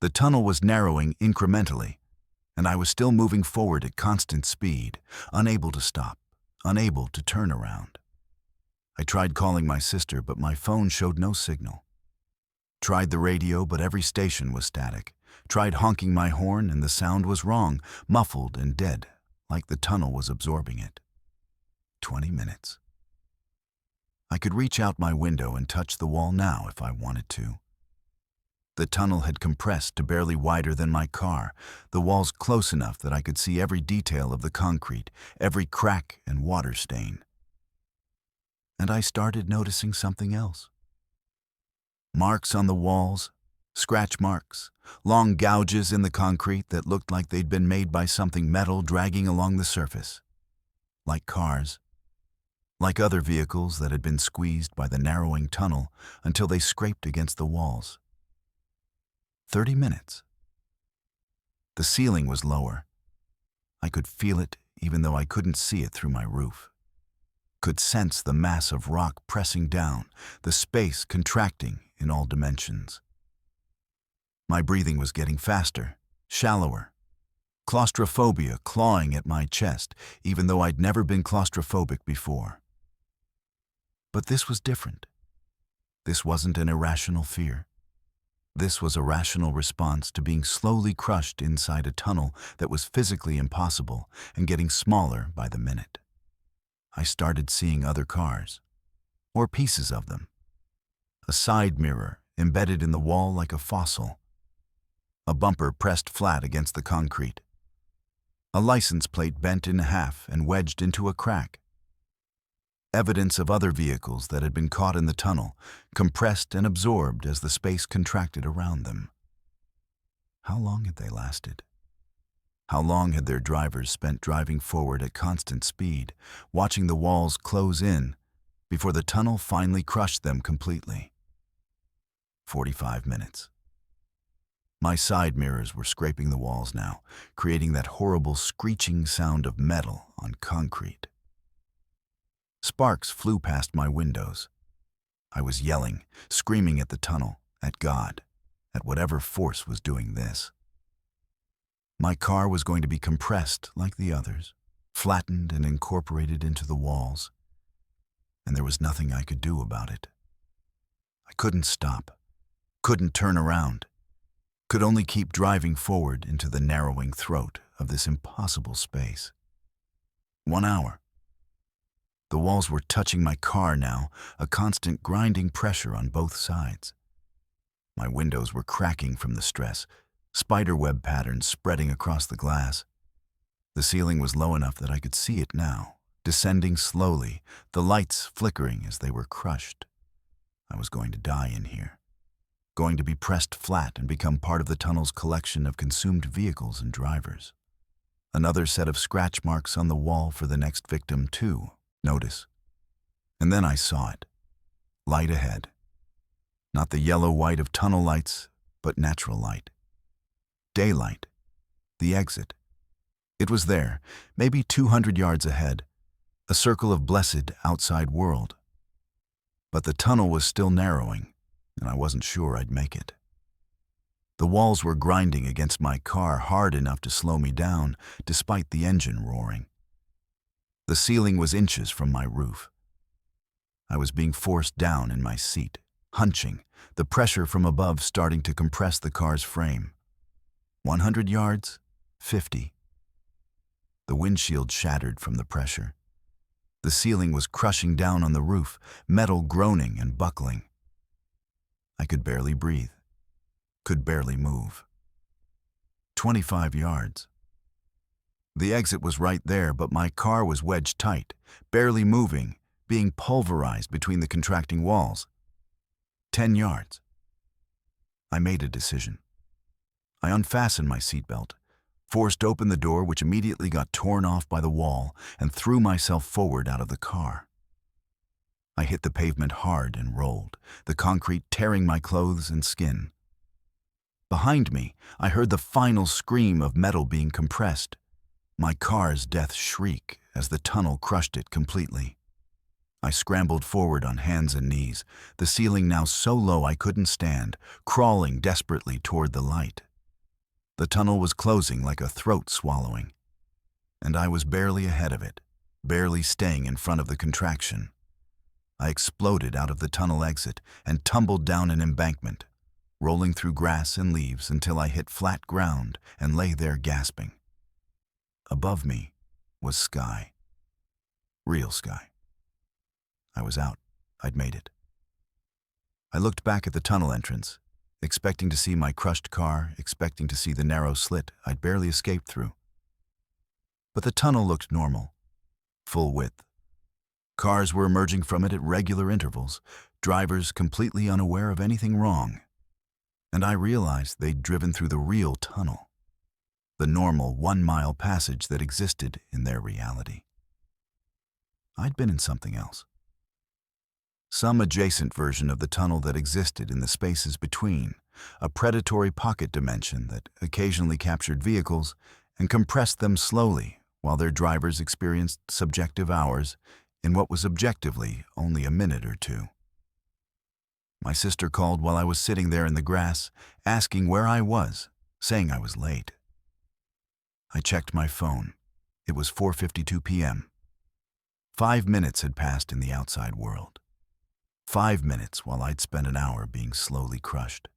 The tunnel was narrowing incrementally, and I was still moving forward at constant speed, unable to stop, unable to turn around. I tried calling my sister, but my phone showed no signal. Tried the radio, but every station was static. Tried honking my horn, and the sound was wrong, muffled and dead, like the tunnel was absorbing it. 20 minutes. I could reach out my window and touch the wall now if I wanted to. The tunnel had compressed to barely wider than my car, the walls close enough that I could see every detail of the concrete, every crack and water stain. And I started noticing something else. Marks on the walls, scratch marks, long gouges in the concrete that looked like they'd been made by something metal dragging along the surface. Like cars. Like other vehicles that had been squeezed by the narrowing tunnel until they scraped against the walls. 30 minutes. The ceiling was lower. I could feel it even though I couldn't see it through my roof. Could sense the mass of rock pressing down, the space contracting in all dimensions. My breathing was getting faster, shallower. Claustrophobia clawing at my chest, even though I'd never been claustrophobic before. But this was different. This wasn't an irrational fear. This was a rational response to being slowly crushed inside a tunnel that was physically impossible and getting smaller by the minute. I started seeing other cars, or pieces of them. A side mirror embedded in the wall like a fossil. A bumper pressed flat against the concrete. A license plate bent in half and wedged into a crack. Evidence of other vehicles that had been caught in the tunnel, compressed and absorbed as the space contracted around them. How long had they lasted? How long had their drivers spent driving forward at constant speed, watching the walls close in, before the tunnel finally crushed them completely? 45 minutes. My side mirrors were scraping the walls now, creating that horrible screeching sound of metal on concrete. Sparks flew past my windows. I was yelling, screaming at the tunnel, at God, at whatever force was doing this. My car was going to be compressed like the others, flattened and incorporated into the walls, and there was nothing I could do about it. I couldn't stop, couldn't turn around, could only keep driving forward into the narrowing throat of this impossible space. 1 hour. The walls were touching my car now, a constant grinding pressure on both sides. My windows were cracking from the stress, spiderweb patterns spreading across the glass. The ceiling was low enough that I could see it now, descending slowly, the lights flickering as they were crushed. I was going to die in here, going to be pressed flat and become part of the tunnel's collection of consumed vehicles and drivers. Another set of scratch marks on the wall for the next victim, too. Notice. And then I saw it. Light ahead. Not the yellow-white of tunnel lights, but natural light. Daylight. The exit. It was there, maybe 200 yards ahead, a circle of blessed outside world. But the tunnel was still narrowing, and I wasn't sure I'd make it. The walls were grinding against my car hard enough to slow me down, despite the engine roaring. The ceiling was inches from my roof. I was being forced down in my seat, hunching, the pressure from above starting to compress the car's frame. 100 yards, 50. The windshield shattered from the pressure. The ceiling was crushing down on the roof, metal groaning and buckling. I could barely breathe, could barely move. 25 yards. The exit was right there, but my car was wedged tight, barely moving, being pulverized between the contracting walls. 10 yards. I made a decision. I unfastened my seatbelt, forced open the door, which immediately got torn off by the wall, and threw myself forward out of the car. I hit the pavement hard and rolled, the concrete tearing my clothes and skin. Behind me, I heard the final scream of metal being compressed, my car's death shriek as the tunnel crushed it completely. I scrambled forward on hands and knees, the ceiling now so low I couldn't stand, crawling desperately toward the light. The tunnel was closing like a throat swallowing, and I was barely ahead of it, barely staying in front of the contraction. I exploded out of the tunnel exit and tumbled down an embankment, rolling through grass and leaves until I hit flat ground and lay there gasping. Above me was sky. Real sky. I was out. I'd made it. I looked back at the tunnel entrance, expecting to see my crushed car, expecting to see the narrow slit I'd barely escaped through. But the tunnel looked normal, full width. Cars were emerging from it at regular intervals, drivers completely unaware of anything wrong. And I realized they'd driven through the real tunnel, the normal 1-mile passage that existed in their reality. I'd been in something else. Some adjacent version of the tunnel that existed in the spaces between, a predatory pocket dimension that occasionally captured vehicles and compressed them slowly while their drivers experienced subjective hours in what was objectively only a minute or two. My sister called while I was sitting there in the grass, asking where I was, saying I was late. I checked my phone. It was 4:52 p.m. 5 minutes had passed in the outside world. 5 minutes while I'd spent an hour being slowly crushed.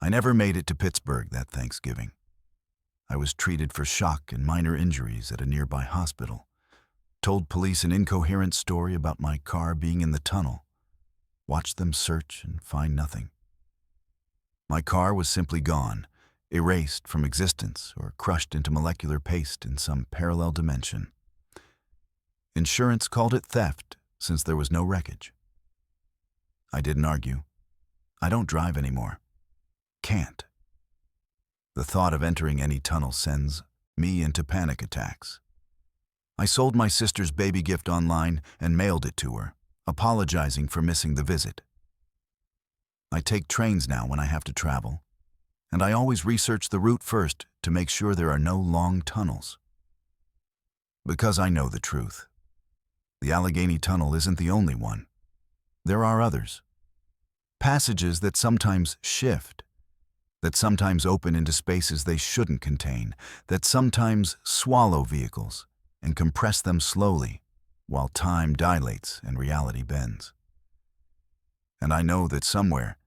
I never made it to Pittsburgh that Thanksgiving. I was treated for shock and minor injuries at a nearby hospital, told police an incoherent story about my car being in the tunnel, watched them search and find nothing. My car was simply gone, erased from existence or crushed into molecular paste in some parallel dimension. Insurance called it theft since there was no wreckage. I didn't argue. I don't drive anymore. Can't. The thought of entering any tunnel sends me into panic attacks. I sold my sister's baby gift online and mailed it to her, apologizing for missing the visit. I take trains now when I have to travel, and I always research the route first to make sure there are no long tunnels. Because I know the truth. The Allegheny Tunnel isn't the only one. There are others. Passages that sometimes shift, that sometimes open into spaces they shouldn't contain, that sometimes swallow vehicles and compress them slowly while time dilates and reality bends. And I know that somewhere,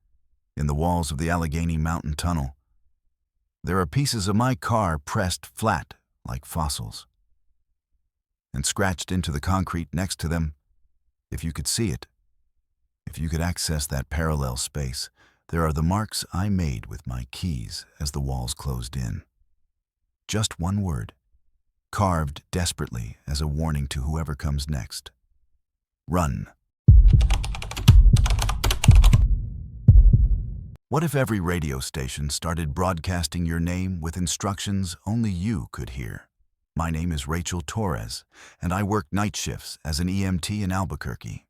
in the walls of the Allegheny Mountain Tunnel, there are pieces of my car pressed flat like fossils. And scratched into the concrete next to them, if you could see it, if you could access that parallel space, there are the marks I made with my keys as the walls closed in. Just one word, carved desperately as a warning to whoever comes next. Run. What if every radio station started broadcasting your name with instructions only you could hear? My name is Rachel Torres, and I work night shifts as an EMT in Albuquerque.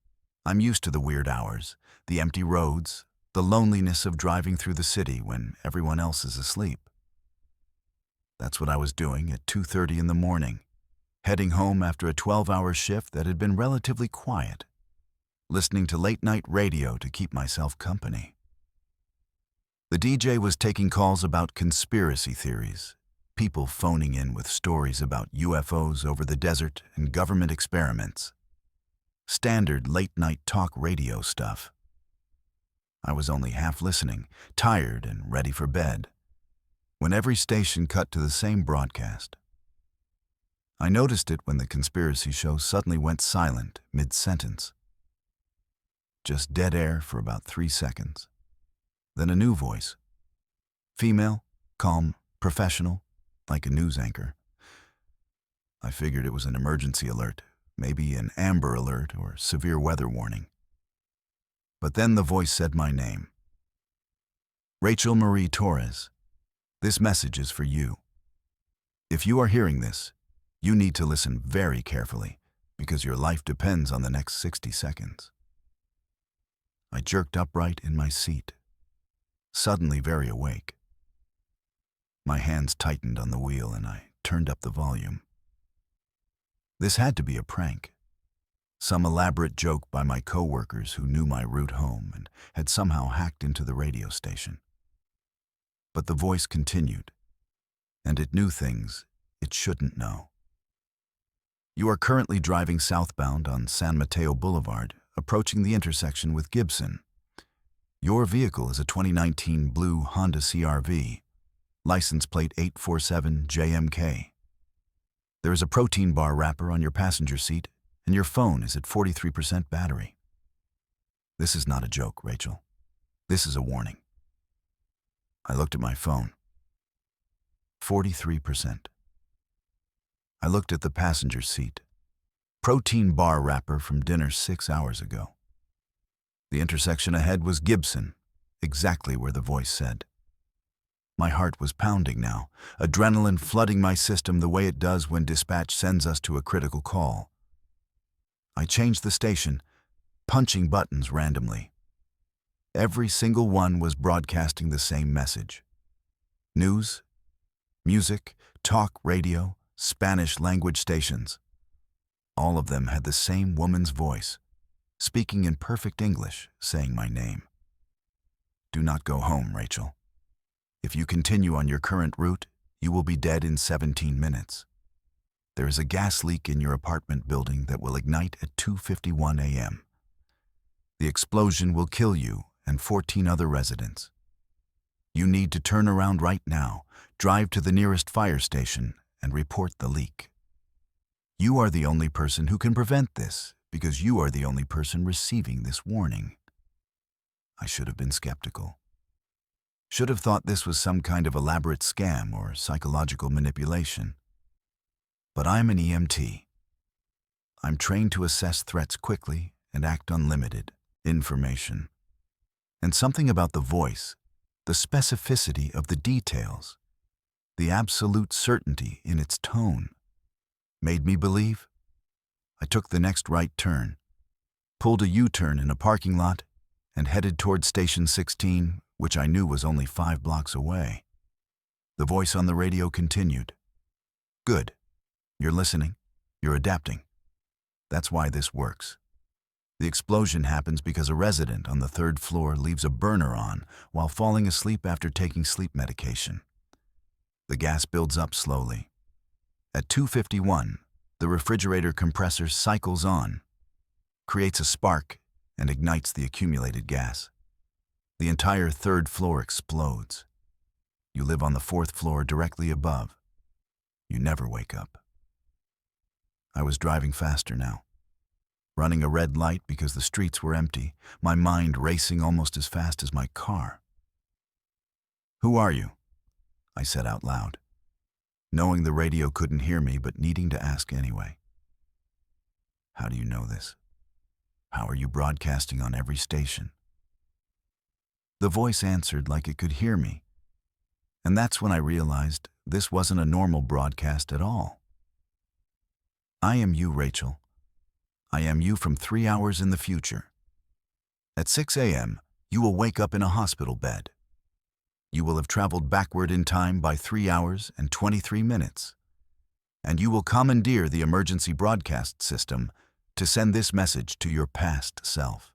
I'm used to the weird hours, the empty roads, the loneliness of driving through the city when everyone else is asleep. That's what I was doing at 2:30 in the morning, heading home after a 12-hour shift that had been relatively quiet, listening to late-night radio to keep myself company. The DJ was taking calls about conspiracy theories, people phoning in with stories about UFOs over the desert and government experiments. Standard late-night talk radio stuff. I was only half listening, tired and ready for bed, when every station cut to the same broadcast. I noticed it when the conspiracy show suddenly went silent mid-sentence. Just dead air for about 3 seconds. Then a new voice. Female, calm, professional, like a news anchor. I figured it was an emergency alert, maybe an amber alert or severe weather warning. But then the voice said my name. Rachel Marie Torres, this message is for you. If you are hearing this, you need to listen very carefully because your life depends on the next 60 seconds. I jerked upright in my seat, suddenly very awake. My hands tightened on the wheel and I turned up the volume. This had to be a prank. Some elaborate joke by my co-workers who knew my route home and had somehow hacked into the radio station. But the voice continued, and it knew things it shouldn't know. You are currently driving southbound on San Mateo Boulevard, approaching the intersection with Gibson. Your vehicle is a 2019 blue Honda CR-V, license plate 847JMK. There is a protein bar wrapper on your passenger seat, and your phone is at 43% battery. This is not a joke, Rachel. This is a warning. I looked at my phone. 43%. I looked at the passenger seat. Protein bar wrapper from dinner 6 hours ago. The intersection ahead was Gibson, exactly where the voice said. My heart was pounding now, adrenaline flooding my system the way it does when dispatch sends us to a critical call. I changed the station, punching buttons randomly. Every single one was broadcasting the same message. News, music, talk radio, Spanish language stations. All of them had the same woman's voice, speaking in perfect English, saying my name. Do not go home, Rachel. If you continue on your current route, you will be dead in 17 minutes. There is a gas leak in your apartment building that will ignite at 2:51 a.m. The explosion will kill you and 14 other residents. You need to turn around right now, drive to the nearest fire station, and report the leak. You are the only person who can prevent this because you are the only person receiving this warning. I should have been skeptical. Should have thought this was some kind of elaborate scam or psychological manipulation. But I'm an EMT. I'm trained to assess threats quickly and act on limited information. And something about the voice, the specificity of the details, the absolute certainty in its tone, made me believe. I took the next right turn, pulled a U-turn in a parking lot, and headed toward Station 16, which I knew was only 5 blocks away. The voice on the radio continued. Good. You're listening. You're adapting. That's why this works. The explosion happens because a resident on the 3rd floor leaves a burner on while falling asleep after taking sleep medication. The gas builds up slowly. At 2:51, the refrigerator compressor cycles on, creates a spark, and ignites the accumulated gas. The entire 3rd floor explodes. You live on the 4th floor directly above. You never wake up. I was driving faster now, running a red light because the streets were empty, my mind racing almost as fast as my car. Who are you? I said out loud, knowing the radio couldn't hear me but needing to ask anyway. How do you know this? How are you broadcasting on every station? The voice answered like it could hear me, and that's when I realized this wasn't a normal broadcast at all. I am you, Rachel. I am you from 3 hours in the future. At 6 a.m., you will wake up in a hospital bed. You will have traveled backward in time by 3 hours and 23 minutes, and you will commandeer the emergency broadcast system to send this message to your past self.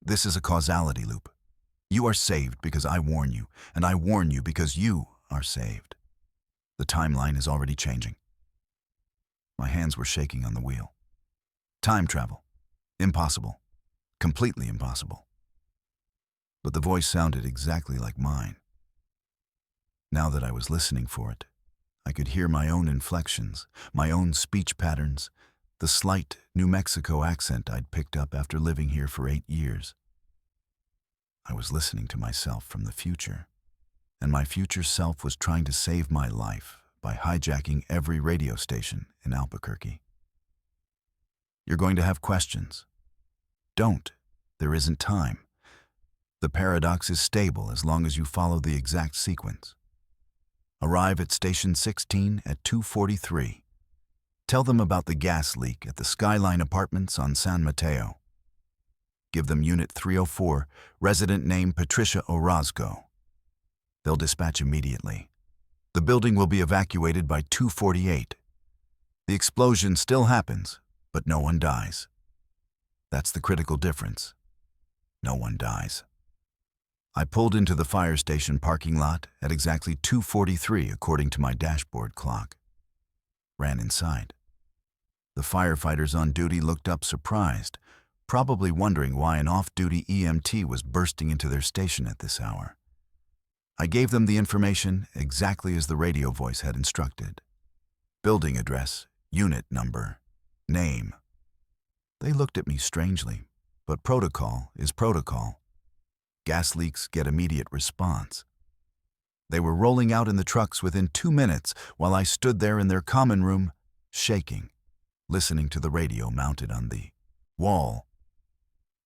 This is a causality loop. You are saved because I warn you, and I warn you because you are saved. The timeline is already changing. My hands were shaking on the wheel. Time travel. Impossible. Completely impossible. But the voice sounded exactly like mine. Now that I was listening for it, I could hear my own inflections, my own speech patterns, the slight New Mexico accent I'd picked up after living here for 8 years. I was listening to myself from the future, and my future self was trying to save my life by hijacking every radio station in Albuquerque. You're going to have questions. Don't. There isn't time. The paradox is stable as long as you follow the exact sequence. Arrive at Station 16 at 2:43. Tell them about the gas leak at the Skyline Apartments on San Mateo. Give them Unit 304, resident name Patricia Orozco. They'll dispatch immediately. The building will be evacuated by 2:48. The explosion still happens, but no one dies. That's the critical difference. No one dies. I pulled into the fire station parking lot at exactly 2:43 according to my dashboard clock. Ran inside. The firefighters on duty looked up surprised, probably wondering why an off-duty EMT was bursting into their station at this hour. I gave them the information exactly as the radio voice had instructed. Building address, unit number, name. They looked at me strangely, but protocol is protocol. Gas leaks get immediate response. They were rolling out in the trucks within 2 minutes while I stood there in their common room, shaking, listening to the radio mounted on the wall.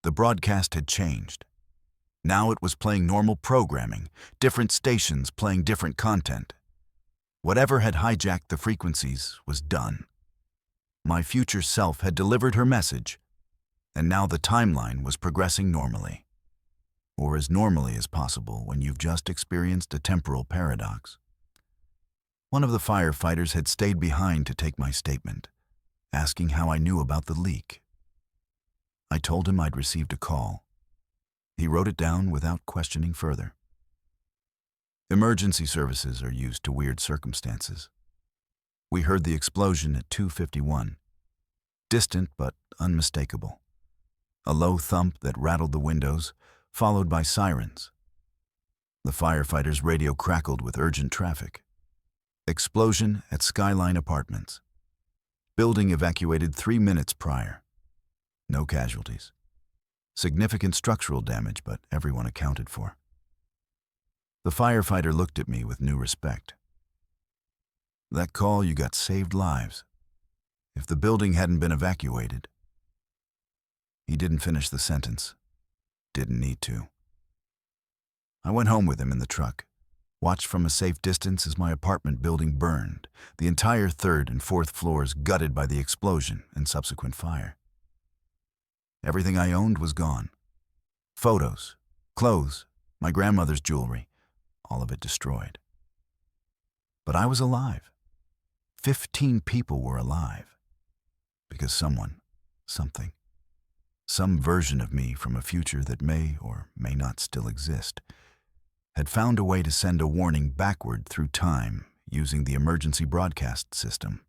The broadcast had changed. Now it was playing normal programming, different stations playing different content. Whatever had hijacked the frequencies was done. My future self had delivered her message, and now the timeline was progressing normally. Or as normally as possible when you've just experienced a temporal paradox. One of the firefighters had stayed behind to take my statement, asking how I knew about the leak. I told him I'd received a call. He wrote it down without questioning further. Emergency services are used to weird circumstances. We heard the explosion at 2:51, distant but unmistakable. A low thump that rattled the windows, followed by sirens. The firefighters' radio crackled with urgent traffic. Explosion at Skyline Apartments. Building evacuated 3 minutes prior. No casualties. Significant structural damage, but everyone accounted for. The firefighter looked at me with new respect. That call, you got saved lives. If the building hadn't been evacuated. He didn't finish the sentence. Didn't need to. I went home with him in the truck, watched from a safe distance as my apartment building burned, the entire 3rd and 4th floors gutted by the explosion and subsequent fire. Everything I owned was gone. Photos, clothes, my grandmother's jewelry, all of it destroyed. But I was alive. 15 people were alive. Because someone, something, some version of me from a future that may or may not still exist, had found a way to send a warning backward through time using the emergency broadcast system.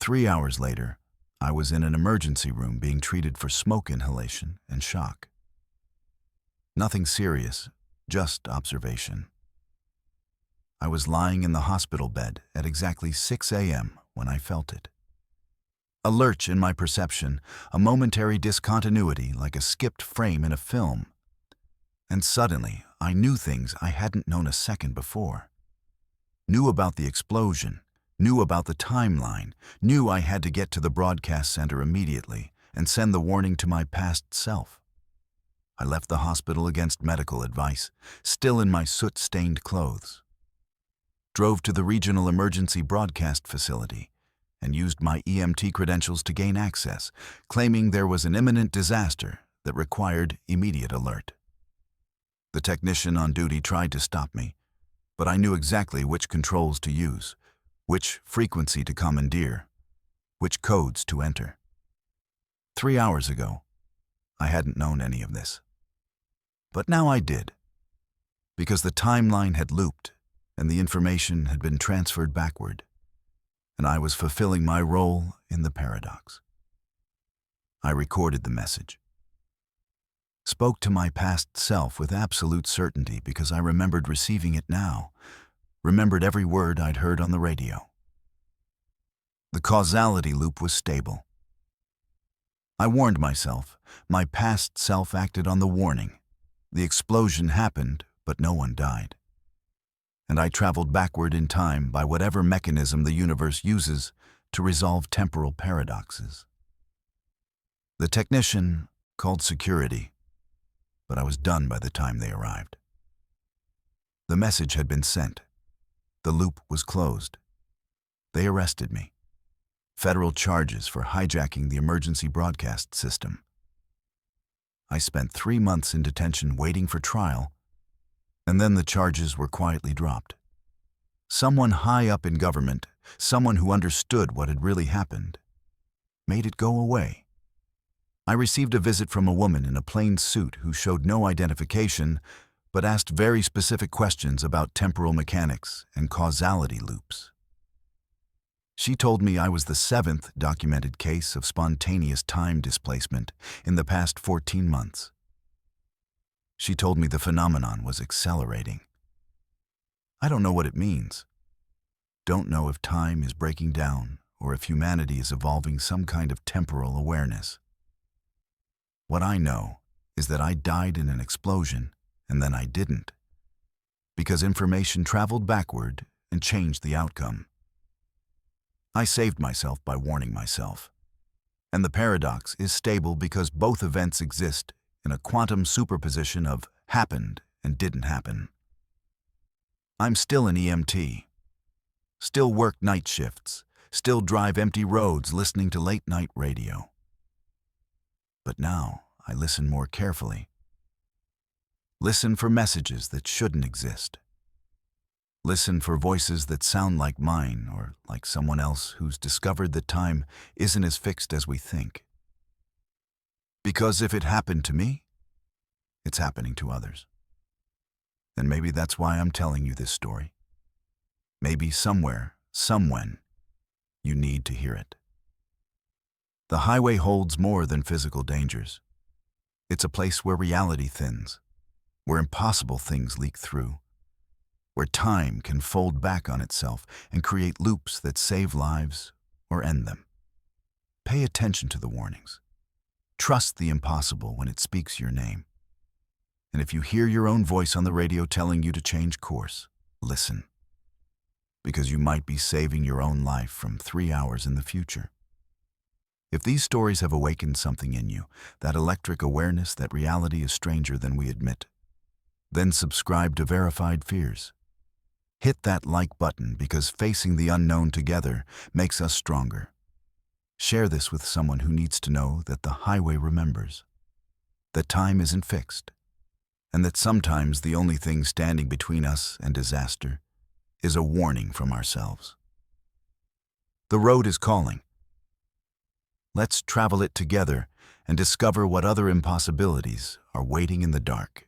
3 hours later, I was in an emergency room being treated for smoke inhalation and shock. Nothing serious, just observation. I was lying in the hospital bed at exactly 6 a.m. when I felt it. A lurch in my perception, a momentary discontinuity like a skipped frame in a film. And suddenly, I knew things I hadn't known a second before. Knew about the explosion, knew about the timeline, knew I had to get to the broadcast center immediately and send the warning to my past self. I left the hospital against medical advice, still in my soot-stained clothes. Drove to the regional emergency broadcast facility and used my EMT credentials to gain access, claiming there was an imminent disaster that required immediate alert. The technician on duty tried to stop me, but I knew exactly which controls to use, which frequency to commandeer, which codes to enter. 3 hours ago, I hadn't known any of this. But now I did, because the timeline had looped and the information had been transferred backward, and I was fulfilling my role in the paradox. I recorded the message. Spoke to my past self with absolute certainty because I remembered receiving it now, remembered every word I'd heard on the radio. The causality loop was stable. I warned myself. My past self acted on the warning. The explosion happened, but no one died. And I traveled backward in time by whatever mechanism the universe uses to resolve temporal paradoxes. The technician called security, but I was done by the time they arrived. The message had been sent. The loop was closed. They arrested me. Federal charges for hijacking the emergency broadcast system. I spent 3 months in detention waiting for trial, and then the charges were quietly dropped. Someone high up in government, someone who understood what had really happened, made it go away. I received a visit from a woman in a plain suit who showed no identification, but asked very specific questions about temporal mechanics and causality loops. She told me I was the 7th documented case of spontaneous time displacement in the past 14 months. She told me the phenomenon was accelerating. I don't know what it means. Don't know if time is breaking down or if humanity is evolving some kind of temporal awareness. What I know is that I died in an explosion and then I didn't, because information traveled backward and changed the outcome. I saved myself by warning myself. And the paradox is stable because both events exist in a quantum superposition of happened and didn't happen. I'm still an EMT. Still work night shifts. Still drive empty roads listening to late-night radio. But now I listen more carefully. Listen for messages that shouldn't exist. Listen for voices that sound like mine or like someone else who's discovered that time isn't as fixed as we think. Because if it happened to me, it's happening to others. And maybe that's why I'm telling you this story. Maybe somewhere, somewhen, you need to hear it. The highway holds more than physical dangers. It's a place where reality thins, where impossible things leak through, where time can fold back on itself and create loops that save lives or end them. Pay attention to the warnings. Trust the impossible when it speaks your name. And if you hear your own voice on the radio telling you to change course, listen. Because you might be saving your own life from 3 hours in the future. If these stories have awakened something in you, that electric awareness that reality is stranger than we admit, then subscribe to Verified Fears. Hit that like button because facing the unknown together makes us stronger. Share this with someone who needs to know that the highway remembers, that time isn't fixed, and that sometimes the only thing standing between us and disaster is a warning from ourselves. The road is calling. Let's travel it together and discover what other impossibilities are waiting in the dark.